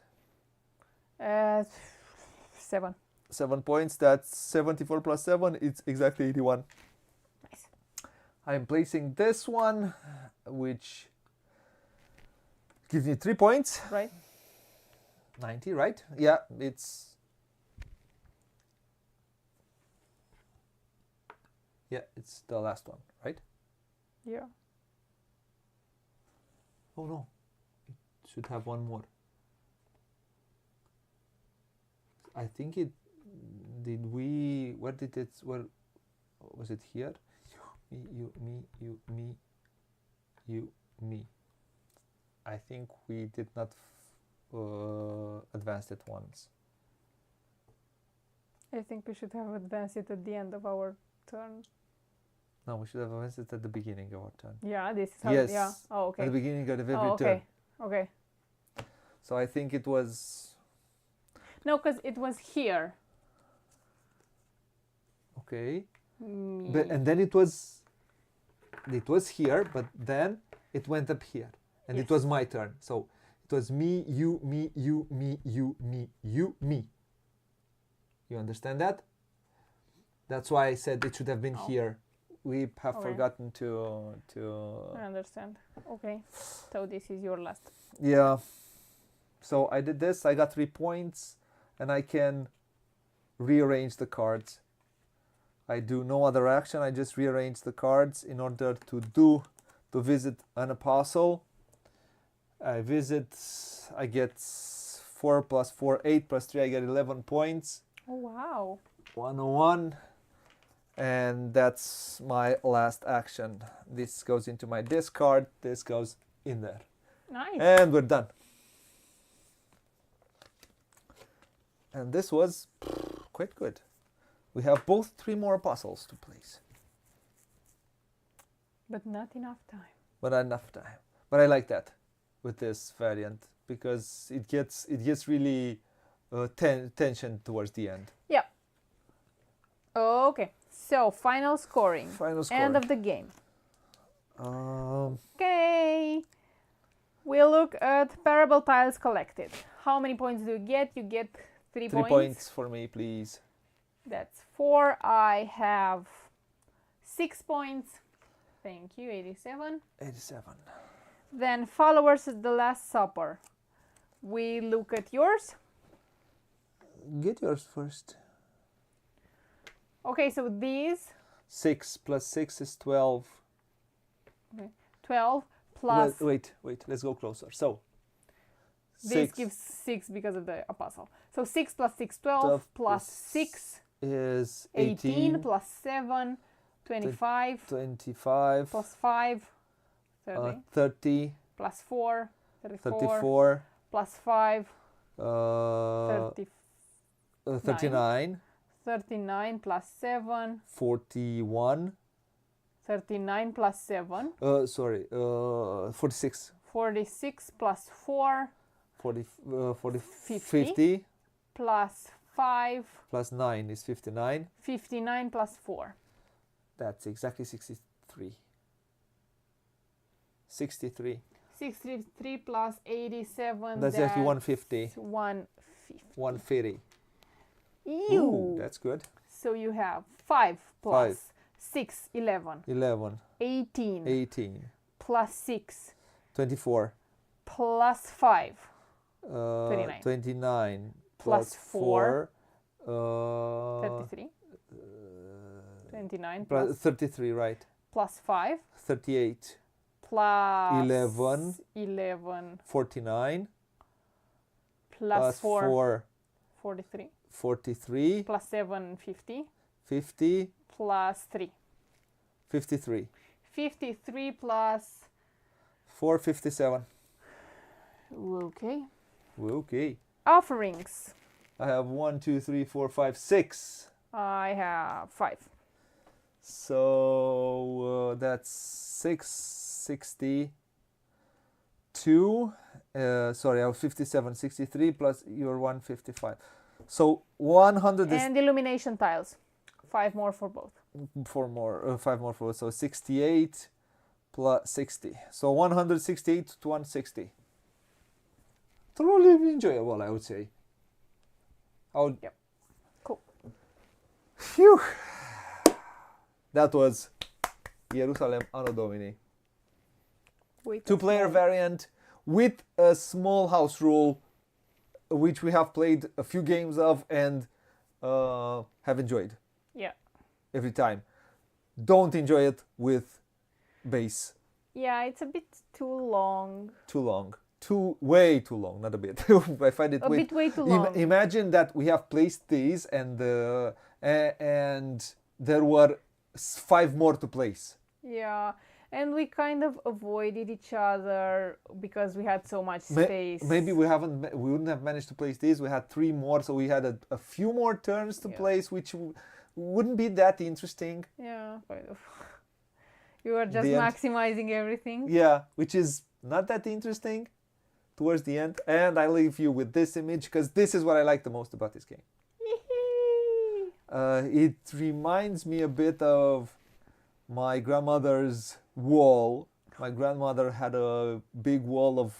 7. 7 points. That's 74 plus 7. It's exactly 81. Nice. I'm placing this one, which gives me 3 points. Right? 90, right? Yeah, it's... Yeah, it's the last one, right? Yeah. Oh no, it should have one more. I think it... Did we... Where did it... Where was it here? Me, you, me, you, me, you, me. I think we did not advance it once. I think we should have advanced it at the end of our turn. No, we should have advanced it at the beginning of our turn. Yeah, this is how. Yes. Yeah. Oh, okay. At the beginning of every Oh, turn. okay. Okay. So I think it was... No, because it was here. Okay. Me. But, and then it was here, but then it went up here. And Yes. it was my turn. So it was me, you, me, you, me, you, me, you, me. You understand that? That's why I said it should have been Oh. here. We have Okay. forgotten to... I understand. Okay. So this is your last. Yeah. So I did this. I got 3 points. And I can rearrange the cards. I do no other action. I just rearrange the cards in order to visit an apostle. I visit, I get 4 plus 4, 8 plus 3, I get 11 points. Oh, wow. 101. And that's my last action. This goes into my discard. This goes in there. Nice. And we're done. And this was quite good. We have both 3 more apostles to place. But not enough time. But not enough time. But I like that with this variant because it gets really tension towards the end. Yeah. Okay. So final scoring. Final score. End of the game. Um, Okay. We look at parable tiles collected. How many points do you get? You get 3 3 points. points for me, please. That's 4. I have 6 points. Thank you. 87. 87. Then followers at the Last Supper. We look at yours. Get yours first. Okay, so these 6 plus 6 is 12. 12 plus Wait, let's go closer. So, this 6 gives 6 because of the apostle. So 6 plus 6, 12, 12 plus plus 6, is 18 plus 7, 25, 25, plus 5, 30, 30, plus 4, 34, 34, plus 5, 30, 30, 39, 39 plus 7, 41, 39 plus 7, 46, 46 plus 4, 40, 50. 50, plus 5, plus 9 is 59. 59 plus 4. That's exactly 63. 63. 63 plus 87. That's actually 150. 150. 150. Ew. Ooh, that's good. So you have 5 plus 5. 6, 11. 11, 18 18, plus 6 24, plus 5. 29. 29 Plus 4. 4, 33. 29 plus plus 33, right? plus 5 38, plus 11, 11 49, plus 4, 4, 43 43, plus 7, 50 50, plus 3. 53, 53 plus 4, 57. okay. Okay. Offerings. I have 1, 2, 3, 4, 5, 6. I have 5. So that's 662. Sorry, I have 57, 63 plus your 155. So 100 And illumination tiles. 5 more for both. is 4 more, 5 more for, so 68 plus 60. So 168 to 160. Thoroughly enjoyable, I would say. Yep. Cool. Phew. That was Ierusalem Anno Domini. Two-player variant with a small house rule, which we have played a few games of and have enjoyed. Yeah. Every time. Don't enjoy it with base. Yeah, it's a bit too long. Too long. Way too long, not a bit. I find it way too long. Imagine that we have placed these and there were 5 more to place. Yeah, and we kind of avoided each other because we had so much space. Maybe we wouldn't have managed to place these. We had 3 more, so we had a few more turns to place, which wouldn't be that interesting. Yeah, kind of. You are just maximizing everything. Yeah, which is not that interesting towards the end. And I leave you with this image because this is what I like the most about this game. It reminds me a bit of my grandmother's wall. My grandmother had a big wall of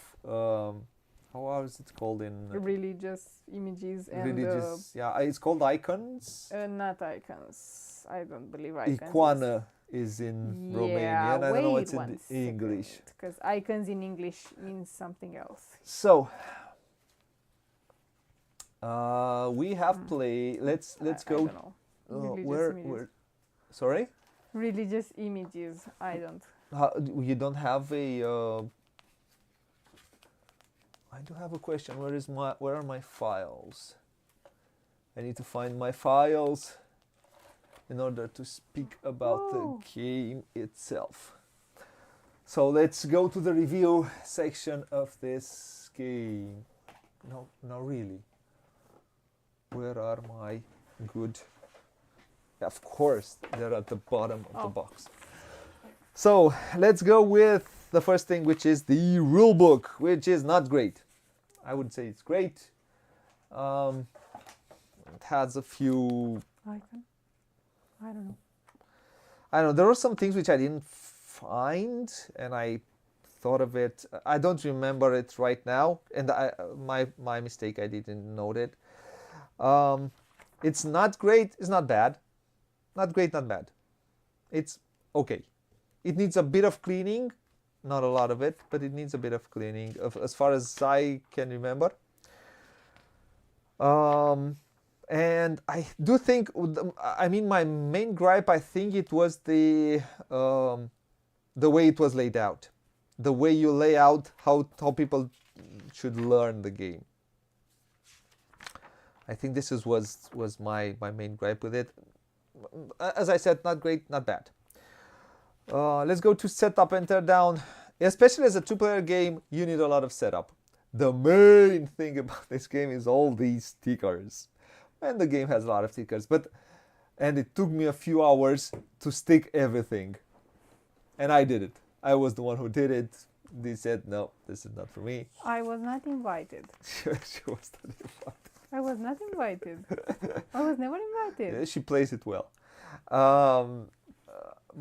how is it called in religious images and religious? Yeah, it's called icons. Not icons. I don't believe icons. Iguana is in Romanian. I don't know what's in English. Because icons in English means something else. So we have played. Let's go. Where? Sorry. Religious images. I don't. You don't have a. I do have a question. Where are my files? I need to find my files in order to speak about the game itself. So let's go to the review section of this game. No, really. Where are my good? Of course, they're at the bottom of the box. So let's go with the first thing, which is the rule book, which is not great. I wouldn't say it's great. It has a few. I don't know. There were some things which I didn't find, and I thought of it. I don't remember it right now, and my mistake. I didn't note it. It's not great. It's not bad. Not great. Not bad. It's okay. It needs a bit of cleaning. Not a lot of it, but it needs a bit of cleaning, as far as I can remember. And I do think, my main gripe, I think it was the way it was laid out. The way you lay out how people should learn the game. I think this was my main gripe with it. As I said, not great, not bad. Let's go to setup and tear down. Especially as a 2-player game, you need a lot of setup. The main thing about this game is all these stickers. And the game has a lot of stickers, and it took me a few hours to stick everything. And I did it. I was the one who did it. They said, no, this is not for me. I was not invited. She was not invited. I was not invited. I was never invited. Yeah, she plays it well.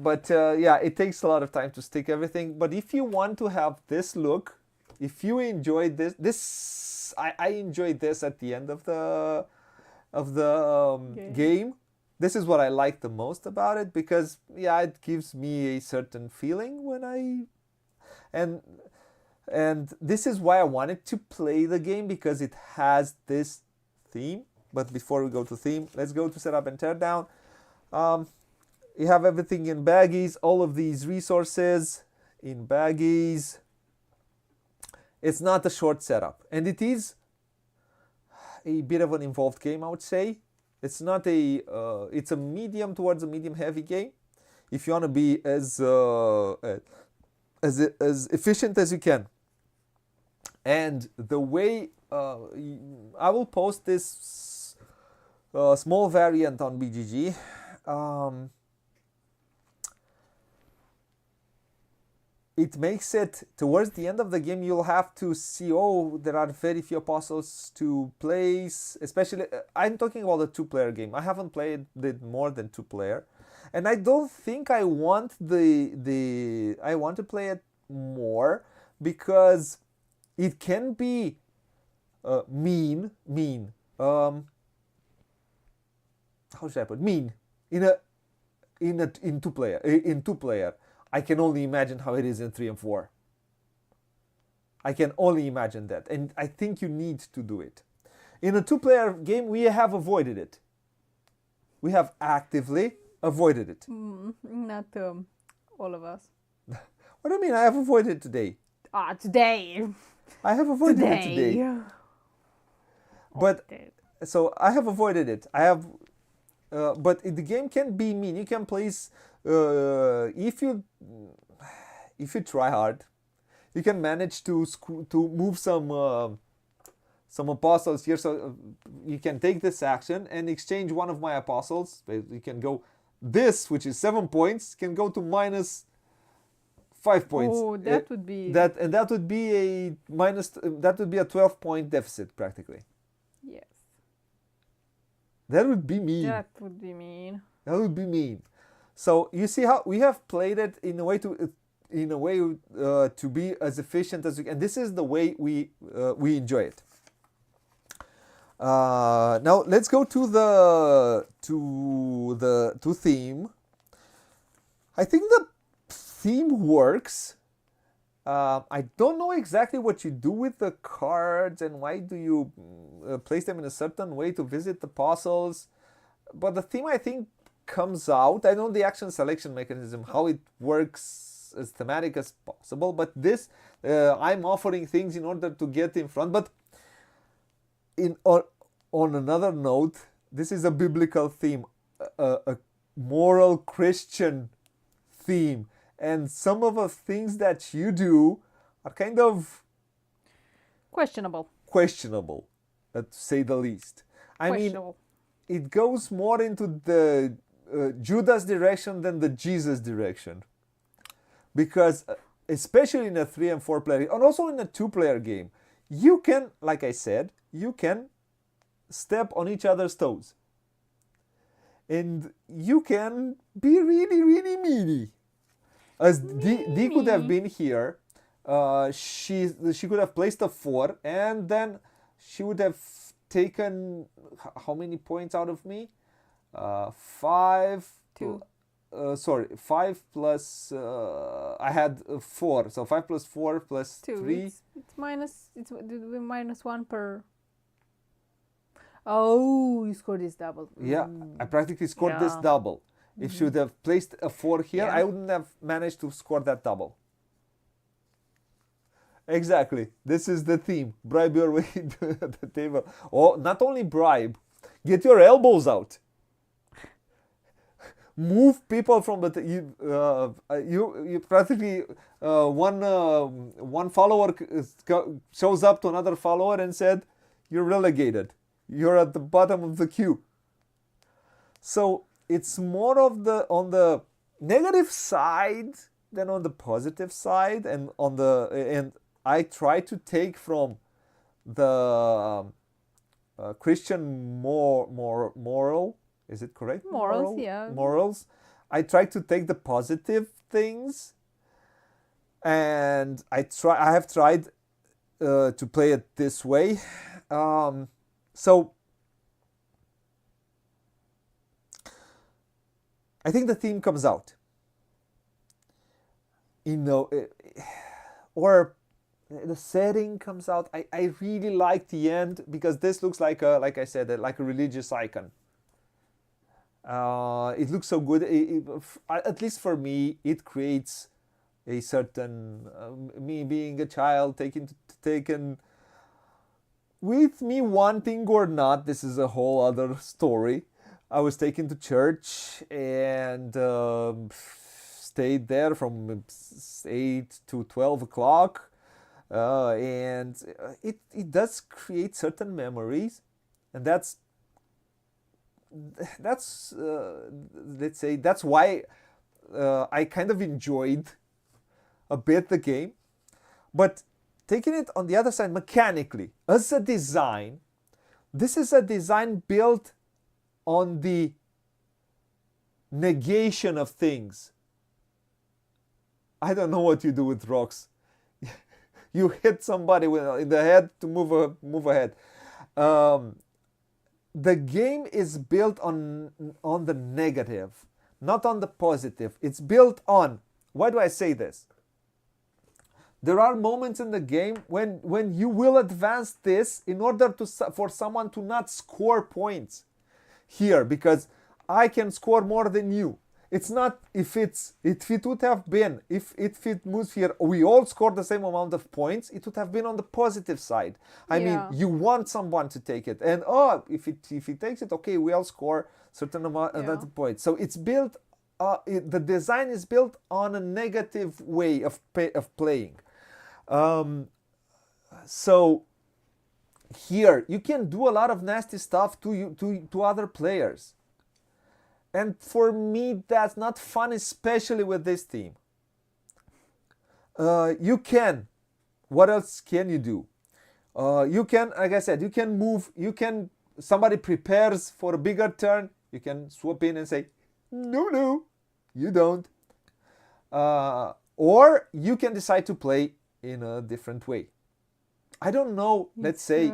It takes a lot of time to stick everything. But if you want to have this look, if you enjoyed this, I enjoyed this at the end of the game. This is what I like the most about it, because it gives me a certain feeling when and this is why I wanted to play the game, because it has this theme. But before we go to theme, let's go to setup and tear down. You have everything in baggies, all of these resources in baggies. It's not a short setup, and it is a bit of an involved game, I would say. It's not it's a medium towards a medium heavy game. If you want to be as efficient as you can. And the way I will post this small variant on BGG. It makes it, towards the end of the game, you'll have to see, there are very few apostles to place, especially, I'm talking about a 2-player game. I haven't played it more than 2-player. and I don't think I want I want to play it more because it can be mean. How should I put mean in two player. I can only imagine how it is in 3 and 4. I can only imagine that, and I think you need to do it. In a 2-player game, we have avoided it. We have actively avoided it. Not all of us. What do you mean? I have avoided it today. Today. I have avoided it today. But so I have avoided it. I have, but the game can be mean. You can place if you try hard, you can manage to move some apostles here. So you can take this action and exchange one of my apostles. You can go this, which is 7 points, can go to minus 5 points. Oh, that would be that would be a minus. That would be a 12-point deficit practically. Yes. That would be mean. That would be mean. That would be mean. So you see how we have played it in a way to be as efficient as we can. And this is the way we enjoy it. Now let's go to the theme. I think the theme works. I don't know exactly what you do with the cards and why do you place them in a certain way to visit the apostles, but the theme I think comes out. I know the action selection mechanism, how it works as thematic as possible, but this I'm offering things in order to get in front. But on another note, this is a biblical theme, a moral Christian theme, and some of the things that you do are kind of questionable, to say the least. I mean, it goes more into the Judas direction than the Jesus direction, because especially in a 3 and 4 player, and also in a 2-player game, you can, like I said, you can step on each other's toes, and you can be really, really meany. As D could have been here, she could have placed a 4, and then she would have taken how many points out of me? 5. 2. 5 plus. I had 4, so 5 plus 4 plus 2. 3. It's minus 1 per. Oh, you scored this double. Yeah, I practically scored this double. If she would have placed a 4 here, I wouldn't have managed to score that double. Exactly. This is the theme. Bribe your way to the table. Or not only bribe, get your elbows out. Move people from the you practically one follower shows up to another follower and said, "You're relegated. You're at the bottom of the queue." So it's more of on the negative side than on the positive side, and I try to take from the Christian moral. Is it correct? Morals, yeah. Morals. I try to take the positive things, and I have tried to play it this way. So I think the theme comes out. Or the setting comes out. I really like the end, because this looks like I said, like a religious icon. It looks so good. At least for me, it creates a certain me being a child taken with me wanting or not. This is a whole other story. I was taken to church and stayed there from 8 to 12 o'clock, and it does create certain memories, and that's let's say that's why I kind of enjoyed a bit the game. But taking it on the other side, mechanically, as a design, this is a design built on the negation of things. I don't know what you do with rocks. You hit somebody in the head to move ahead. The game is built on the negative, not on the positive. It's built on. Why do I say this? There are moments in the game when you will advance this in order for someone to not score points here, because I can score more than you. It's not if it would have been if it moves here, we all scored the same amount of points. It would have been on the positive side. I mean, you want someone to take it, and if he takes it, okay, we all score certain amount of points. So it's built. The design is built on a negative way of playing. So here you can do a lot of nasty stuff to other players. And for me, that's not fun, especially with this team. You can. What else can you do? You can, like I said, you can move. Somebody prepares for a bigger turn. You can swap in and say, no, you don't. Or you can decide to play in a different way. I don't know. Let's say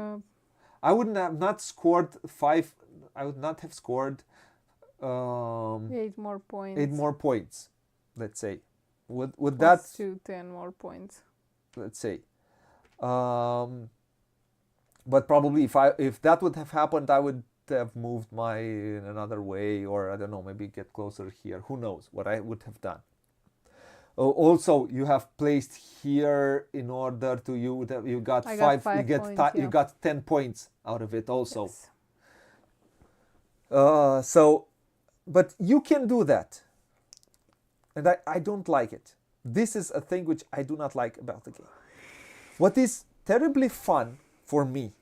I wouldn't have not scored 5. I would not have scored 8 more points. 8 more points, let's say. Would Plus that 2, 10 more points. Let's say. But probably if that would have happened, I would have moved in another way, or I don't know, maybe get closer here. Who knows what I would have done. Also, you have placed here in order to you got 5. You got 10 points out of it also. Yes. But you can do that, and I don't like it. This is a thing which I do not like about the game. What is terribly fun for me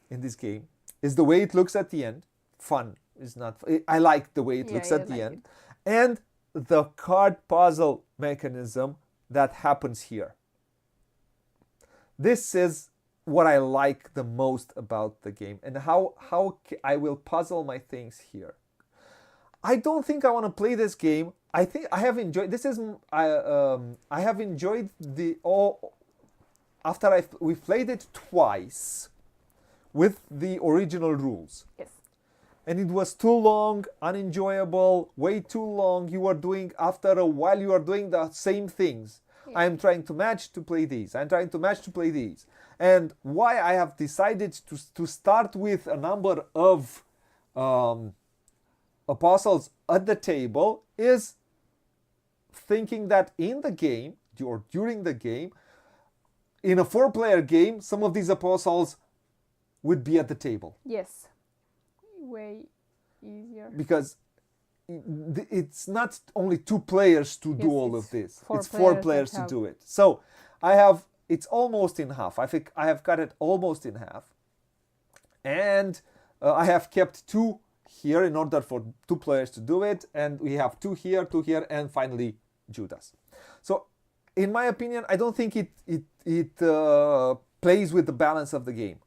in this game is the way it looks at the end. Fun is not. I like the way it looks at the end, and the card puzzle mechanism that happens here. This is what I like the most about the game, and how I will puzzle my things here. I don't think I want to play this game. I think I have enjoyed. I have enjoyed after we played it twice with the original rules. Yes. And it was too long, unenjoyable, way too long. After a while, you are doing the same things. Yeah. I'm trying to match to play these. I'm trying to match to play these. And why I have decided to start with a number of apostles at the table is thinking that in the game, or during the game, in a 4-player game, some of these apostles would be at the table. Yes. Way easier. Because it's not only 2 players to do all of this. It's 4 players to do it. So it's almost in half. I think I have cut it almost in half. And I have kept 2 here in order for 2 players to do it. And we have 2 here, and finally Judas. So in my opinion, I don't think it plays with the balance of the game.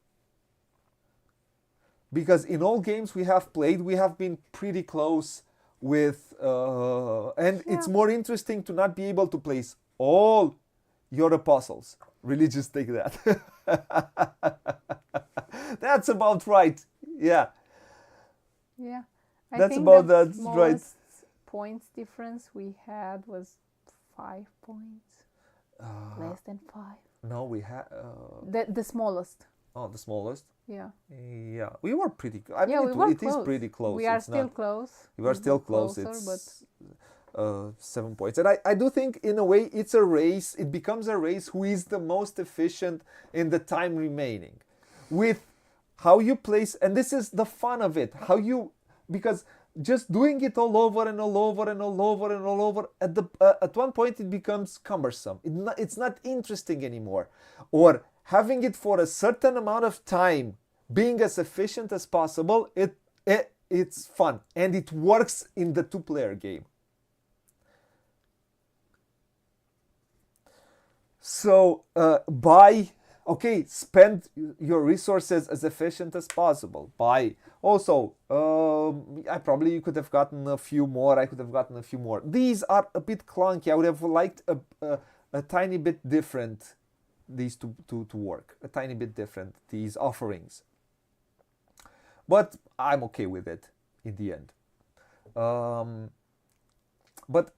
Because in all games we have played, we have been pretty close with... It's more interesting to not be able to place all your apostles. Religious take that. That's about right. Yeah. Yeah. I think that's right. Points difference we had was 5 points. Less than 5. No, we had... The smallest. Oh, the smallest? Yeah. Yeah, we were pretty. It is pretty close. We are still close. We are still close. Closer, it's 7 points, and I do think in a way it's a race. It becomes a race who is the most efficient in the time remaining, with how you place. And this is the fun of it. Because just doing it all over and all over and all over and all over at one point it becomes cumbersome. It's not interesting anymore, or having it for a certain amount of time, being as efficient as possible, it's fun. And it works in the 2-player game. So by okay, spend your resources as efficient as possible. Buy. Also, I probably you could have gotten a few more. I could have gotten a few more. These are a bit clunky. I would have liked a tiny bit different these to work. A tiny bit different, these offerings. But I'm okay with it in the end. But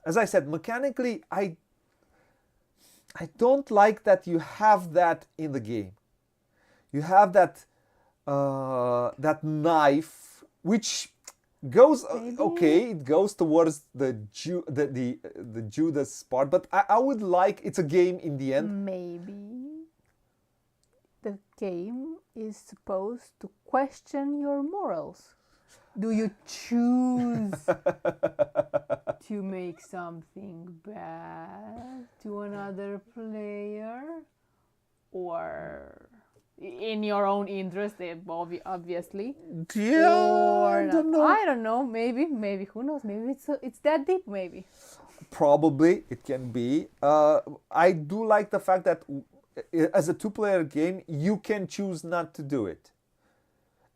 as I said, mechanically, I don't like that you have that in the game. You have that that knife, which goes okay. It goes towards the Judas part, but I would like it's a game in the end. Maybe the game is supposed to question your morals. Do you choose to make something bad to another player, or in your own interest, obviously? Yeah, Or I don't know. I don't know. Maybe. Who knows? Maybe it's that deep. Maybe. Probably it can be. I do like the fact that as a two-player game, you can choose not to do it,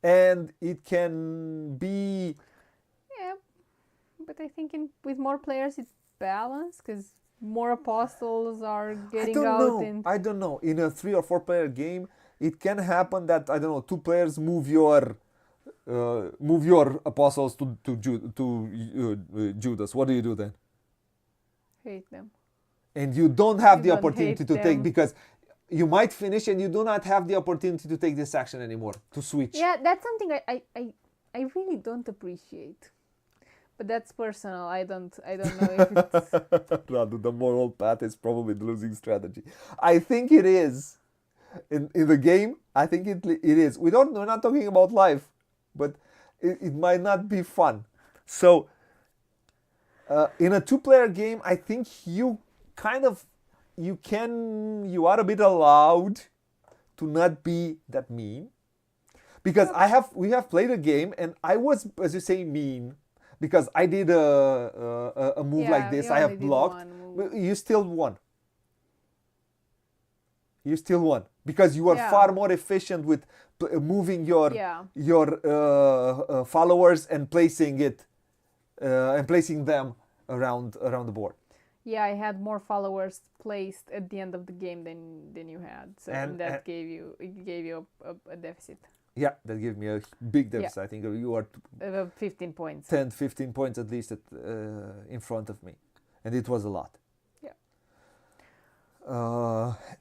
and it can be. Yeah, but I think with more players it's balanced because more apostles are getting out. I don't know. In a 3 or 4 player game, it can happen that I don't know. 2 players move your apostles to Judas. What do you do then? Hate them. And you don't have You the don't opportunity hate to take them. because you might finish and you do not have the opportunity to take this action anymore to switch. Yeah, that's something I really don't appreciate. But that's personal. I don't know if it's Radu, the moral path is probably the losing strategy. I think it is. In the game, I think it is. We're not talking about life, but it might not be fun. So in a 2-player game, I think you are a bit allowed to not be that mean, because we have played a game and I was, as you say, mean because I did a move like this. I have blocked. You still won. You still won because you are far more efficient with moving your followers and placing them around the board. Yeah, I had more followers placed at the end of the game than you had, so that gave you a deficit. Yeah, that gave me a big deficit. Yeah. I think you are 15 points. 10, 15 points at least in front of me, and it was a lot. Yeah.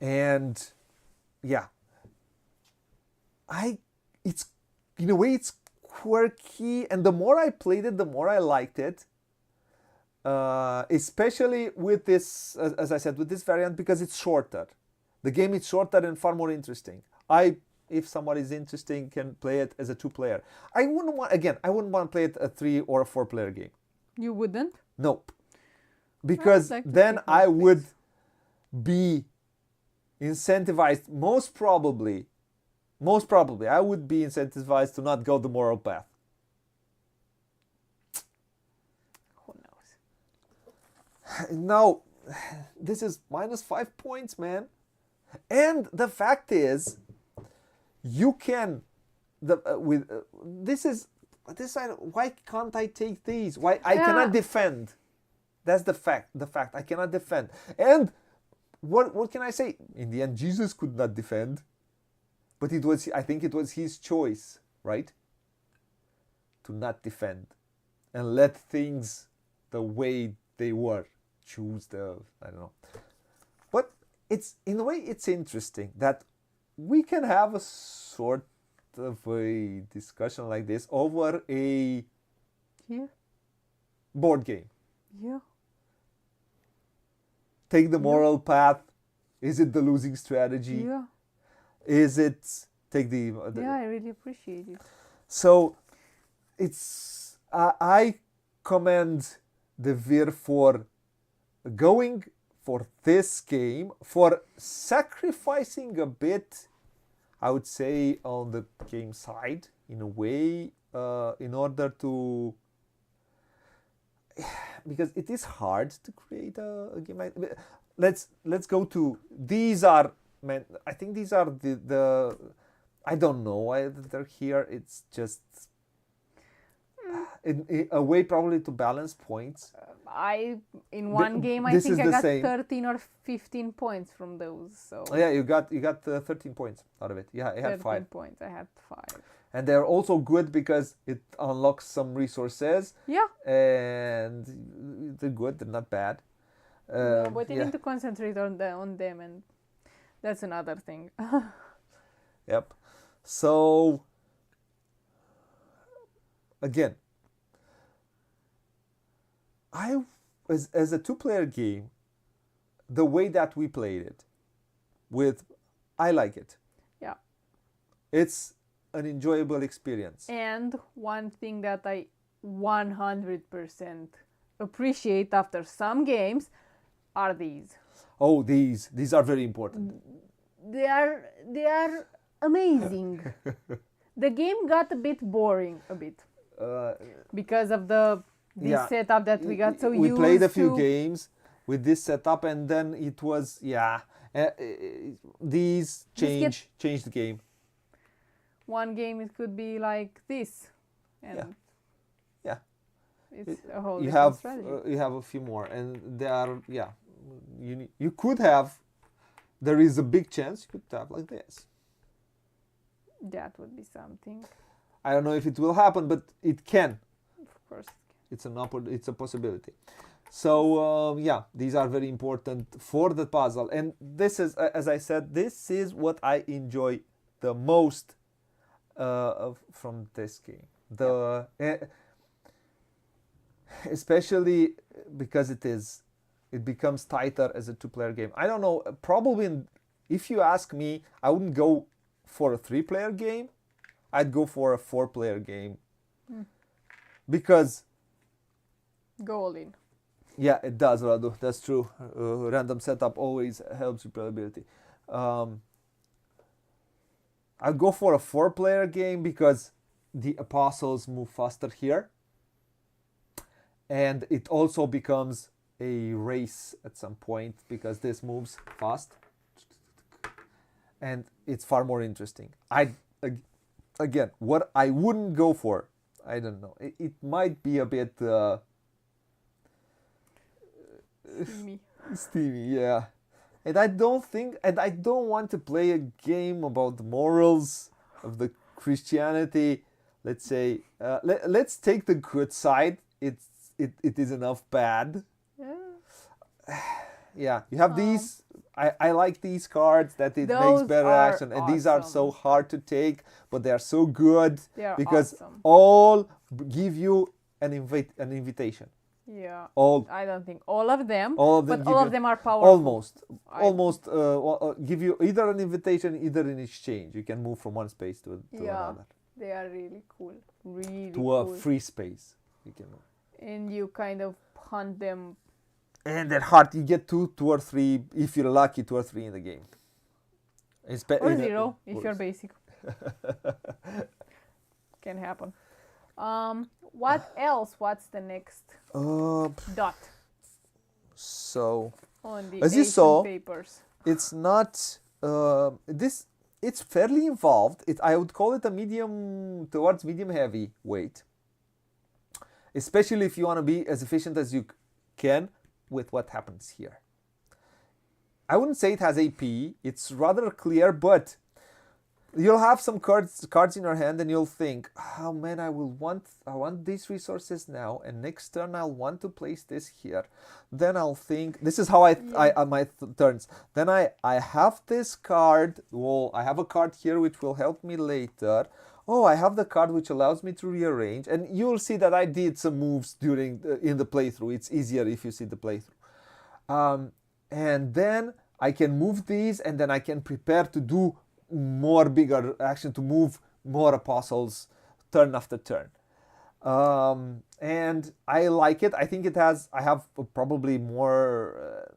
And yeah, it's in a way it's quirky, and the more I played it, the more I liked it. Especially with this, as I said, with this variant, because it's shorter. The game is shorter and far more interesting. If someone is interesting, can play it as a 2-player. I wouldn't want to play it a 3 or a 4-player game. You wouldn't? Nope. Because then I would be incentivized, most probably, I would be incentivized to not go the moral path. Who knows? No, this is -5 points, man. And the fact is, you can why can't I take these? Why I cannot defend? That's the fact. I cannot defend. And what can I say? In the end, Jesus could not defend, but I think it was his choice, right? To not defend and let things the way they were. I don't know. But in a way it's interesting that we can have a sort of a discussion like this over a board game. Yeah. Take the moral path. Is it the losing strategy? Yeah. Is it take the yeah, I really appreciate it. So it's I commend the Vir for going for this game, for sacrificing a bit, I would say, on the game side in a way, in order to, because it is hard to create a game like, let's go to these are man. I think these are the I don't know why they're here. It's just in a way probably to balance points. In one game I this think is I the got same. 13 or 15 points from those. So Yeah, you got 13 points out of it. Yeah, I had 13 5. points. I had 5. And they're also good because it unlocks some resources. Yeah. And they're good. They're not bad. No, but you yeah. need to concentrate on them, and that's another thing. Yep. So again, as a 2-player game, the way that we played it, I like it. Yeah. It's an enjoyable experience. And one thing that I 100% appreciate after some games are these. Oh, these are very important. They are amazing. The game got a bit boring because of this setup that we got so used to. We played a few games with this setup, and then it was these changed the game. One game it could be like this, and it's a whole different strategy. You have a few more, and they are you could have. There is a big chance you could have like this. That would be something. I don't know if it will happen, but it can. Of course. It's a possibility. So these are very important for the puzzle, and this is, as I said, this is what I enjoy the most from this game. Especially because it becomes tighter as a 2-player game. I don't know. Probably, if you ask me, I wouldn't go for a 3-player game. I'd go for a 4-player game because. Go all in. Yeah, it does, Radu. That's true. Random setup always helps replayability. I'll go for a 4-player game because the apostles move faster here. And it also becomes a race at some point because this moves fast. And it's far more interesting. Again, what I wouldn't go for, I don't know. It might be a bit... steamy, yeah. And I don't want to play a game about the morals of the Christianity. Let's say, let's take the good side. It is enough bad. Yeah, you have these. I like these cards that it makes better action, and these are so hard to take, but they are so good because all give you an invitation. Yeah. All. I don't think all of them. But all of them are powerful. Almost give you either an invitation, either in exchange. You can move from one space to another. They are really cool. Really to a free space. You can move. And you kind of hunt them. And they're hard. You get two or three, if you're lucky, 2 or 3 in the game. Or 0 if you're basic. Can happen. What else? What's the next dot? So, on the as you saw, papers. It's not it's fairly involved. I would call it a medium towards medium heavy weight, especially if you want to be as efficient as you can with what happens here. I wouldn't say it has AP. It's rather clear, but you'll have some cards in your hand, and you'll think, "Oh man, I want these resources now, and next turn I'll want to place this here." Then I'll think, this is how my turns. Then I have this card. Well, I have a card here which will help me later. Oh, I have the card which allows me to rearrange, and you'll see that I did some moves in the playthrough. It's easier if you see the playthrough. And then I can move these, and then I can prepare to do more bigger action, to move more apostles turn after turn. And I like it. I think I have probably more,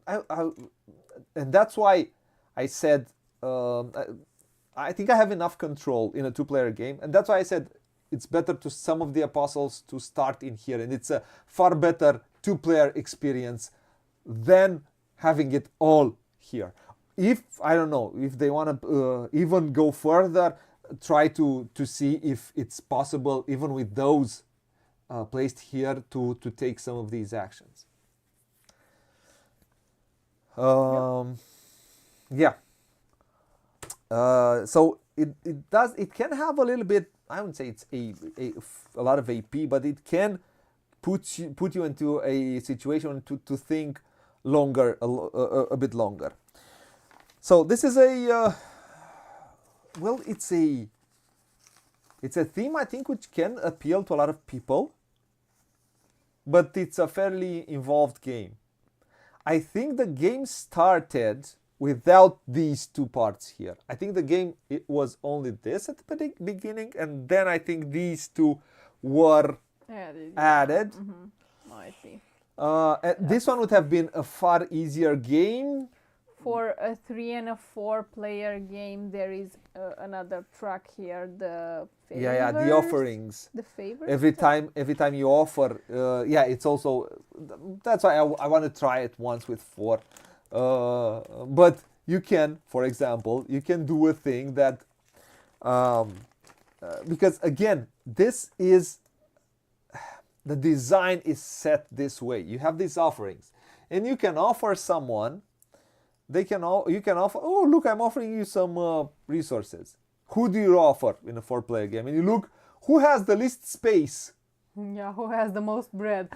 and that's why I said, I think I have enough control in a 2-player game, and that's why I said it's better to some of the apostles to start in here, and it's a far better 2-player experience than having it all here. If I don't know if they want to even go further, try to see if it's possible even with those placed here to take some of these actions. Yeah. So it can have a little bit, I wouldn't say it's a lot of AP, but it can put you into a situation to think longer, a bit longer. So this is well, it's a theme, I think, which can appeal to a lot of people, but it's a fairly involved game. I think the game started without these two parts here. I think the game, it was only this at the beginning, and then I think these two were added. Mm-hmm. Might be. This one would have been a far easier game. For a 3 and a 4 player game, there is another track here, the favors. Yeah, the offerings. The favors. Every time you offer, it's also, that's why I want to try it once with 4. But you can, for example, you can do a thing that, because again, this is, the design is set this way. You have these offerings, and you can offer someone. You can offer. Oh, look! I'm offering you some resources. Who do you offer in a 4-player game? And you look, who has the least space? Yeah, who has the most bread?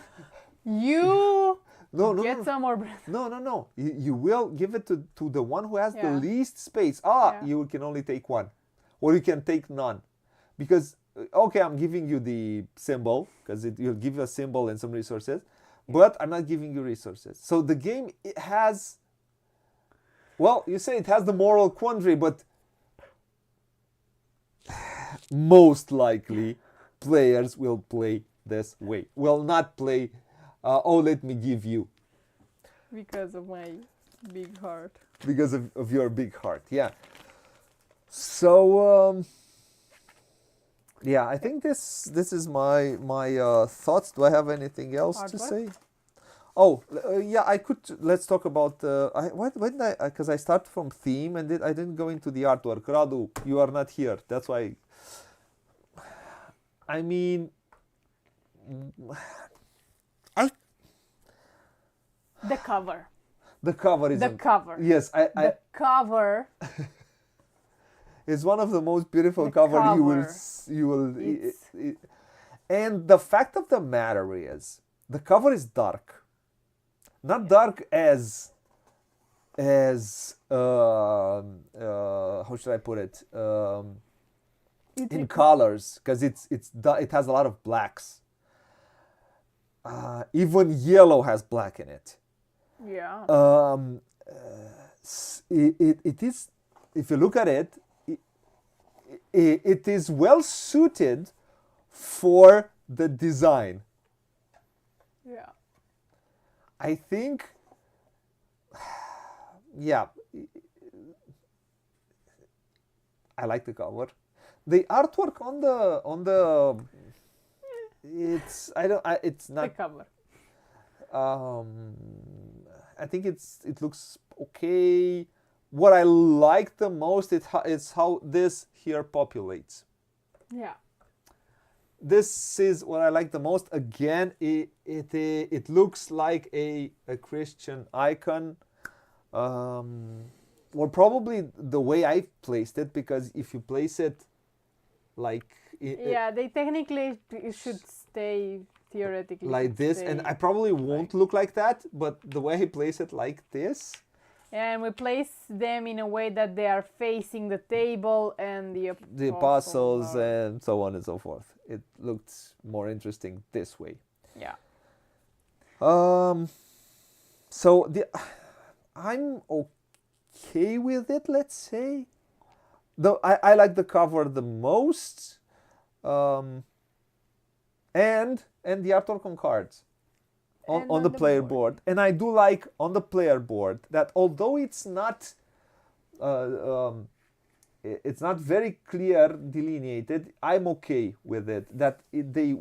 You get some more bread. No. You will give it to the one who has the least space. You can only take one, or you can take none, because okay, I'm giving you the symbol because you'll give you a symbol and some resources, but I'm not giving you resources. So the game, it has. Well, you say it has the moral quandary, but most likely players will play this way. Will not play, let me give you. Because of my big heart. Because of your big heart, yeah. So, I think this is my thoughts. Do I have anything else to say? Oh, I could. Let's talk about. Why didn't I? Because I started from theme and I didn't go into the artwork. Radu, you are not here. That's why. I mean, the cover. The cover is. The cover. Yes, the cover. It's one of the most beautiful cover you will. And the fact of the matter is, the cover is dark. Not dark as how should I put it? In colors, because it has a lot of blacks. Even yellow has black in it. Yeah. It is, if you look at it, it is well suited for the design. Yeah. I think, I like the cover. The artwork on the it's not the cover. I think it looks okay. What I like the most is how this here populates. Yeah. This is what I like the most. Again, it looks like a Christian icon. Or probably the way I placed it, because if you place it like... they technically should stay theoretically. Like this, and I probably won't look like that, but the way I place it like this... And we place them in a way that they are facing the table and the apostles and so on and so forth. It looked more interesting this way. Yeah. So I'm okay with it, let's say. Though I like the cover the most. And the artwork on cards. On the player board. And I do like on the player board that although it's not it's not very clear delineated. I'm okay with it. That they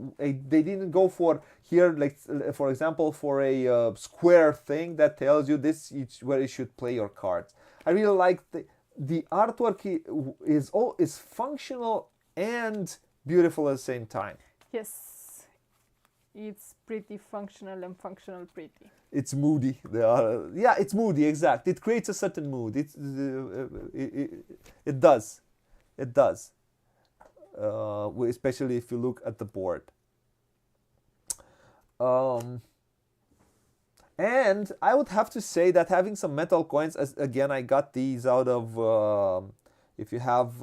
didn't go for here, like for example, for a square thing that tells you this is where you should play your cards. I really like the artwork is functional and beautiful at the same time. Yes, it's pretty functional and functional pretty. It's moody. Yeah, it's moody. Exact. It creates a certain mood. It does. It does. Especially if you look at the board. And I would have to say that having some metal coins, again, I got these out of if you have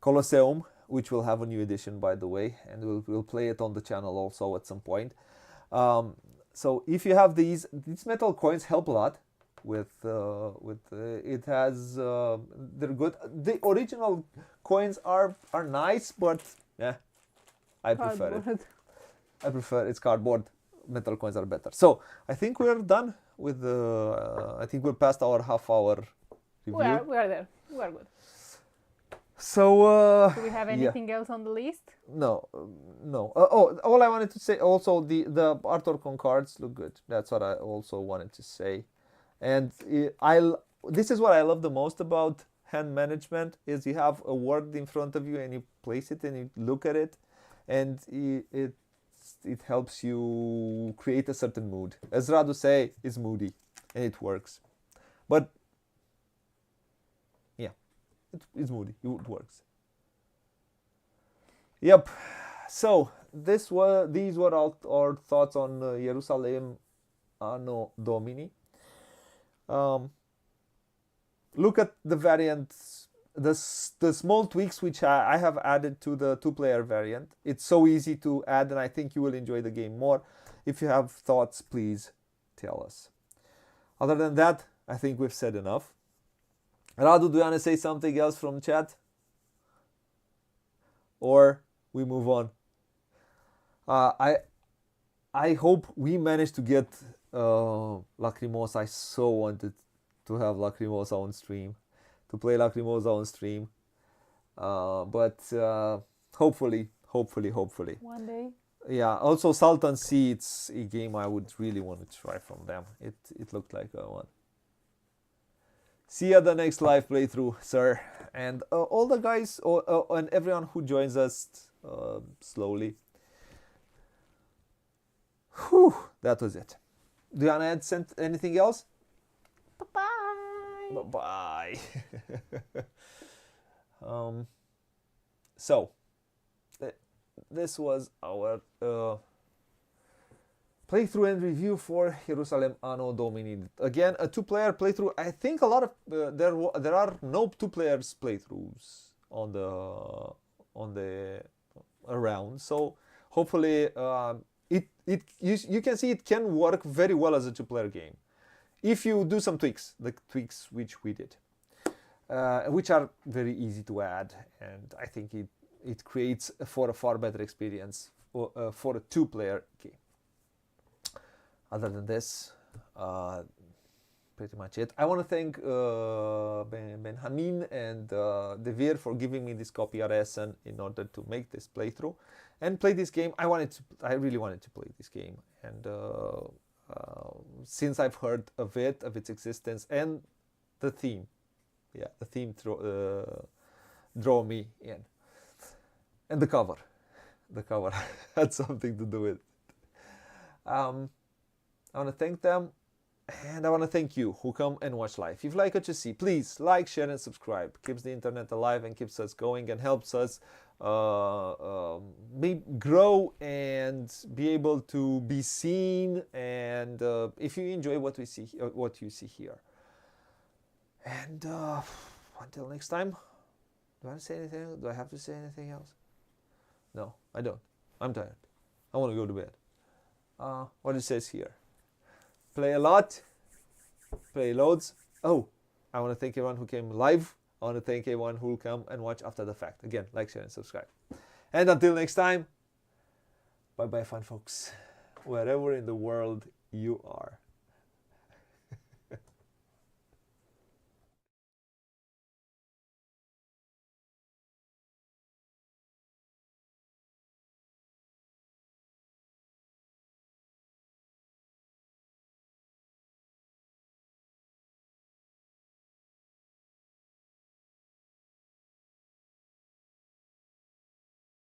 Colosseum, which will have a new edition, by the way, and we'll play it on the channel also at some point. So if you have these metal coins help a lot with it has they're good. The original coins are nice, but yeah, I prefer it. I prefer it's cardboard. Metal coins are better. So I think we're done with I think we're past our half-hour review. We are there. We are good. So do we have anything else on the list? No. All I wanted to say also the artwork on cards look good. That's what I also wanted to say. And this is what I love the most about hand management is you have a word in front of you and you place it and you look at it, and it helps you create a certain mood. As Radu say, it's moody and it works. But yeah, it's moody. It works. Yep. So these were our thoughts on Ierusalem Anno Domini. Look at the variants, the small tweaks which I have added to the 2-player variant. It's so easy to add, and I think you will enjoy the game more. If you have thoughts, please tell us. Other than that, I think we've said enough. Radu, do you want to say something else from chat? Or we move on? I hope we managed to get Lacrimosa. I so wanted to have Lacrimosa on stream, to play Lacrimosa on stream. But hopefully. One day. Yeah, also Salton Sea, it's a game I would really want to try from them. It looked like a one. See you at the next live playthrough, sir. And all the guys and everyone who joins us slowly. Whew, that was it. Do you want to add anything else? Bye-bye. Bye-bye. So, this was our playthrough and review for Ierusalem Anno Domini. Again, a 2-player playthrough. I think a lot of there are no 2-player playthroughs on the around. So hopefully you can see it can work very well as a 2-player game if you do some tweaks, the tweaks which we did, which are very easy to add, and I think it creates for a far better experience for a 2-player game. Other than this, pretty much it. I want to thank Benjamin and Devir for giving me this copy RSN in order to make this playthrough and play this game. I really wanted to play this game, and since I've heard of its existence and the theme, draw me in, and the cover had something to do with it. I want to thank them, and I want to thank you who come and watch live. If you like what you see, please like, share, and subscribe. Keeps the internet alive and keeps us going and helps us grow and be able to be seen. And if you enjoy what you see here, and until next time, do I want to say anything? Do I have to say anything else? No, I don't. I'm tired. I want to go to bed. What it says here. Play a lot. Play loads. Oh, I want to thank everyone who came live. I want to thank everyone who will come and watch after the fact. Again, like, share, and subscribe. And until next time, bye-bye, fun folks. Wherever in the world you are.